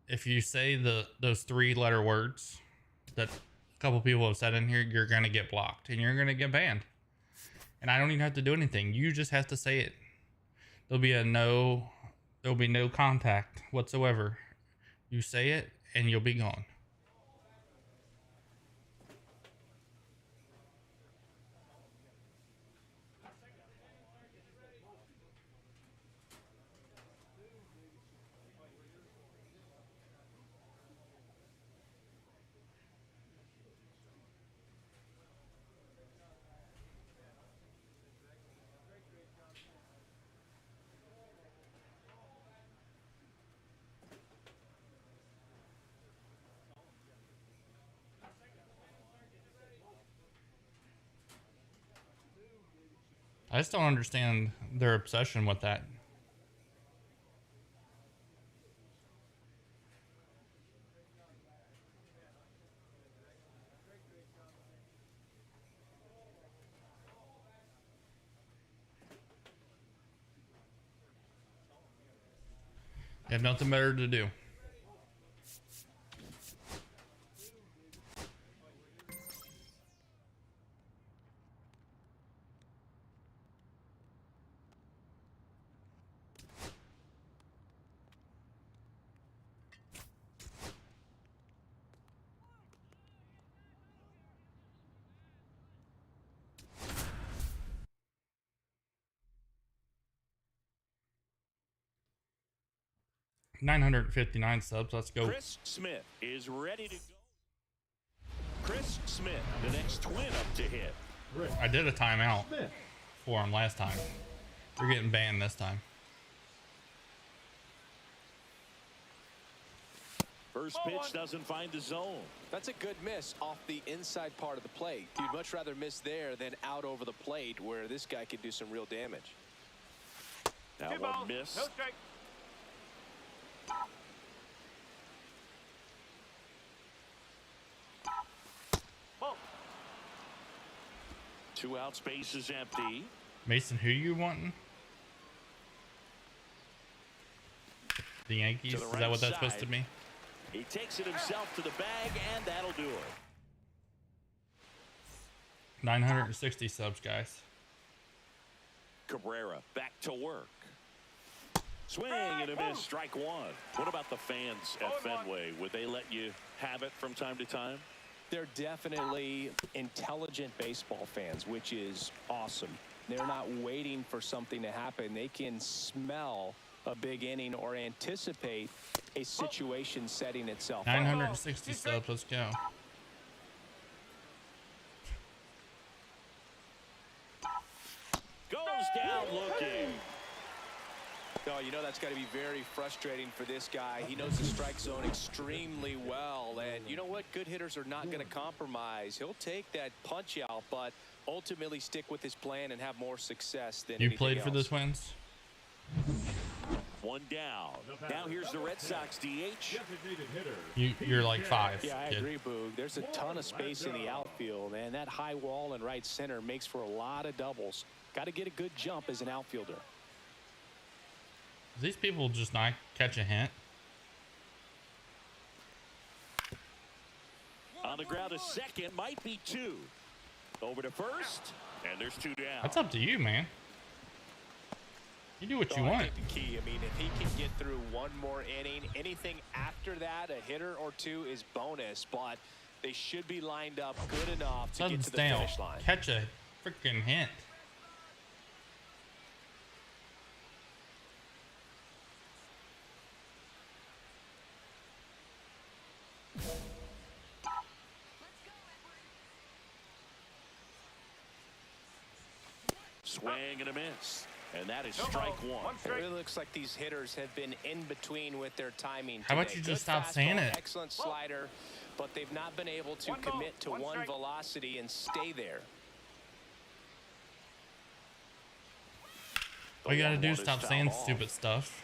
if you say those 3-letter words that a couple people have said in here, you're going to get blocked and you're going to get banned. And I don't even have to do anything. You just have to say it. There'll be no contact whatsoever. You say it and you'll be gone. I just don't understand their obsession with that. They have nothing better to do. $959 subs. Let's go. Chris Smith is ready to go. Chris Smith, the next Twin up to hit. I did a timeout for him last time. You're getting banned this time. First pitch doesn't find the zone. That's a good miss off the inside part of the plate. You'd much rather miss there than out over the plate where this guy could do some real damage. That one missed. No strike. Ball. 2 outs, base is empty. Mason, who you wanting? The Yankees? To the Is right that what that's side. supposed to be? He takes it himself to the bag, and that'll do it. 960 subs, guys. Cabrera back to work. Swing and a miss, strike one. What about the fans at Fenway? Would they let you have it from time to time? They're definitely intelligent baseball fans, which is awesome. They're not waiting for something to happen. They can smell a big inning or anticipate a situation setting itself up. 960 subs, let's go. Goes down looking. Oh, you know that's got to be very frustrating for this guy. He knows the strike zone extremely well, and you know what? Good hitters are not going to compromise. He'll take that punch out, but ultimately stick with his plan and have more success than You anything played for the else. Twins? One down. Now here's the Red Sox DH. Designated hitter. You're like 5. Yeah, I kid. agree, Boog. There's a ton of space in the outfield, and that high wall in right center makes for a lot of doubles. Got to get a good jump as an outfielder. These people just not catch a hint. On the ground to second, might be 2. Over to first, and there's 2 down. That's up to you, man. You do what you I want. think the key, I mean, if he can get through one more inning, anything after that, a hitter or 2 is bonus, but they should be lined up good enough to Sudden get to the stale. finish line. Catch a freaking hint. Swing and a miss. And that is strike one. It really looks like these hitters have been in between with their timing. How about today. you just Good stop saying fastball, it? Excellent slider, but they've not been able to commit to one velocity and stay there. All you gotta do is 1-1 stop fouled saying off. stupid stuff.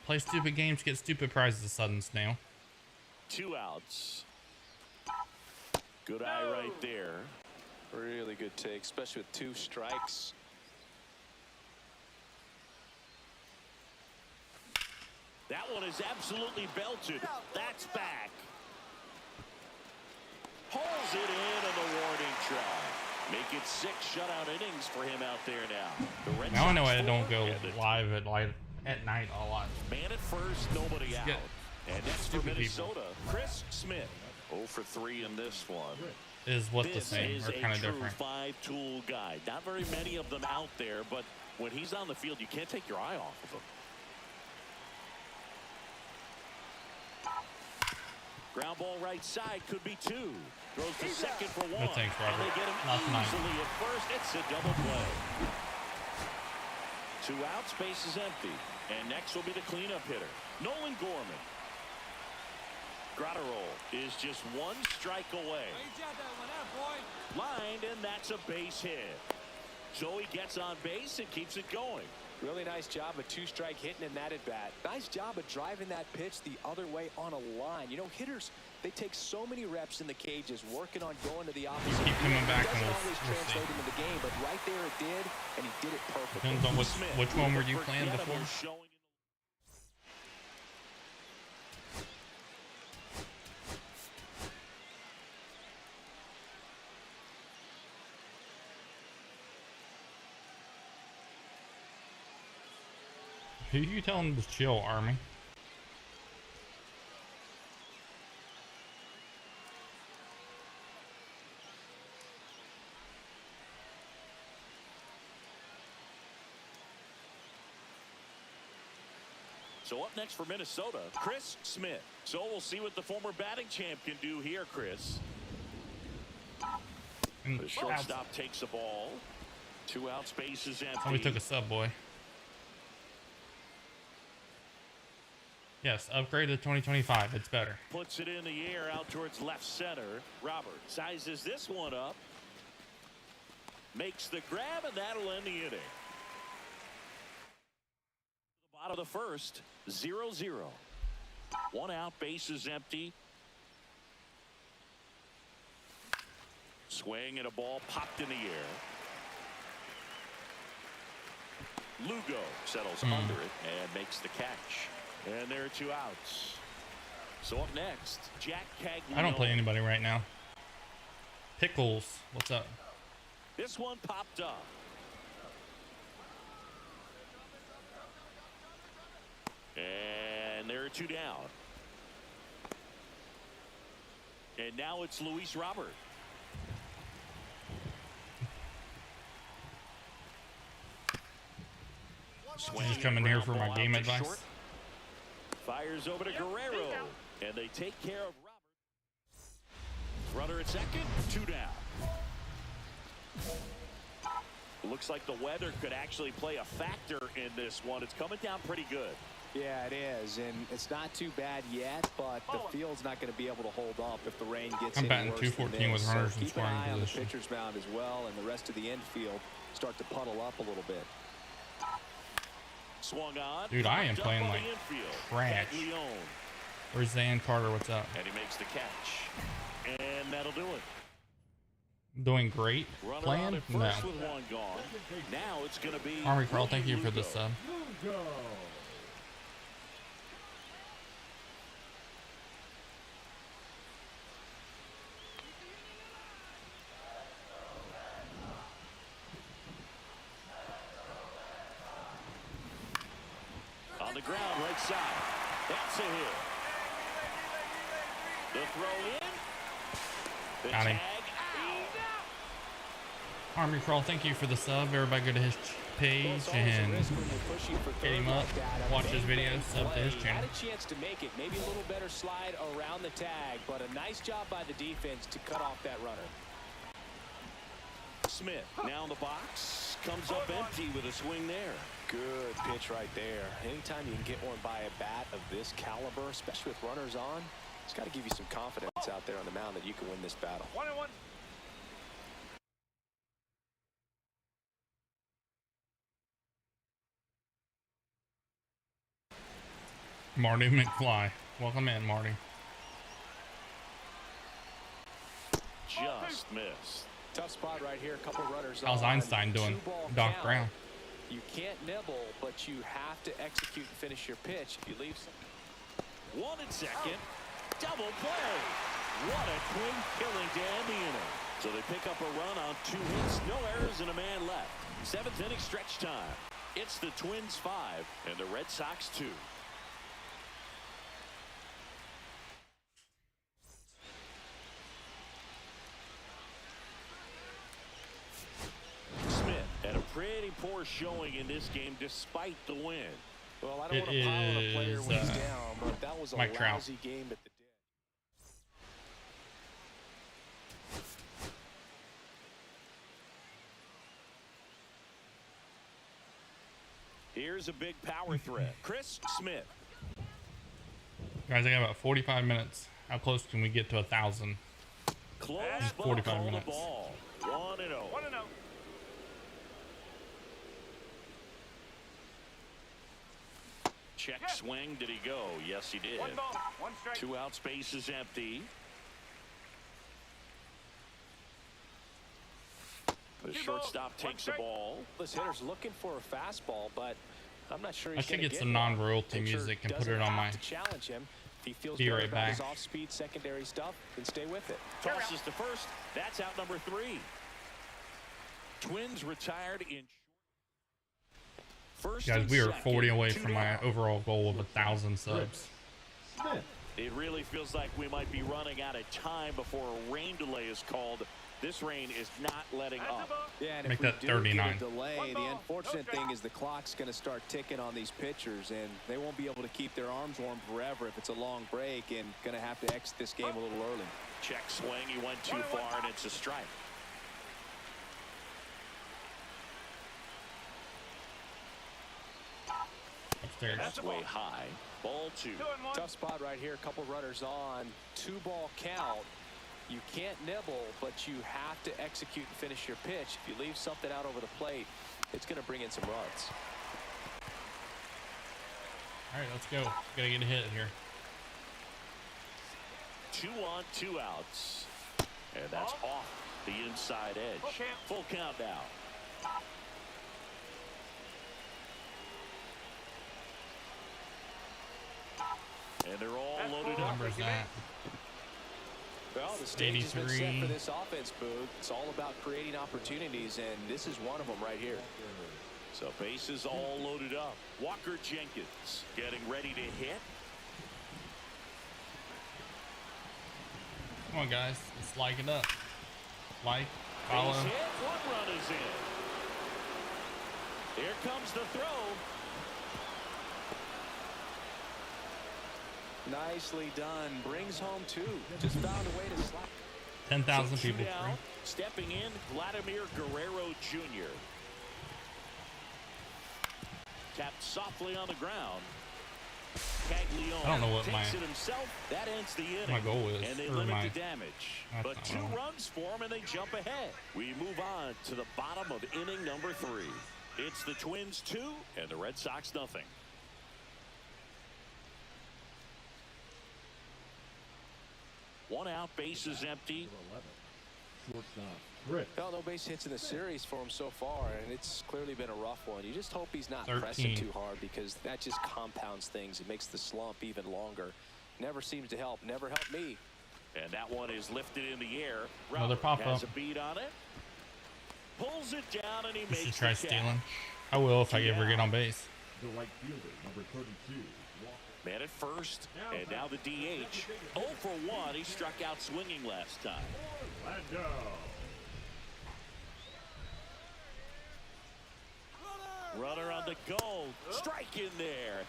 Play stupid games, get stupid prizes, Sudden Snail. 2 outs. Good eye right there. Really good take, especially with 2 strikes. That one is absolutely belted. That's back. Holds it in on the warning try. Make it 6 shutout innings for him out there now. The Red Now I know Sox I don't 4, go and the live at night a lot. man at first, nobody out. get And next for stupid Minnesota, people. Chris Smith. 0 for 3 in this one. Is what the This same is or a kind of true different. 5-tool guy. Not very many of them out there, but when he's on the field, you can't take your eye off of him. Ground ball right side, could be 2. Throws to second for 1. No thanks, Robert. And they get him Not tonight. easily at first. It's a double play. 2 outs, base is empty. And next will be the cleanup hitter, Nolan Gorman. Grotterol is just 1 strike away. Lined, and that's a base hit. So he gets on base and keeps it going. Really nice job of 2-strike hitting in that at bat. Nice job of driving that pitch the other way on a line. You know, hitters, they take so many reps in the cages working on going to the opposite. Keep coming field. back It and doesn't we'll always see. translate into the game, but right there it did, and he did it perfectly. Depends on Smith, which one were you playing forgettable before? showing. Who you telling to chill, Army? So up next for Minnesota, Chris Smith. So we'll see what the former batting champ can do here, Chris. And The shortstop takes the ball. 2 outs, base is empty. Oh, we took a sub, boy. Yes, upgrade to 2025. It's better. Puts it in the air out towards left center. Robert sizes this one up. Makes the grab, and that'll end the inning. Out of the first, 0-0. One out, bases empty. Swing and a ball popped in the air. Lugo settles under it and makes the catch. And there are 2 outs. So up next, Jack Caglione. I don't play anybody right now. Pickles, what's up? This one popped up. And there are 2 down. And now it's Luis Robert. You just come in here for my game advice? Short. Fires over to Guerrero. And they take care of Robert. Runner at second, 2 down. Looks like the weather could actually play a factor in this one. It's coming down pretty good. Yeah, it is, and it's not too bad yet, but the field's not going to be able to hold up if the rain gets I'm any batting worse 214 than with this. runners So in keep an scoring eye on the position. pitcher's mound as well, and the rest of the infield start to puddle up a little bit. Swung on. Dude, I am playing like trash. Caglione. Where's Zan Carter? What's up? And he makes the catch. And that'll do it. Doing great. Runner on Playing? at No. first with 1 gone. Now it's going to be Army Carl, thank you for Lugo. the sub. Lugo. On the ground, right side. That's a hit. The throw in. The Got him. tag out. Army Crawl, thank you for the sub. Everybody go to his page and hit him up. Watch his videos, sub to his channel. Had a chance to make it, maybe a little better slide around the tag, but a nice job by the defense to cut off that runner. Smith now in the box. Comes up empty with a swing there. Good pitch right there. Anytime you can get one by a bat of this caliber, especially with runners on, it's got to give you some confidence out there on the mound that you can win this battle. 1-1. Marty McFly. Welcome in, Marty. Just missed. Tough spot right here. A couple runners How's on. Einstein doing? 2-ball Doc count. Brown. You can't nibble, but you have to execute and finish your pitch. If you leave some. 1 and 2nd. Double play. What a twin killing to end the inning. So they pick up a run on 2 hits, no errors, and a man left. 7th inning stretch time. It's the Twins 5 and the Red Sox 2. Smith had a pretty poor showing in this game despite the win. Well, I don't want It to pile on a player when he's is, down, but that was a Mike Trout. lousy game at the dead. Here's a big power threat. Chris Smith. Guys, I got about 45 minutes. How close can we get to 1,000? Close Just ball, 45 call minutes. the ball. 1-0. 1-0. Check swing. Did he go? Yes, he did. 1 ball, 1 strike. 2 out, space is empty. The shortstop takes the ball. This hitter's looking for a fastball, but I'm not sure I he's should going to get some one. non-royalty Pitcher music and put doesn't it on have my... to challenge him. If he feels Be good right about his back. off-speed secondary stuff, then stay with it. Tosses to first. That's out number 3. Twins retired in first. Guys, and we are second, 40 away 2 from my down. overall goal of 1,000 subs. Smith. It really feels like we might be running out of time before a rain delay is called. This rain is not letting up. Yeah, and Make if we that do 39. get a delay, One the ball, unfortunate no thing strike. is the clock's going to start ticking on these pitchers, and they won't be able to keep their arms warm forever if it's a long break, and going to have to exit this game a little early. Check swing. He went too far, and it's a strike. Upstairs. That's way high. Ball 2. 2-1. Tough spot right here. A couple runners on. 2-ball count. You can't nibble, but you have to execute and finish your pitch. If you leave something out over the plate, it's going to bring in some runs. All right, let's go. Gotta get a hit here. 2 on, 2 outs. And that's off the inside edge. Full count now. And they're all loaded up. Numbers that. Well, the stage has been set 83. for this offense, Boog. It's all about creating opportunities, and this is one of them right here. So bases all loaded up. Walker Jenkins getting ready to hit. Come on, guys. Let's like it up. Like, follow. Base hit. 1 run is in. Here comes the throw. Nicely done. Brings home 2. Just found a way to slide. 10,000 So people. shootout, stepping in, Vladimir Guerrero Jr. Tapped softly on the ground. Caglione I don't know what takes it himself. That ends the inning. my goal is, And they or limit my- the damage. That's But not 2 what I want. runs for them, and they jump ahead. We move on to the bottom of inning number 3. It's the Twins 2 and the Red Sox nothing. One out, bases empty. Number 11. Shortstop, Chris. Well, no base hits in the series for him so far, and it's clearly been a rough one. You just hope he's not 13. pressing too hard, because that just compounds things. It makes the slump even longer. Never seems to help. Never helped me. And that one is lifted in the air. Another Robert pop-up. has a beat on it. Pulls it down, and he You makes should the try catch. stealing. I will if I ever get on base. The right fielder, number 32, Walker. Man at first, and now the DH. 0 for 1. He struck out swinging last time. Orlando. Runner on the goal. Strike in there.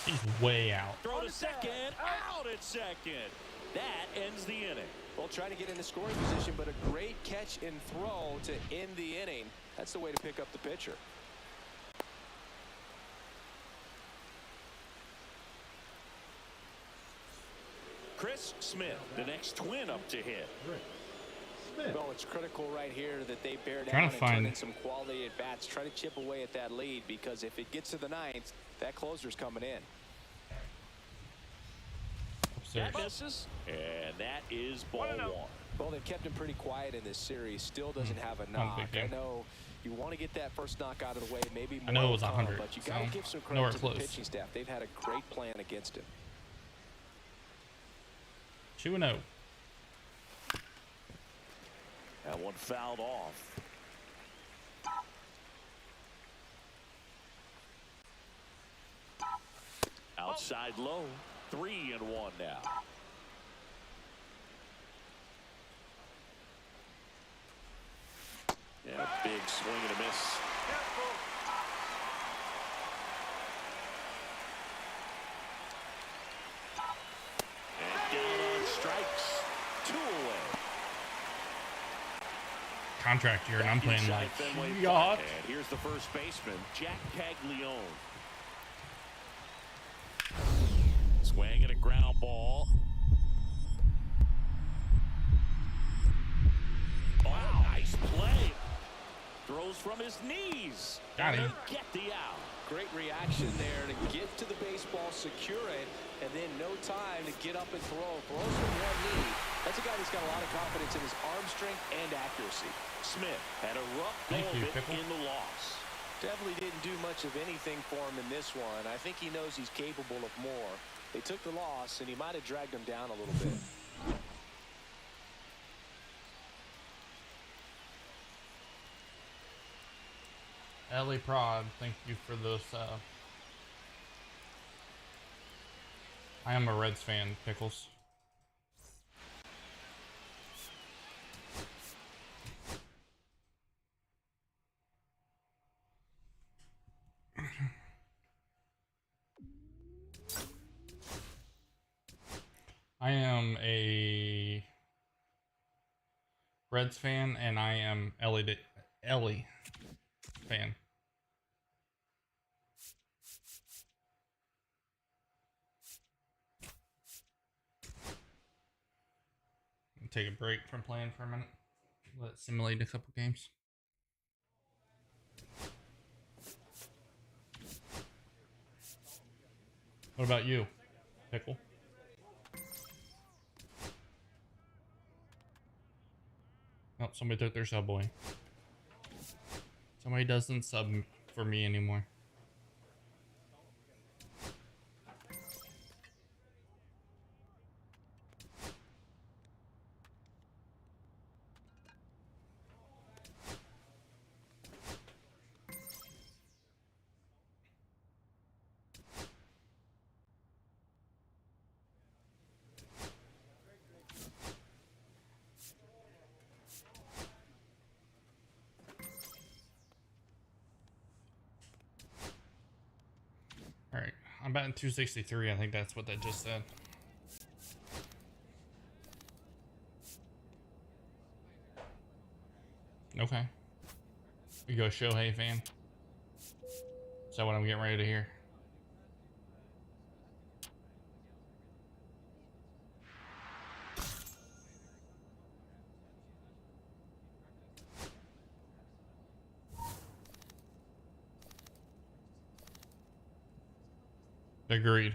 He's way out. Throw to second. Out at second. That ends the inning. Well, trying to get in the scoring position, but a great catch and throw to end the inning. That's the way to pick up the pitcher. Chris Smith, the next Twin up to hit. Chris Smith. Well, it's critical right here that they bear Trying down to and turn find- in some quality at bats. Try to chip away at that lead, because if it gets to the 9th, that closer's coming in. Upstairs. That misses, and that is ball 1. Well, they've kept him pretty quiet in this series. Still doesn't have a big knock. game. I know you want to get that first knock out of the way. Maybe more I know it was will come, 100, but you got to so give some nowhere credit to the close. pitching staff. They've had a great plan against him. 2-0. That one fouled off. Outside low. 3-1 now. Yeah, big swing and a miss. And down on strikes. 2 away. Contract year, and I'm playing Inside like Fenway yacht. Park. And here's the first baseman, Jack Caglione. Swing and a ground ball. Oh, nice play. Throws from his knees. Got And him. they get the out. Great reaction there to get to the baseball, secure it, and then no time to get up and throw. Throws from one knee. That's a guy that's got a lot of confidence in his arm strength and accuracy. Smith had a rough go Thank you, of it Pickle. in the loss. Definitely didn't do much of anything for him in this one. I think he knows he's capable of more. They took the loss, and he might have dragged him down a little bit. Ellie Prod, thank you for this. I am a Reds fan, Pickles. I am a Reds fan, and I am Ellie fan. Take a break from playing for a minute. Let it simulate a couple games. What about you, Pickle? Oh, somebody took their sub away. Somebody doesn't sub for me anymore. Alright, I'm batting 263. I think that's what that just said. Okay. You go Shohei fan. Is that what I'm getting ready to hear? Agreed.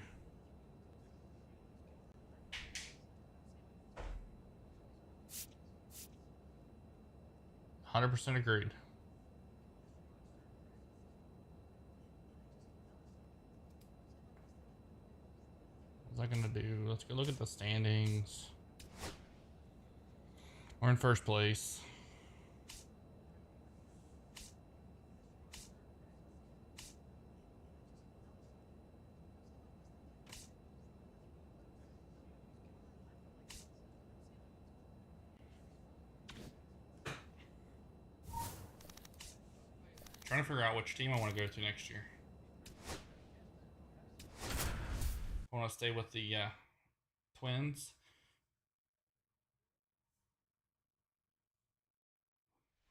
%100% agreed. What's that gonna do? Let's go look at the standings. We're in first place. Trying to figure out which team I want to go to next year. I want to stay with the Twins.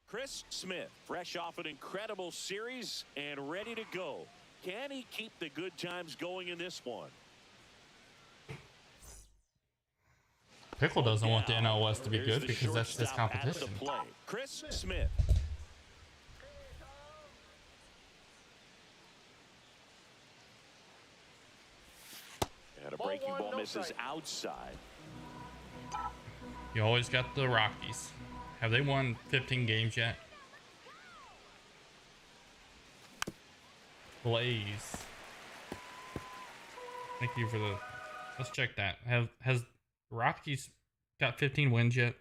Chris Smith, fresh off an incredible series and ready to go. Can he keep the good times going in this one? Pickle doesn't want the NL West to be good because that's his competition. Chris Smith. And a breaking ball misses outside. You always got the Rockies. Have they won 15 games yet? Blaze. Thank you for the... Let's check that. Has Rockies got 15 wins yet?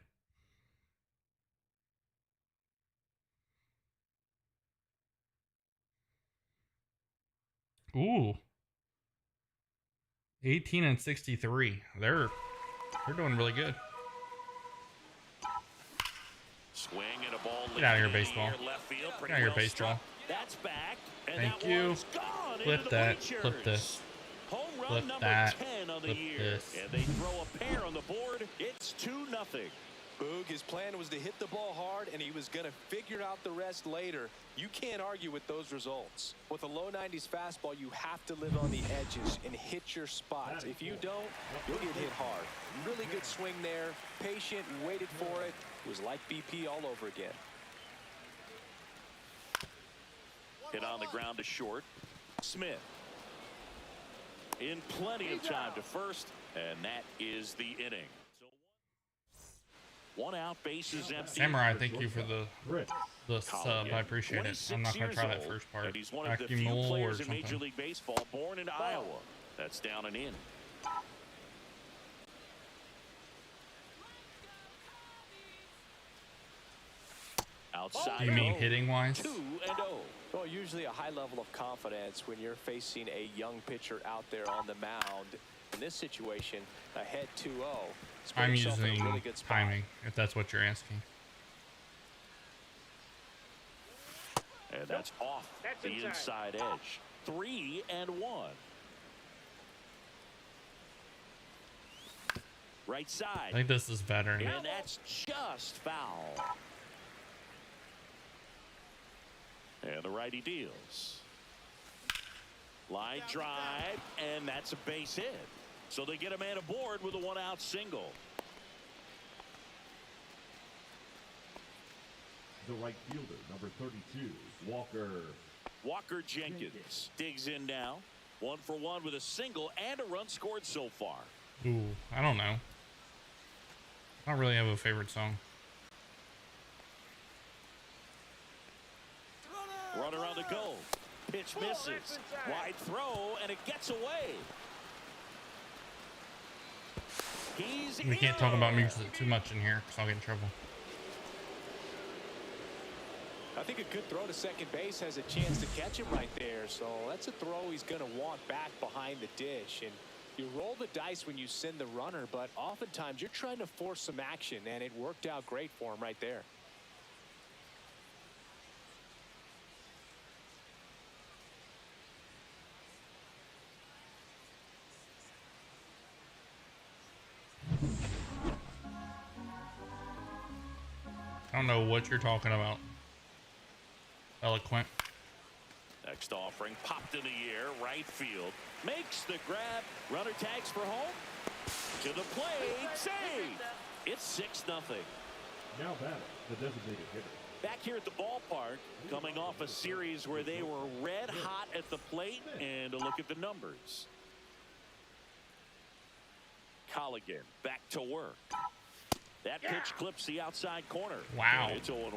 Ooh. 18-63. They're doing really good. Swing and a ball. Get out of here, baseball. Get out of here, baseball. That's back. Thank you. Flip that. Flip this. Flip that. Flip this. And they throw a pair on the board. It's 2-0. Boog, his plan was to hit the ball hard, and he was going to figure out the rest later. You can't argue with those results. With a low 90s fastball, you have to live on the edges and hit your spots. If you don't, you'll get hit hard. Really good swing there. Patient, waited for it. It was like BP all over again. Hit on the ground to short. Smith. In plenty of time to first, and that is the inning. One out, bases empty. Samurai, thank you for the sub. I appreciate it. I'm not going to try that first part. And he's one of the few players in Major League Baseball born in Iowa. That's down and in. Outside. You mean hitting wise? 2-0. Well, usually a high level of confidence when you're facing a young pitcher out there on the mound. In this situation, ahead 2-0. I'm using really timing, if that's what you're asking. And that's off the inside edge. 3-1. Right side. I think this is better. And that's just foul. And the righty deals. Line drive, and that's a base hit. So they get a man aboard with a one-out single. The right fielder, number 32, Walker. Walker Jenkins digs in now. 1 for 1 with a single and a run scored so far. Ooh, I don't know. I don't really have a favorite song. Runner on the go. Pitch misses. Wide throw, and it gets away. We can't talk about music too much in here because I'll get in trouble. I think a good throw to second base has a chance to catch him right there. So that's a throw he's going to want back behind the dish. And you roll the dice when you send the runner, but oftentimes you're trying to force some action, and it worked out great for him right there. I don't know what you're talking about. Eloquent. Next offering popped in the air, right field. Makes the grab. Runner tags for home. To the plate. Save. It's 6-0. Now batting, the designated hitter. Back here at the ballpark, coming off a series where they were red hot at the plate, and a look at the numbers. Colligan back to work. That pitch clips the outside corner. Wow. It's 0-1.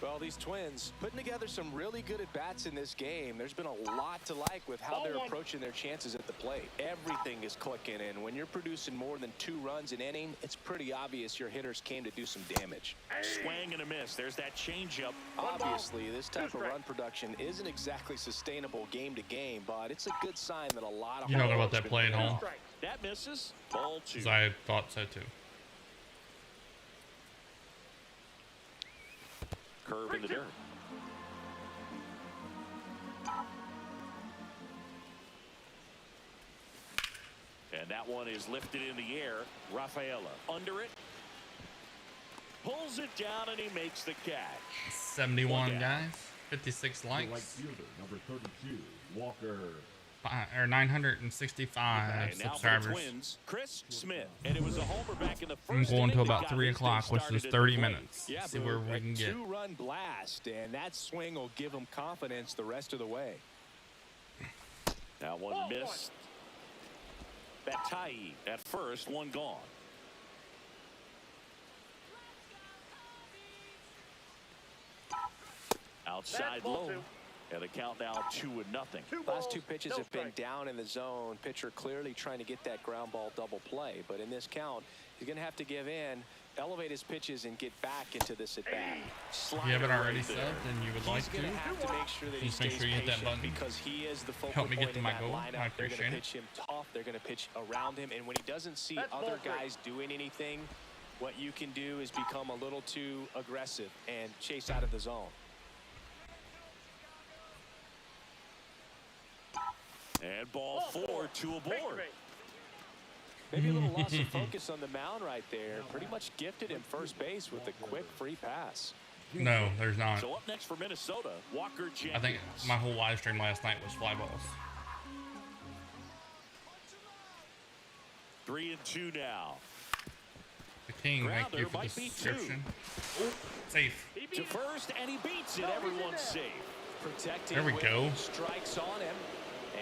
Well, these Twins putting together some really good at-bats in this game. There's been a lot to like with how they're approaching their chances at the plate. Everything is clicking, and when you're producing more than 2 runs an inning, it's pretty obvious your hitters came to do some damage. Swing and a miss. There's that changeup. Obviously, this type of run production isn't exactly sustainable game to game, but it's a good sign that a lot of You talking about that play at home? That misses. Ball 2. Because I thought so too. Curve in the dirt. And that one is lifted in the air. Rafaela under it. Pulls it down, and he makes the catch. 71 guys, 56 The right likes, fielder, number 32, Walker. or 965 And now for the subscribers. Twins, Chris Smith. And it was a homer back in the I'm first going inning to that about got 3 his thing o'clock, which started is at the 30 plate. minutes. Yeah, See where we can get. 2-run blast, and that swing will give him confidence the rest of the way. That one missed. Batai at first, one gone. Outside low. And the count now 2-0. Last 2 pitches have been down in the zone. Pitcher clearly trying to get that ground ball double play. But in this count, he's going to have to give in, elevate his pitches, and get back into this at bat. If you haven't already subbed and you would like He's going to have to make sure that he just make stays sure you hit that patient button. because he is the focal Help me point get to in my that goal. lineup. I They're going appreciate to it. pitch him tough. They're going to pitch around him. And when he doesn't see other guys doing anything, what you can do is become a little too aggressive and chase out of the zone. And ball 4, 2 aboard. Maybe a little loss of focus on the mound right there. Pretty much gifted him first base with a quick free pass. No, there's not. So up next for Minnesota, Walker Jenkins. I think my whole live stream last night was fly balls. 3-2 now. The King, thank Grounder you for the might be 2. subscription. Safe. To first, and he beats it. Everyone's safe. Protecting There we with go. strikes on him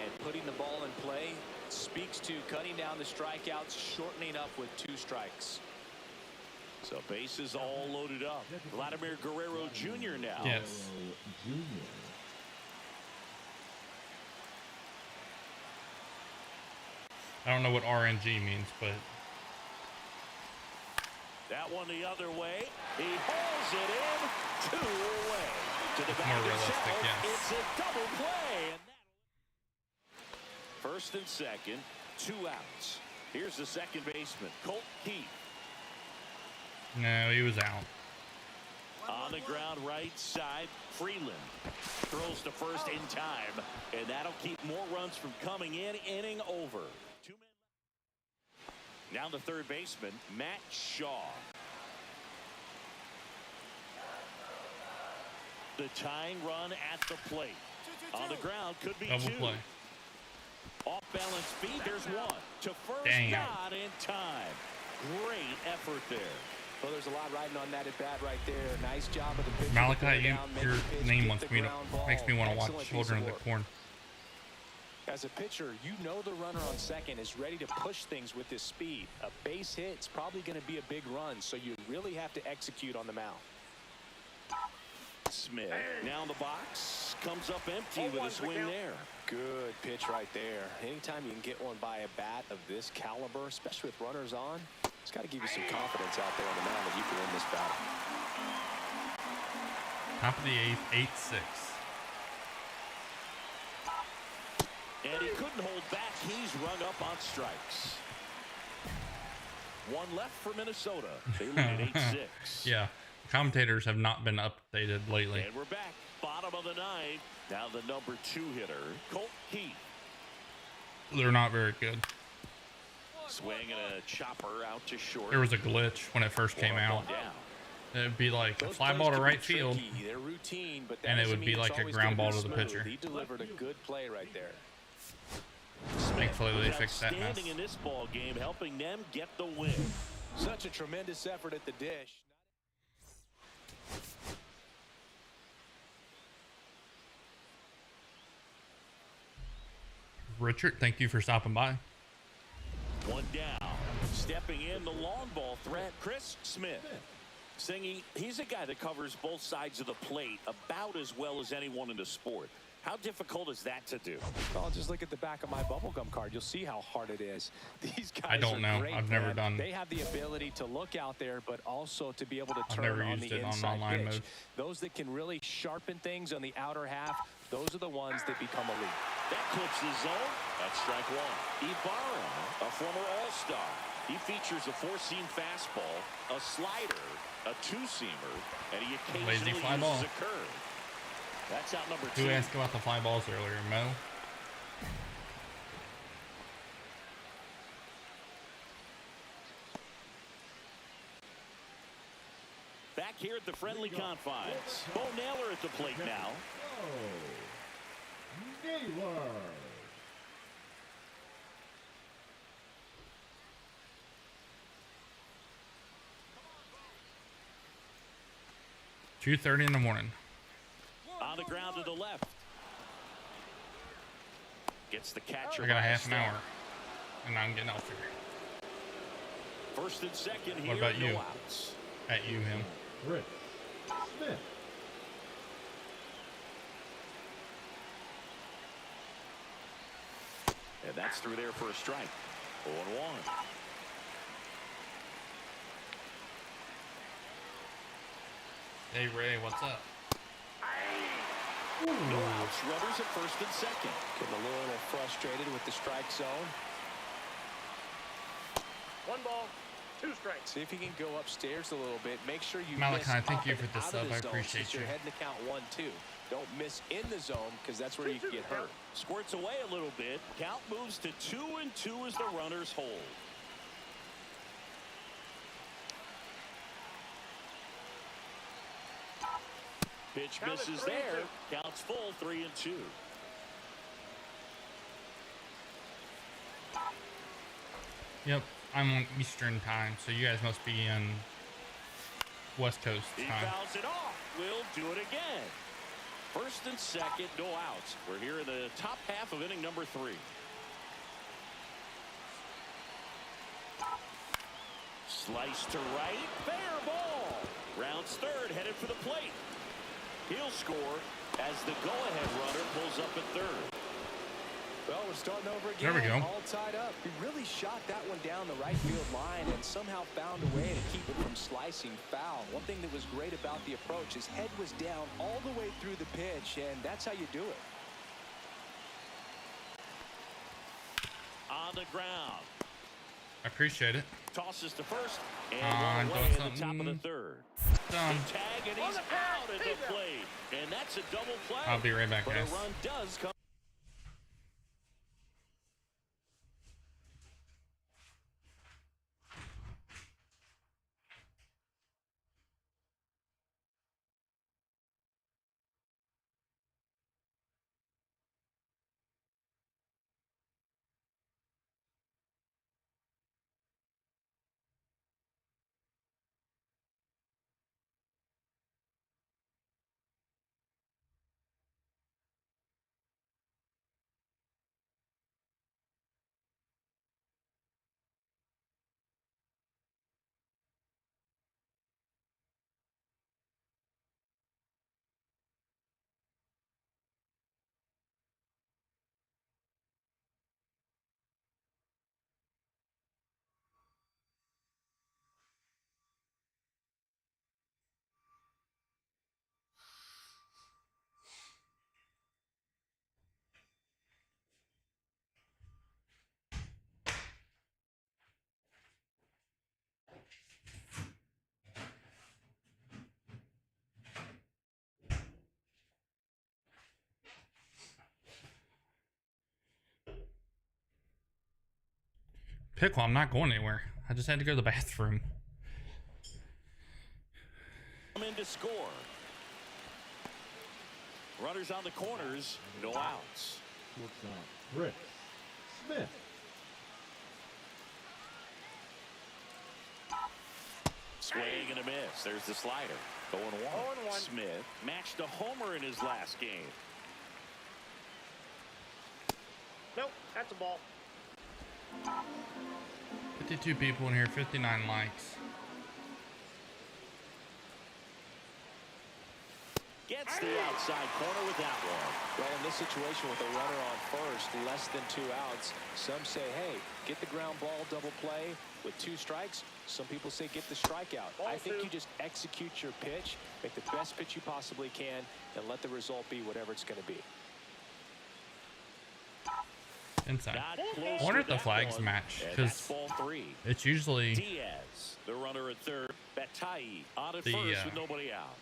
and putting the ball in play speaks to cutting down the strikeouts, shortening up with 2 strikes. So bases all loaded up. Vladimir Guerrero Jr. now. Yes. Junior. I don't know what RNG means, but That one the other way. He hauls it in. 2 away. To the It's back more of realistic, center. yes. It's a double play. And first and second, 2 outs. Here's the second baseman, Colt Keith. no, he was out. On the ground right side, Freeland throws to first in time, and that'll keep more runs from coming in. Inning over. 2 men left. Now the third baseman, Matt Shaw. The tying run at the plate. On the ground could be Double 2. play. Off balance speed, there's 1. To first, Dang. not in time. Great effort there. Well, there's a lot riding on that at bat right there. Nice job of the pitcher. Malachi, Down, make your the pitch, name get wants the me to ground ball. makes me want to watch Excellent piece Children of of the work. Corn. As a pitcher, you know the runner on second is ready to push things with his speed. A base hit is probably going to be a big run, so you really have to execute on the mound. Smith now in the box, comes up empty with a swing there. Good pitch right there. Anytime you can get one by a bat of this caliber, especially with runners on, it's got to give you some confidence out there on the mound that you can win this battle. Top of the eighth, 8-6. And he couldn't hold back. He's rung up on strikes. One left for Minnesota. They lead at 8-6. Yeah, commentators have not been updated lately. And we're back. Bottom of the ninth. Now the number 2 hitter, Colt Keith. They're not very good. Swinging a chopper out to short. There was a glitch when it first came out. It'd be like a fly ball to right field, routine, but and it would be like a ground ball to the pitcher. He delivered a good play right there. Thankfully, they fixed that mess. In this ball game, helping them get the win. Such a tremendous effort at the dish. Richard, thank you for stopping by. One down. Stepping in the long ball threat, Chris Smith. Singy, he's a guy that covers both sides of the plate about as well as anyone in the sport. How difficult is that to do? Well, just look at the back of my bubblegum card. You'll see how hard it is. These guys I don't know. Great, I've never done. They have the ability to look out there, but also to be able to I've turn never on used the it on inside online pitch. mode. Those that can really sharpen things on the outer half, those are the ones that become elite. That clips the zone. That's strike one. Ibarra, a former All-Star. He features a four-seam fastball, a slider, a two-seamer, and he occasionally fly ball. uses a curve. That's out number 2. Who asked about the fly balls earlier? Mo? Back here at the friendly confines. Bo Naylor at the plate now. Naylor. 2:30 in the morning. On the ground to the left. Gets the catcher. I got a by half an step. hour, and I'm getting off here. First and second here. What about no you? outs. At you, him. Chris Smith. And that's through there for a strike. 0-1. Hey, Ray, what's up? No outs. Runners at first and second. Getting a little frustrated with the strike zone. 1 ball, 2 strikes. See if you can go upstairs a little bit. Make sure you Malachi, miss thank up you and for the out of sub. I zone appreciate since you. You're heading to count 1-2. Don't miss in the zone because that's where you can get hurt. Squirts away a little bit. Count moves to 2-2 as the runners hold. Pitch Count it misses 3-2. there. Counts full 3-2. Yep, I'm on Eastern time, so you guys must be in West Coast He time. fouls it off. We'll do it again. First and second, no outs. We're here in the top half of inning number 3. Slice to right. Fair ball. Rounds third, headed for the plate. He'll score as the go-ahead runner pulls up at third. Well, we're starting over again. There we go. All tied up. He really shot that one down the right field line and somehow found a way to keep it from slicing foul. One thing that was great about the approach, his head was down all the way through the pitch, and that's how you do it. On the ground. I appreciate it. Tosses to first. And On, one doing away at the top of the something. third. Done. The tag, and he's out at the plate. And that's a double play. I'll be right back, But guys. a run does come. Pickle, I'm not going anywhere. I just had to go to the bathroom. Come in to score. Runners on the corners, no outs. Shortstop, Chris Smith. Swing and a miss. There's the slider. 0-1. Smith matched a homer in his last game. Nope, that's a ball. 52 people in here, 59 likes. Gets the outside corner with that one. Well, in this situation with a runner on first, less than 2 outs, some say, hey, get the ground ball, double play with 2 strikes. Some people say get the strikeout. I think you just execute your pitch, make the best pitch you possibly can, and let the result be whatever it's going to be. Inside. I wonder if the flags match, because it's usually Diaz, the runner at third. Batai on at first with nobody out.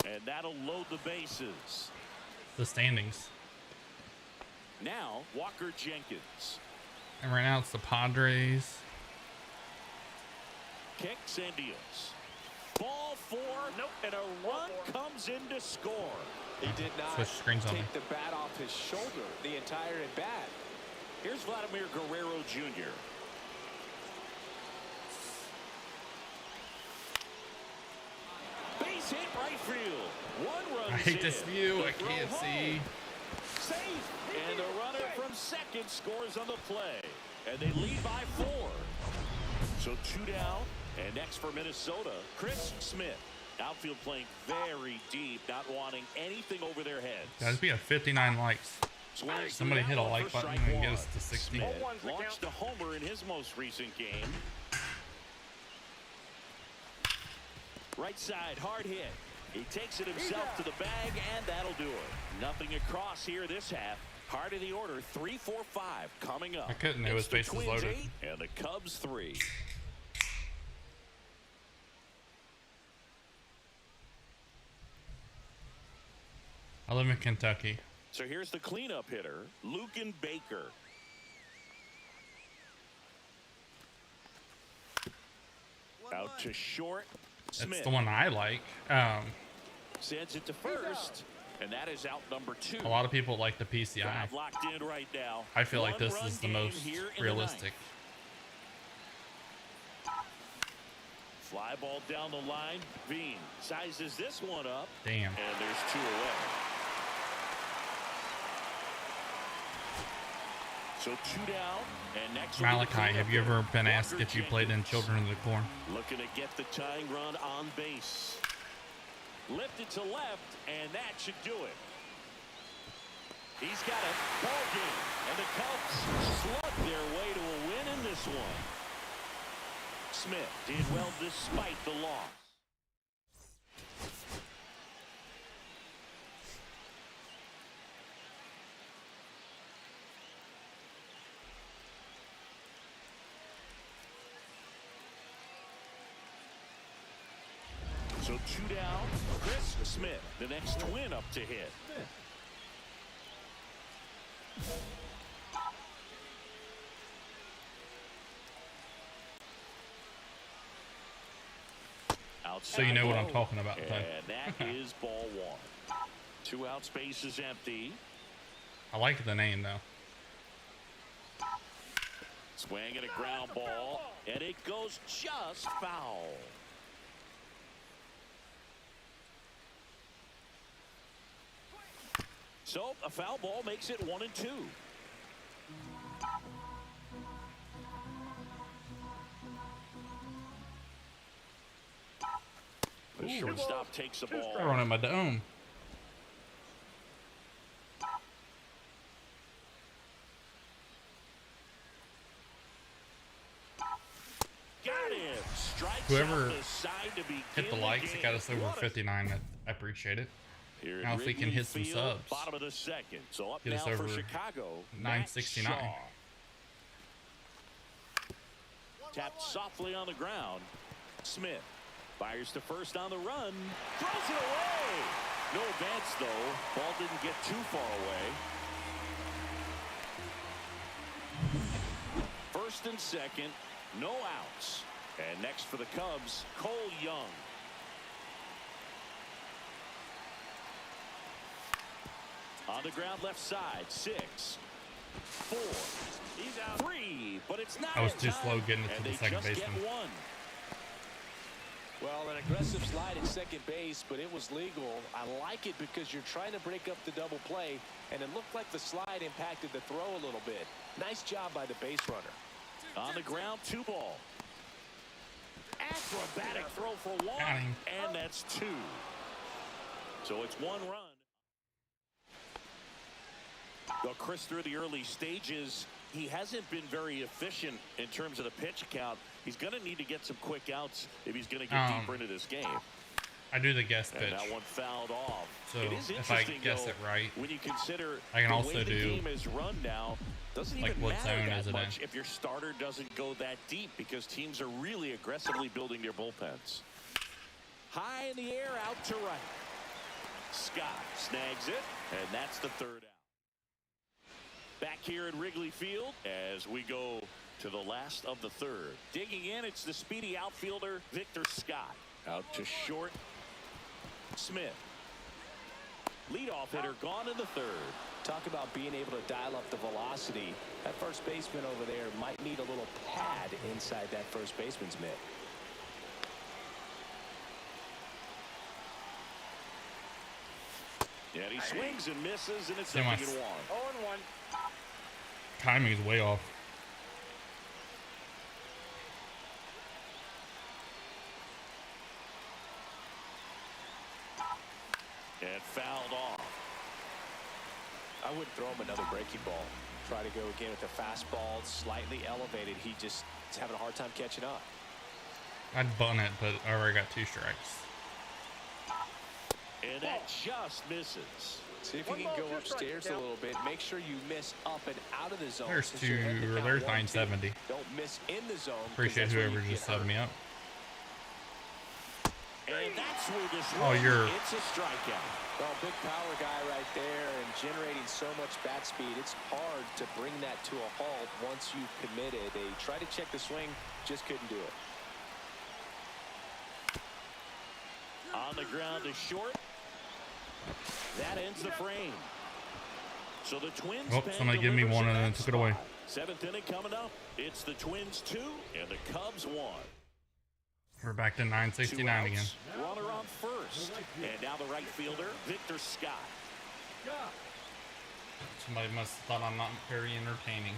And that'll load the bases. the standings. Now Walker Jenkins. And right now it's the Padres. Kicks and deals. Ball 4. Nope. And a run comes in to score. He did not Switch screens on me. take the bat off his shoulder the entire at bat. Here's Vladimir Guerrero Jr. Base hit right field. 1 run. I hate this view. I can't see. Safe. And the runner from second scores on the play. And they lead by 4. So 2 down. And next for Minnesota, Chris Smith. Outfield playing very deep, not wanting anything over their heads. Guys, we have 59 likes. Somebody hit a like button and get us to 60. Smith launched a homer in his most recent game. Right side, hard hit. He takes it himself to the bag, and that'll do it. Nothing across here this half. Heart of the order, 3-4-5 coming up. I couldn't know his base was loaded. 8, and the Cubs 3. I live in Kentucky. So here's the cleanup hitter, Lucan Baker. Out to short. Smith. That's the one I like. Sends it to first, and that is out number 2. A lot of people like the PCI. Drive locked in right now. I feel like this 1-run is the game most here in the realistic. Fly ball down the line. Bean sizes this one up. Damn. And there's 2 away. So 2 down. And next Malachi, have you ever been asked if you played in Children of the Corn? Looking to get the tying run on base. Lifted to left, and that should do it. He's got a ball game, and the Cubs slug their way to a win in this one. Smith did well despite the loss. So 2 down. Chris Smith, the next twin up to hit. So you know what I'm talking about. And that is ball 1. 2 out, space is empty. I like the name though. Swing and a ground ball, and it goes just foul. So a foul ball makes it 1-2. The shortstop takes the ball. Throwing in my dome. Got him. Strikes Whoever out the side to hit the likes, it got us over 59. I appreciate it. Here now if we can hit some Field, subs, bottom of the second. So up get us now over for Chicago. 969. Tapped softly on the ground. Smith fires to first on the run. Throws it away. No advance though. Ball didn't get too far away. first and second, no outs. And next for the Cubs, Cole Young. On the ground left side, 6, 4, he's out 3, but it's not. I was too slow getting it to the second baseman. Well, an aggressive slide at second base, but it was legal. I like it because you're trying to break up the double play, and it looked like the slide impacted the throw a little bit. Nice job by the base runner. On the ground, 2 ball. Acrobatic throw for 1, and that's 2. So it's 1 run. Well, Chris, through the early stages, he hasn't been very efficient in terms of the pitch count. He's going to need to get some quick outs if he's going to get deeper into this game. I do the guess pitch. And that one fouled off. So it is if I guess though, it right, when you consider I can the also way the do game is run now, doesn't like even what matter zone that is it much in. if your starter doesn't go that deep, because teams are really aggressively building their bullpens. High in the air, out to right. Scott snags it, and that's the 3rd out. Back here at Wrigley Field as we go to the last of the 3rd. Digging in, it's the speedy outfielder Victor Scott. Out to short, Smith. Leadoff hitter gone in the 3rd. Talk about being able to dial up the velocity. That first baseman over there might need a little pad inside that first baseman's mitt. And he swings and misses, and it's Yeah, 0-1. 0-1. Timing is way off. And fouled off. I wouldn't throw him another breaking ball. Try to go again with the fastball, slightly elevated. He just is having a hard time catching up. I'd bunt it, but I already got 2 strikes. And that just misses. See if you can go upstairs a little bit. Make sure you miss up and out of the zone. There's Since you're heading to count 970. 1-2. Don't miss in the zone. Appreciate whoever just subbed me up. And that's where this it's a strikeout. Well, big power guy right there and generating so much bat speed. It's hard to bring that to a halt once you've committed. They tried to check the swing, just couldn't do it. On the ground is short. That ends the frame. So the Twins. Oh, somebody gave me one and then took it away. 7th inning coming up. It's the Twins 2 and the Cubs 1. We're back to 969 again. Runner on first. And now the right fielder, Victor Scott. Somebody must have thought I'm not very entertaining.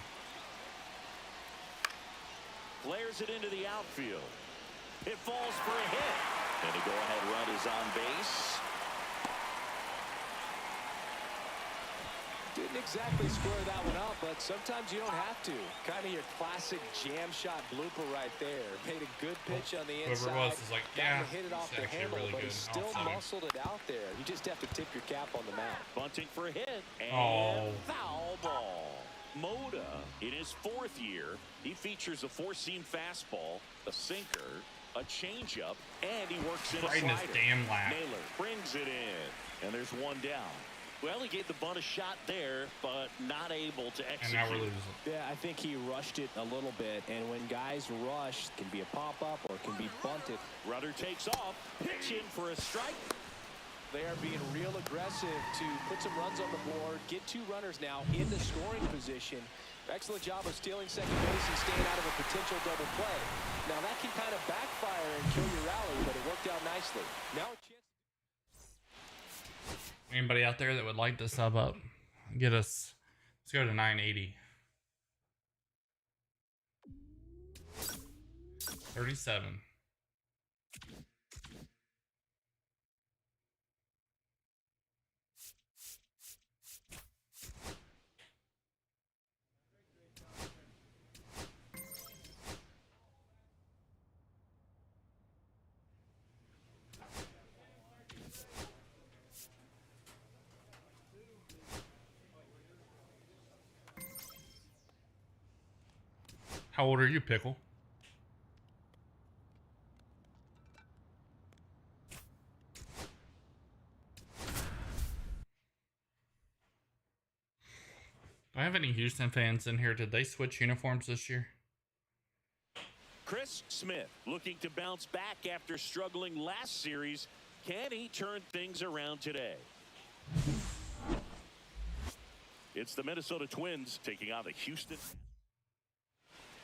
Flares it into the outfield. It falls for a hit. And the go-ahead run is on base. Didn't exactly square that one up, but sometimes you don't have to. Kind of your classic jam shot blooper right there. Made a good pitch on the inside. Whoever it was is like, yeah, hit it off it's the actually handle, really but he good. still muscled it out there. You just have to tip your cap on the mound. Bunting for a hit. And foul ball. Moda, in his 4th year, he features a 4-seam fastball, a sinker, a changeup, and he works in a slider. Damn lap. Naylor brings it in, and there's 1 down. Well, he gave the bunt a shot there, but not able to execute. And now we're losing. Yeah, I think he rushed it a little bit, and when guys rush, it can be a pop-up or it can be bunted. Runner takes off, pitch in for a strike. They are being real aggressive to put some runs on the board, get 2 runners now in the scoring position. Excellent job of stealing second base and staying out of a potential double play. Now that can kind of backfire and kill your rally, but it worked out nicely. Now a chance. Anybody out there that would like to sub up, get us, let's go to 980. 37. How old are you, Pickle? Do I have any Houston fans in here? Did they switch uniforms this year? Chris Smith looking to bounce back after struggling last series. Can he turn things around today? It's the Minnesota Twins taking on the Houston.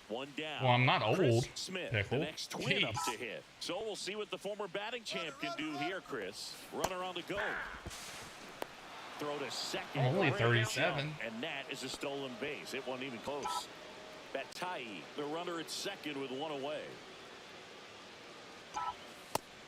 One down. Well, I'm not old. Chris Smith, Pickle. the next twin up Jeez. to hit. So we'll see what the former batting champ can do here, Chris. Runner on the go. Throw to second. I'm only Great 37. jump, and that is a stolen base. It wasn't even close. Batai, the runner at second with one away.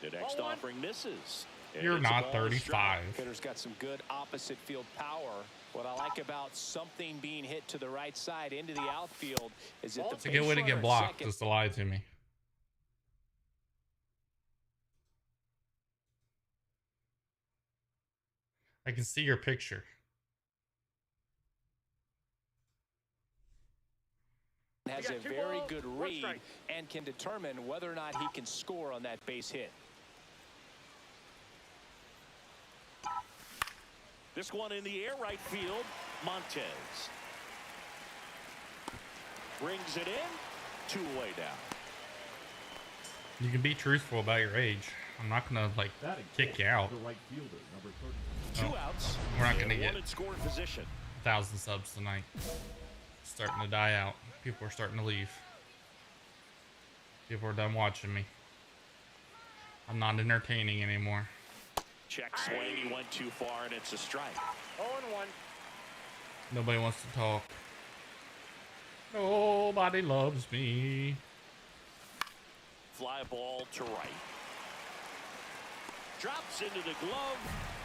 The next offering misses. And You're it's a not ball and strike. 35. Hitter's got some good opposite field power. What I like about something being hit to the right side into the outfield is that It's a good way to get blocked, just to lie to me. I can see your picture. Has a very good read and can determine whether or not he can score on that base hit. This one in the air, right field. Montez brings it in. 2 away down. You can be truthful about your age. I'm not gonna like kick you out. The right fielder, number 30. 2 outs. We're not gonna and get one in scoring position. 1,000 subs tonight. It's starting to die out. People are starting to leave. People are done watching me. I'm not entertaining anymore. Check swing. He went too far, and it's a strike. 0-1. Nobody wants to talk. Nobody loves me. Fly ball to right. Drops into the glove,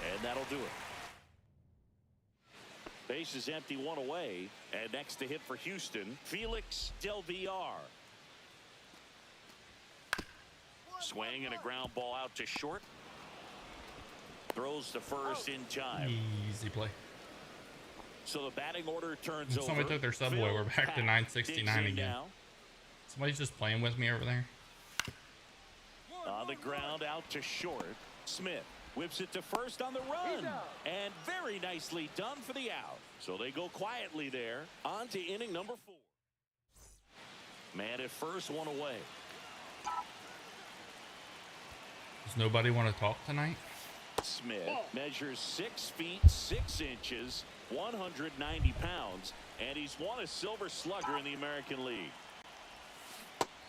and that'll do it. Base is empty, 1 away. And next to hit for Houston, Felix Del Villar. Swing and a ground ball out to short. Throws to first in time. Easy play. So the batting order turns over. Somebody took their subway. We're back to 969 again. Now. Somebody's just playing with me over there. On the ground out to short. Smith whips it to first on the run. And very nicely done for the out. So they go quietly there. On to inning number 4. Man at first, 1 away. Does nobody want to talk tonight? Smith measures 6 feet 6 inches, 190 pounds, and he's won a Silver Slugger in the American League.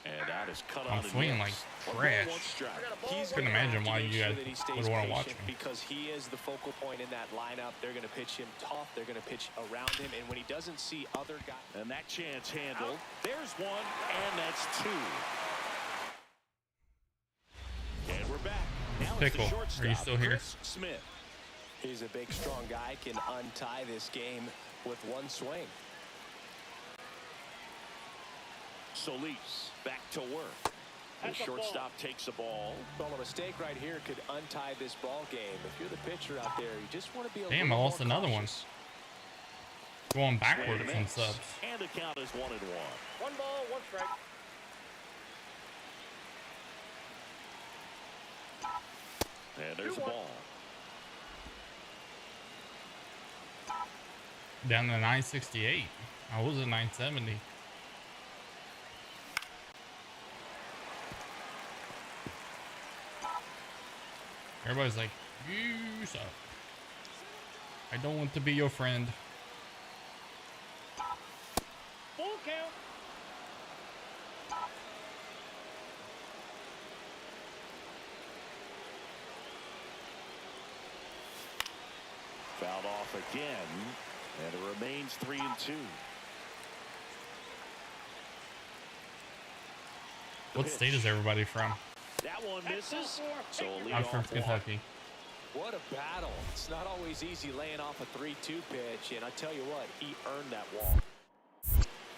And that is cut on. I'm swinging like trash. He's couldn't imagine why you guys would want to watch me. Because he is the focal point in that lineup. They're going to pitch him tough. They're going to pitch around him. And when he doesn't see other guys. And that chance handled. There's 1, and that's 2. And we're back. Now Pickle, it's the shortstop, are you still here? Chris Smith. He's a big, strong guy. Can untie this game with 1 swing. Solis back to work. The shortstop takes the ball. Well, a mistake right here could untie this ball game. If you're the pitcher out there, you just want to be a Damn, I little lost more another cautious. one. Going backwards in subs. And the count is 1-1. 1 ball, 1 strike. And there's a ball. Down to 968. I was at 970. Everybody's like, you suck. I don't want to be your friend. Full count. Fouled off again, and it remains 3-2. What state is everybody from? That one misses. So a I'm leadoff from walk. Kentucky. What a battle. It's not always easy laying off a 3-2 pitch, and I tell you what, he earned that walk.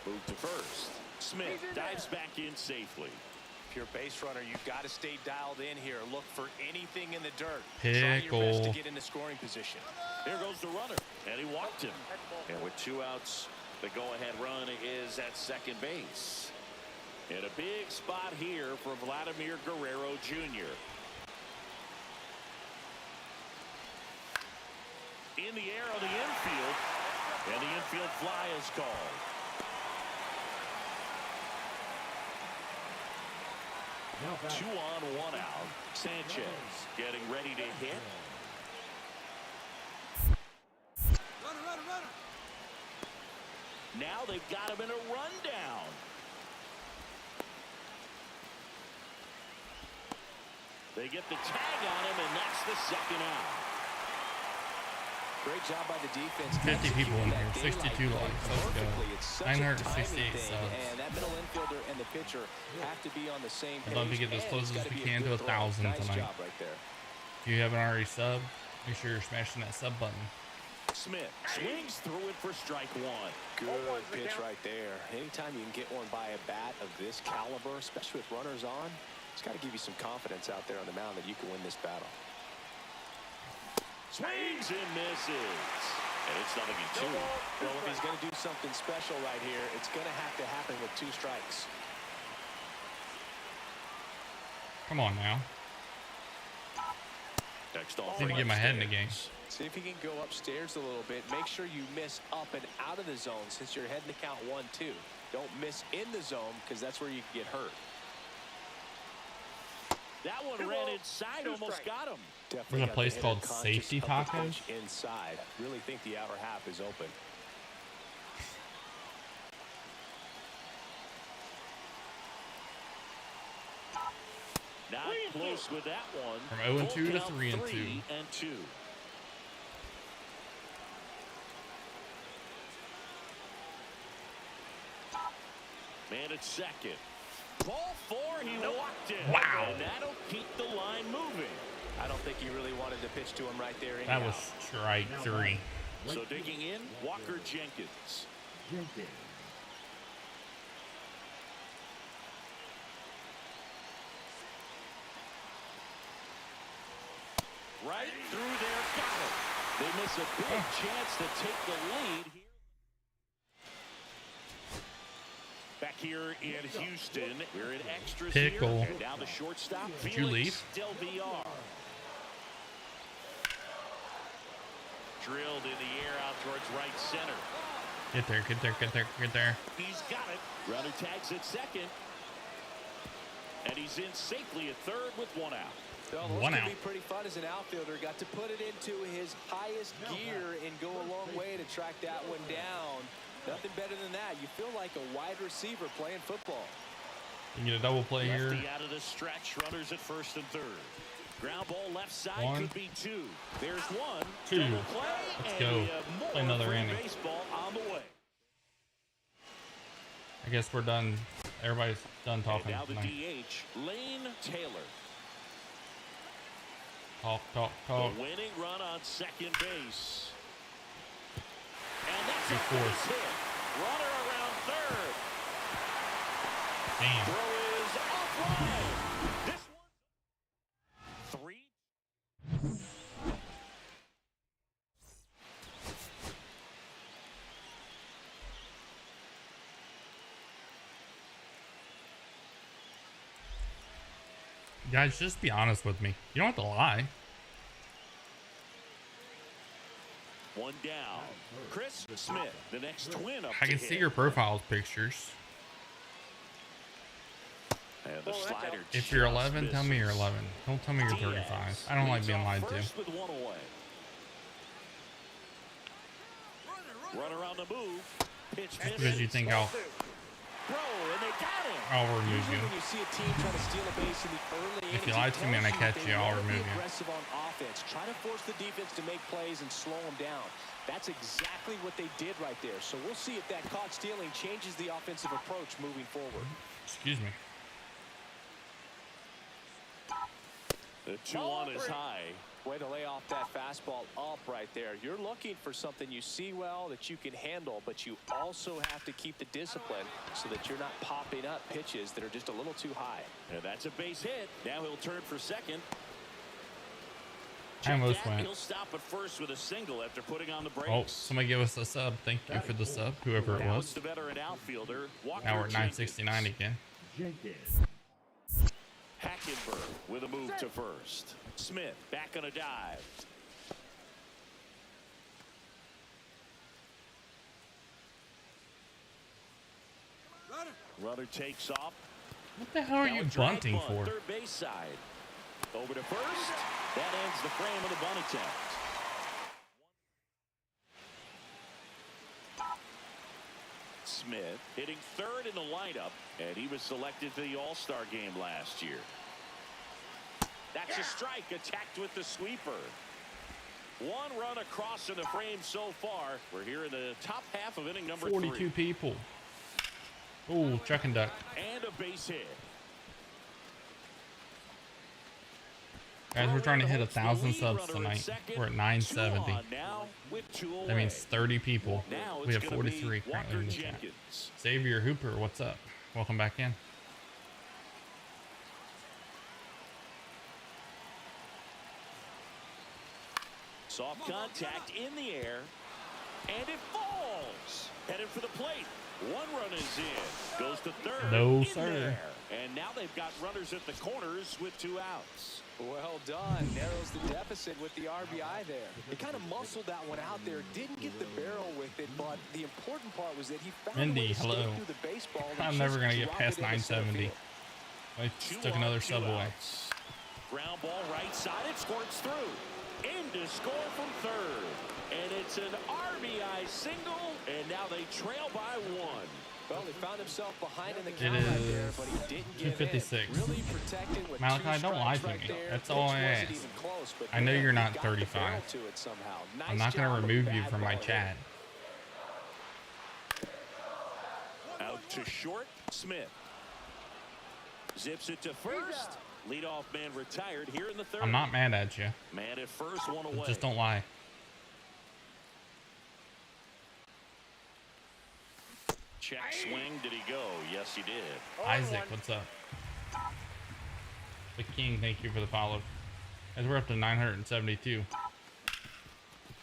Move to first. Smith dives back in safely. If you're a base runner, you've got to stay dialed in here. Look for anything in the dirt. Try your best to Pickle. get into scoring position. Here goes the runner, and he walked him. And with 2 outs, the go-ahead run is at second base. And a big spot here for Vladimir Guerrero Jr. In the air on the infield, and the infield fly is called. Now back. 2 on, 1 out. Sanchez getting ready to hit. Now they've got him in a rundown. They get the tag on him, and that's the second out. Great job by the defense. 50 people in here, Executing that 62 daylight likes. Let's perfectly. go. It's such a 968 timing thing, subs. and that middle infielder and the pitcher have to be on the same page. I'd love to get as and close it's as gotta we be a can to good throw. 1,000 Nice tonight. job right there. If you haven't already subbed, make sure you're smashing that sub button. Smith swings through it for strike 1. Good pitch right there. Anytime you can get one by a bat of this caliber, especially with runners on, it's got to give you some confidence out there on the mound that you can win this battle. Swings and misses. And it's nothing in 2. Well, if he's going to do something special right here, it's going to have to happen with 2 strikes. Come on now. Next off, I need to get my head in the game. See if he can go upstairs a little bit. Make sure you miss up and out of the zone since you're heading to count 1-2. Don't miss in the zone because that's where you can get hurt. That one ran inside, almost got him. Definitely There's a got place the called hitter Safety conscious of the Tacos? punch inside. Really think the outer half is open. Not close with that one. From 0-2 to Full count, 3-2. 3-2. Man at second. Ball 4, he walked it. Wow. And that'll keep the line moving. I don't think he really wanted to pitch to him right there. That was strike 3. So digging in, Walker Jenkins. Jenkins. Right through there, got it. They miss a big chance to take the lead here. Back here in Houston, we're in extras Pickle. here. And now the shortstop, Did you leave? Still VR. Drilled in the air out towards right center. Get there, get there, get there, get there. He's got it. Runner tags at second. And he's in safely at third with 1 out. Well, those 1 can out. be pretty fun as an outfielder. Got to put it into his highest gear and go a long way to track that one down. Nothing better than that. You feel like a wide receiver playing football. You get a double play here. Lefty out of the stretch. Runners at first and third. Ground ball left side 1, could be 2. There's 1. 2. Double play, Let's and go. we have more Play another free inning. baseball on the way. I guess we're done. Everybody's done And talking now the tonight. DH, Lane Taylor. Talk, talk, talk. The winning run on second base. And that's Good a force. base hit. Runner around third. Damn. Throw is offline. This one. 3. Guys, just be honest with me. You don't have to lie. 1 down. Chris Smith, the next twin up I to can see hit. your profiles pictures. And the slider If you're just 11, tell me you're misses. 11. Don't tell me you're 35. I don't like Leads being off lied to. first with 1 away. Runner on the move. Pitch Because misses. you think I'll Throw, and they got him. remove Usually you. when you see a team try to steal a base in the early If you innings, lie it to me and I tells catch that they you, I'll wanna be remove you. aggressive on offense. Try to force the defense to make plays and slow them down. That's exactly what they did right there. So we'll see if that caught stealing changes the offensive approach moving forward. Excuse me. The 2-1 is high. Way to lay off that fastball up right there. You're looking for something you see well that you can handle, but you also have to keep the discipline so that you're not popping up pitches that are just a little too high. And that's a base hit. Now he'll turn for second. I almost Check that. went. He'll stop at first with a single after putting on the brakes. Oh, somebody give us a sub. Thank you for the sub, whoever it Now it's was. the veteran outfielder, Walker Now we're at Jenkins. 969 again. Jenkins. Hackenberg with a move to first. Smith back on a dive. Runner takes off. What the hell are Now you a drag bunting bunt, for? Third base side. Over to first. That ends the frame of the bunt attempt. Smith hitting third in the lineup, and he was selected to the All-Star game last year. That's a strike, attacked with the sweeper. One run across in the frame so far. We're here in the top half of inning number 42 3. people. Ooh, chuck and duck. And a base hit. Guys, we're trying to hit 1,000 subs tonight. We're at 970. That means 30 people. We have 43 currently in the chat. Xavier Hooper, what's up? Welcome back in. Soft contact in the air, and it falls. Headed for the plate. One run is in. Goes to third. No, in sir. there. And now they've got runners at the corners with 2 outs. Well done. Narrows the deficit with the RBI there. He kind of muscled that one out there. Didn't get the barrel with it, but the important part was that he found a way to hello. skate through the baseball. I'm never going to get past 970. I just took another sub away. Outs. Ground ball right side. It squirts through. In to score from third. And it's an RBI single, and now they trail by 1. Well, he found himself behind in the It count right is there, but he didn't give 256. in. Really protected with Malachi, 2 don't lie strikes to right me. there. That's all I Pitch wasn't ask. even close, but I know man, you're he not got the barrel 35. to it somehow. I'm Nice not going to job of remove a you bad from my ball chat. Out to short, Smith. Zips it to first. Leadoff man retired here in the third. I'm not mad at you. Man at first, 1 away. Just don't lie. Check swing. Did he go? Yes, he did. Isaac, what's up? The King, thank you for the follow. As we're up to 972.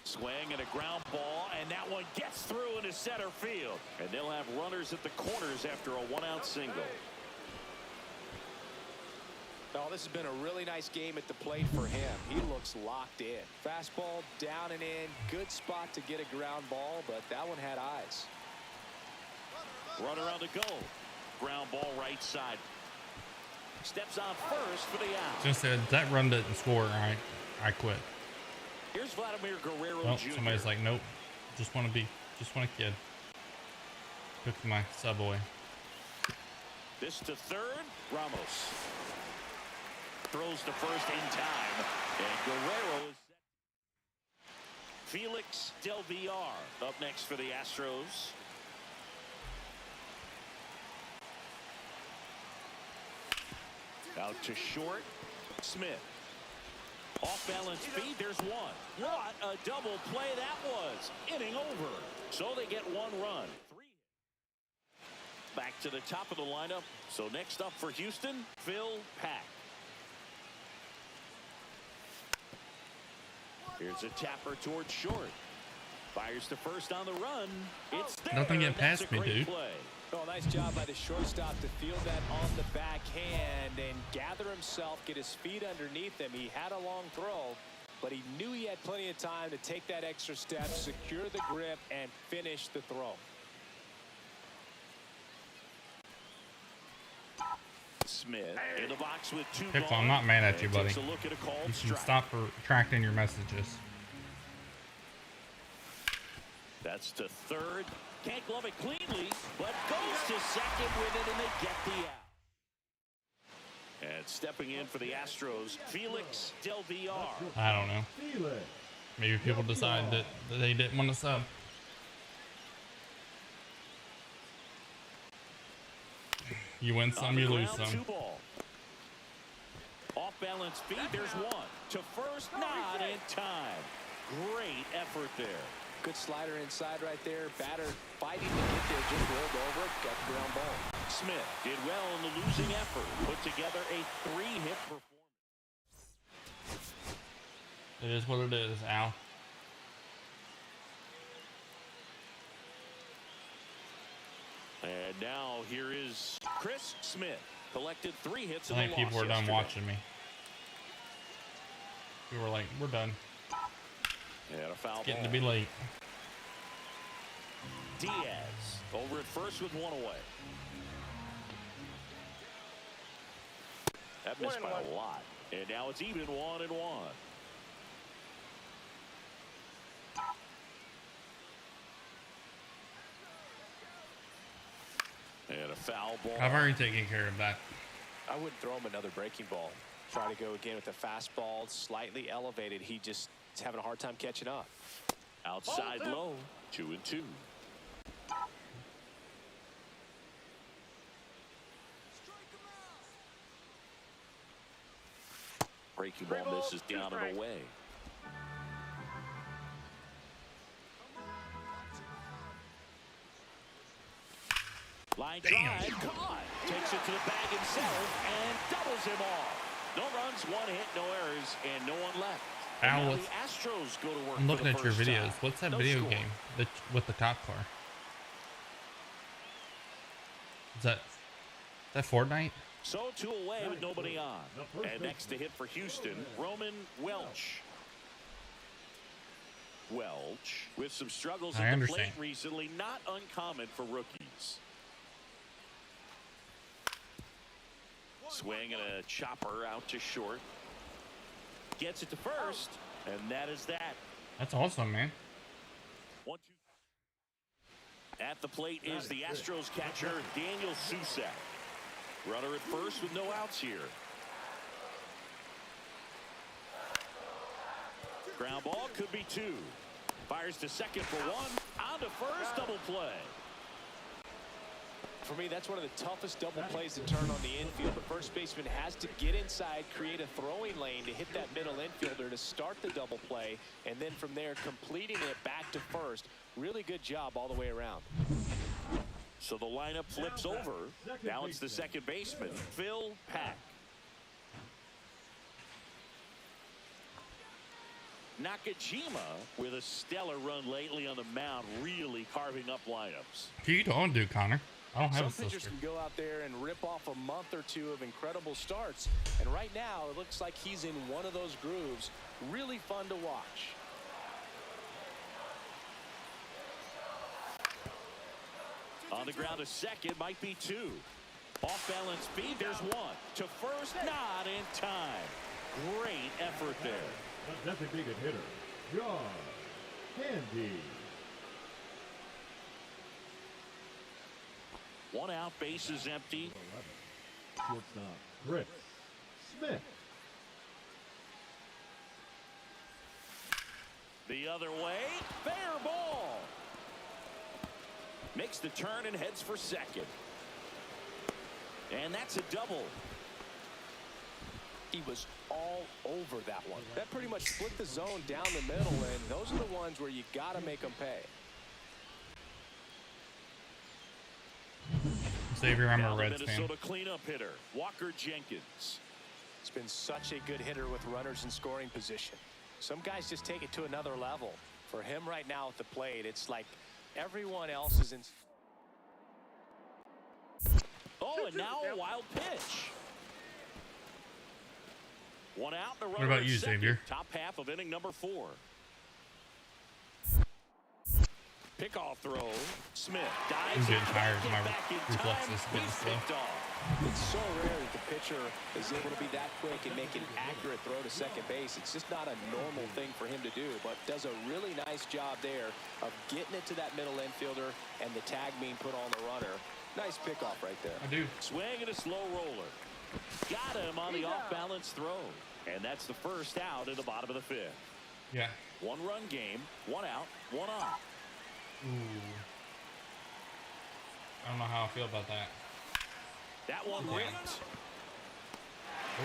Swing and a ground ball, and that one gets through into center field. And they'll have runners at the corners after a 1-out single. Oh, this has been a really nice game at the plate for him. He looks locked in. Fastball down and in. Good spot to get a ground ball, but that one had eyes. Runner on the go. Ground ball right side. Steps on first for the out. Just said that run didn't score. I quit. Here's Vladimir Guerrero Well, Jr. somebody's like, nope. Just want a kid. Took my sub away. This to third. Ramos throws to first in time, and Guerrero is set. Felix Del Villar up next for the Astros. Out to short, Smith. Off balance feed, there's one. What a double play that was. Inning over. So they get 1 run. 3. Back to the top of the lineup. So next up for Houston, Phil Pack. Here's a tapper towards short. Fires to first on the run. It's there. Nothing get That's past a me, great dude. play. Oh, nice job by the shortstop to field that on the backhand and gather himself, get his feet underneath him. He had a long throw, but he knew he had plenty of time to take that extra step, secure the grip, and finish the throw. Smith in the box with 2 Pickle, balls. I'm not mad at you, And buddy. takes a look at a called You should strike. stop retracting your messages. That's to third. Can't glove it cleanly, but goes to second with it, and they get the out. And stepping in for the Astros, Felix Del Villar. I don't know. Felix. Maybe people decided that they didn't want to sub. You win On some, the you lose ground, some. 2 ball. Off balance feed, there's 1. To first, not in time. Great effort there. Good slider inside right there. Batter fighting to get there, just rolled over, got the ground ball. Smith did well in the losing effort. Put together a 3-hit performance. It is what it is, Al. And now here is Chris Smith. Collected 3 hits I in think the loss people are done yesterday. watching me. People were like, we're done. And a foul Getting ball. to be late. Diaz over at first with 1 away. That missed by a lot. And now it's even 1-1. And a foul ball. I've already taken care of that. I wouldn't throw him another breaking ball. Try to go again with the fastball, slightly elevated. He just is having a hard time catching up. Outside low, 2-2. Breaking ball misses down and away. Line drive, caught. Takes it to the bag himself and doubles him off. No runs, one hit, no errors, and no one left. Al, The Astros go to work. I'm looking at your videos. Time. What's that No video score. game with the cop car? Is that Fortnite? So 2 away with nobody on. And next to hit for Houston, Roman Welch. Welch with some struggles at the plate recently, not uncommon for rookies. Swing and a chopper out to short. Gets it to first, and that is that. That's awesome, man. 1-2. At the plate is the Astros catcher, Daniel Susak. Runner at first with no outs here. Ground ball could be 2. Fires to second for 1. On to first, double play. For me, that's one of the toughest double plays to turn on the infield. The first baseman has to get inside, create a throwing lane to hit that middle infielder to start the double play, and then from there completing it back to first. Really good job all the way around. So the lineup flips over. Now it's the second baseman, Phil Pack. Nakajima with a stellar run lately on the mound, really carving up lineups. What you don't do, Connor? I don't have Some a pitchers sister. can go out there and rip off a month or 2 of incredible starts. And right now, it looks like he's in one of those grooves. Really fun to watch. On the ground to second, might be 2. Off balance speed, there's 1. To first, not in time. Great effort there. The designated hitter, John Candy. 1 out, bases empty. Shortstop, Chris Smith. The other way, fair ball. Makes the turn and heads for second. And that's a double. He was all over that one. That pretty much split the zone down the middle, and those are the ones where you got to make them pay. Xavier, I'm Now a the Reds fan. Minnesota cleanup hitter, Walker Jenkins. It's been such a good hitter with runners in scoring position. Some guys just take it to another level. For him right now at the plate, it's like everyone else is in. Oh, and now a wild pitch. 1 out and a runner. What about at you, second. Xavier? Top half of inning number 4. Pickoff throw. Smith dives. I'm getting tired. Get My back in reflexes time. getting He's slow. picked off. It's so rare that the pitcher is able to be that quick and make an accurate throw to second base. It's just not a normal thing for him to do, but does a really nice job there of getting it to that middle infielder and the tag being put on the runner. Nice pickoff right there. I do. Swing and a slow roller. Got him on the off-balance throw. And that's the first out in the bottom of the 5th. Yeah. 1-run game, 1 out, 1 on. Ooh. I don't know how I feel about that. That one ripped.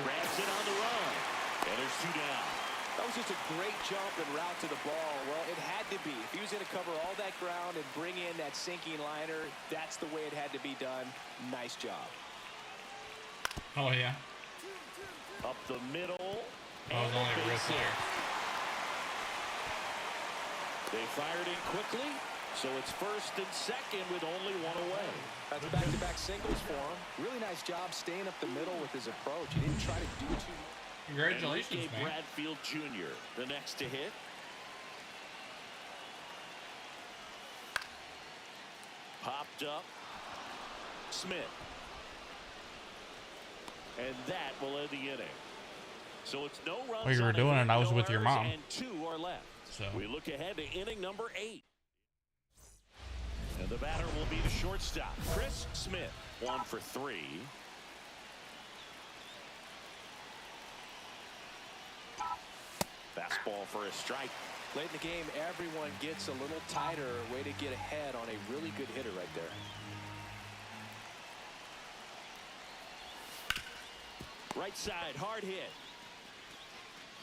Grabs it on the run. And there's 2 down. That was just a great jump and route to the ball. Well, it had to be. If he was going to cover all that ground and bring in that sinking liner, that's the way it had to be done. Nice job. Oh, yeah. Up the middle. I was only a real player. They fired in quickly, so it's first and second with only 1 away. That's back-to-back singles for him. Really nice job staying up the middle with his approach. He didn't try to do too much. Congratulations, Enrique man. Bradfield Jr., the next to hit. Popped up. Smith. And that will end the inning. So it's no runs. While you were doing it, I was with your mom. And 2 are left. So we look ahead to inning number 8. And the batter will be the shortstop, Chris Smith. 1 for 3. Fastball for a strike. Late in the game, everyone gets a little tighter. Way to get ahead on a really good hitter right there. Right side, hard hit.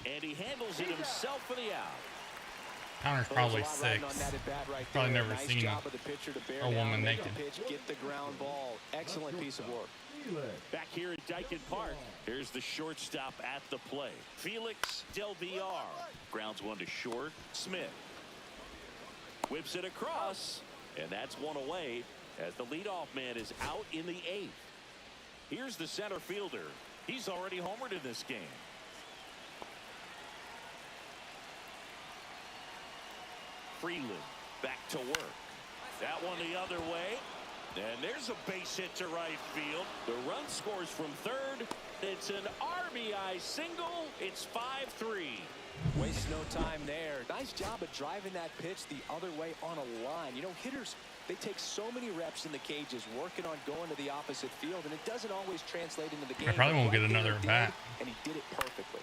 And he handles it himself for the out. Connor's probably 6. Probably never seen a woman naked. Get the ground ball. Excellent piece of work. Back here at Dyken Park, here's the shortstop at the plate. Felix Del Villar grounds one to short. Smith whips it across, and that's one away as the leadoff man is out in the 8th. Here's the center fielder. He's already homered in this game. Freeland back to work. That one the other way. And there's a base hit to right field. The run scores from third. It's an RBI single. It's 5-3. Waste no time there. Nice job of driving that pitch the other way on a line. You know, hitters, they take so many reps in the cages working on going to the opposite field, and it doesn't always translate into the game. I probably won't get another at bat. And he did it perfectly.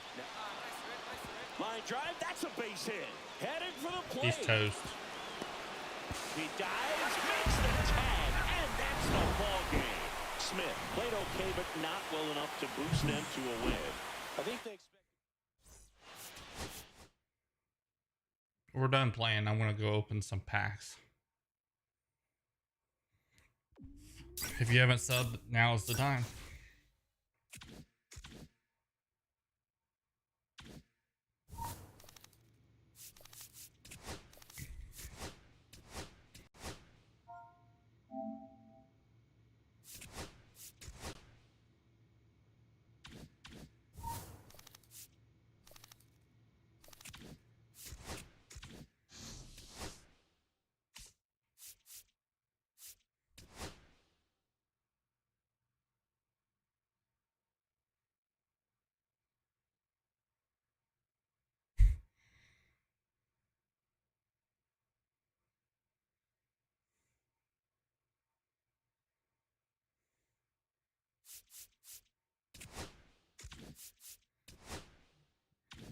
Line drive, that's a base hit. Headed for the plate. He's toast. He dives, makes the tag, and that's the ball game. Smith played okay, but not well enough to boost them to a win. I think they expect. We're done playing. I'm going to go open some packs. If you haven't subbed, now is the time.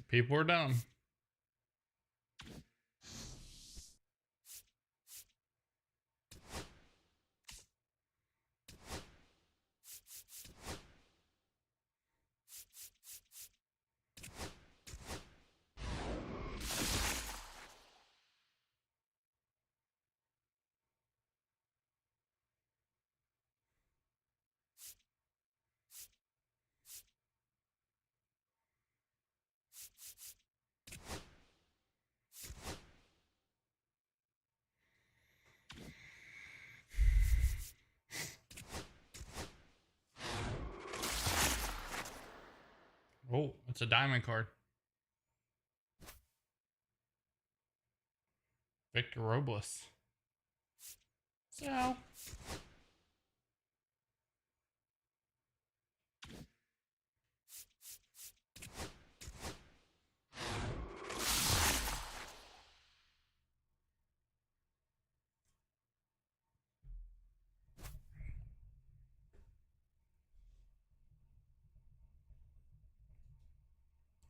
People are dumb. Oh, it's a diamond card. Victor Robles. So.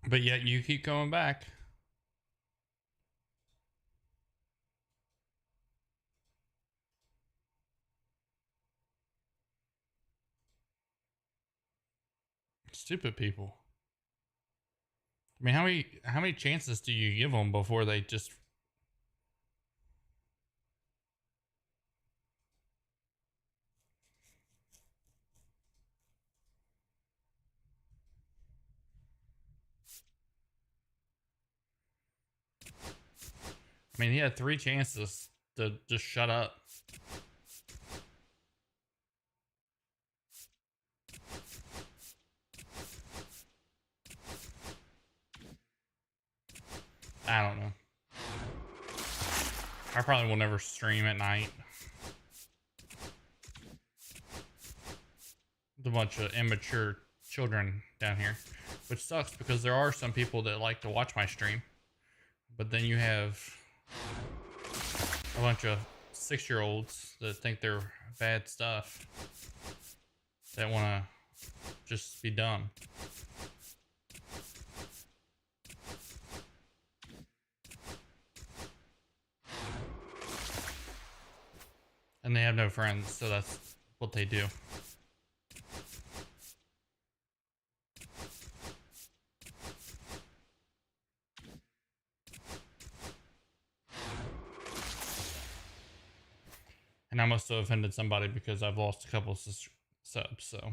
But yet you keep coming back. Stupid people. I mean, how many chances do you give them before they just... I mean, he had 3 chances to just shut up. I don't know. I probably will never stream at night. It's a bunch of immature children down here, which sucks because there are some people that like to watch my stream, but then you have a bunch of 6-year-olds that think they're bad stuff that want to just be dumb. And they have no friends, so that's what they do. And I must have offended somebody because I've lost a couple subs, so.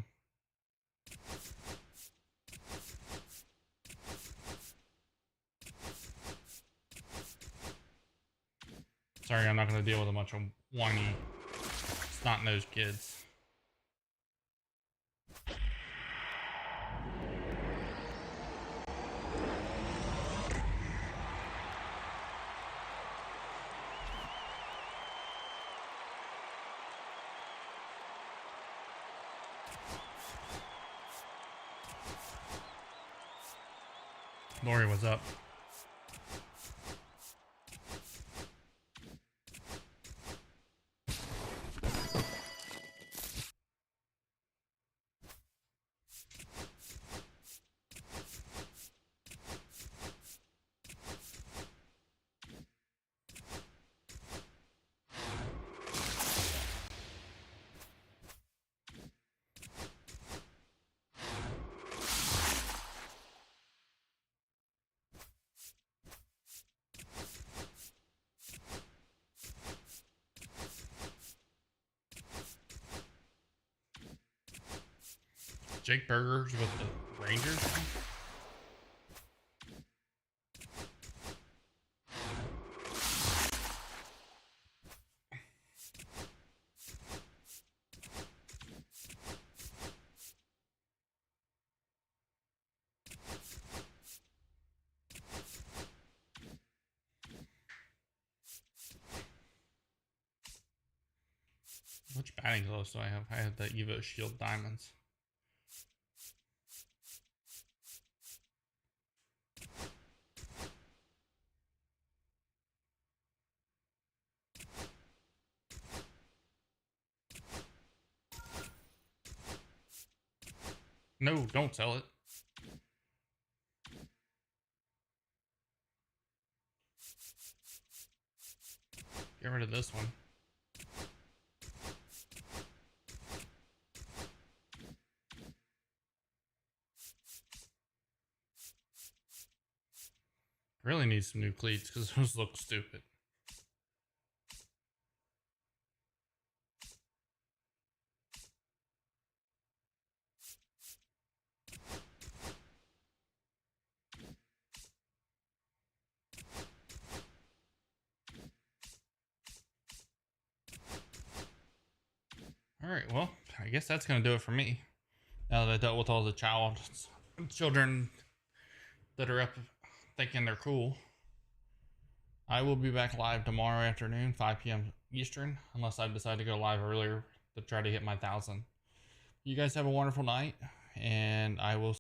Sorry, I'm not going to deal with a bunch of whiny, snot-nosed kids. Lori, what's up? Jake Burgers with the Rangers? Which batting gloves do I have? I have the Evo Shield Diamonds. No, don't sell it. Get rid of this one. Really need some new cleats because those look stupid. Alright, well, I guess that's going to do it for me. Now that I dealt with all the children that are up thinking they're cool. I will be back live tomorrow afternoon, 5 p.m. Eastern, unless I decide to go live earlier to try to hit my 1,000. You guys have a wonderful night, and I will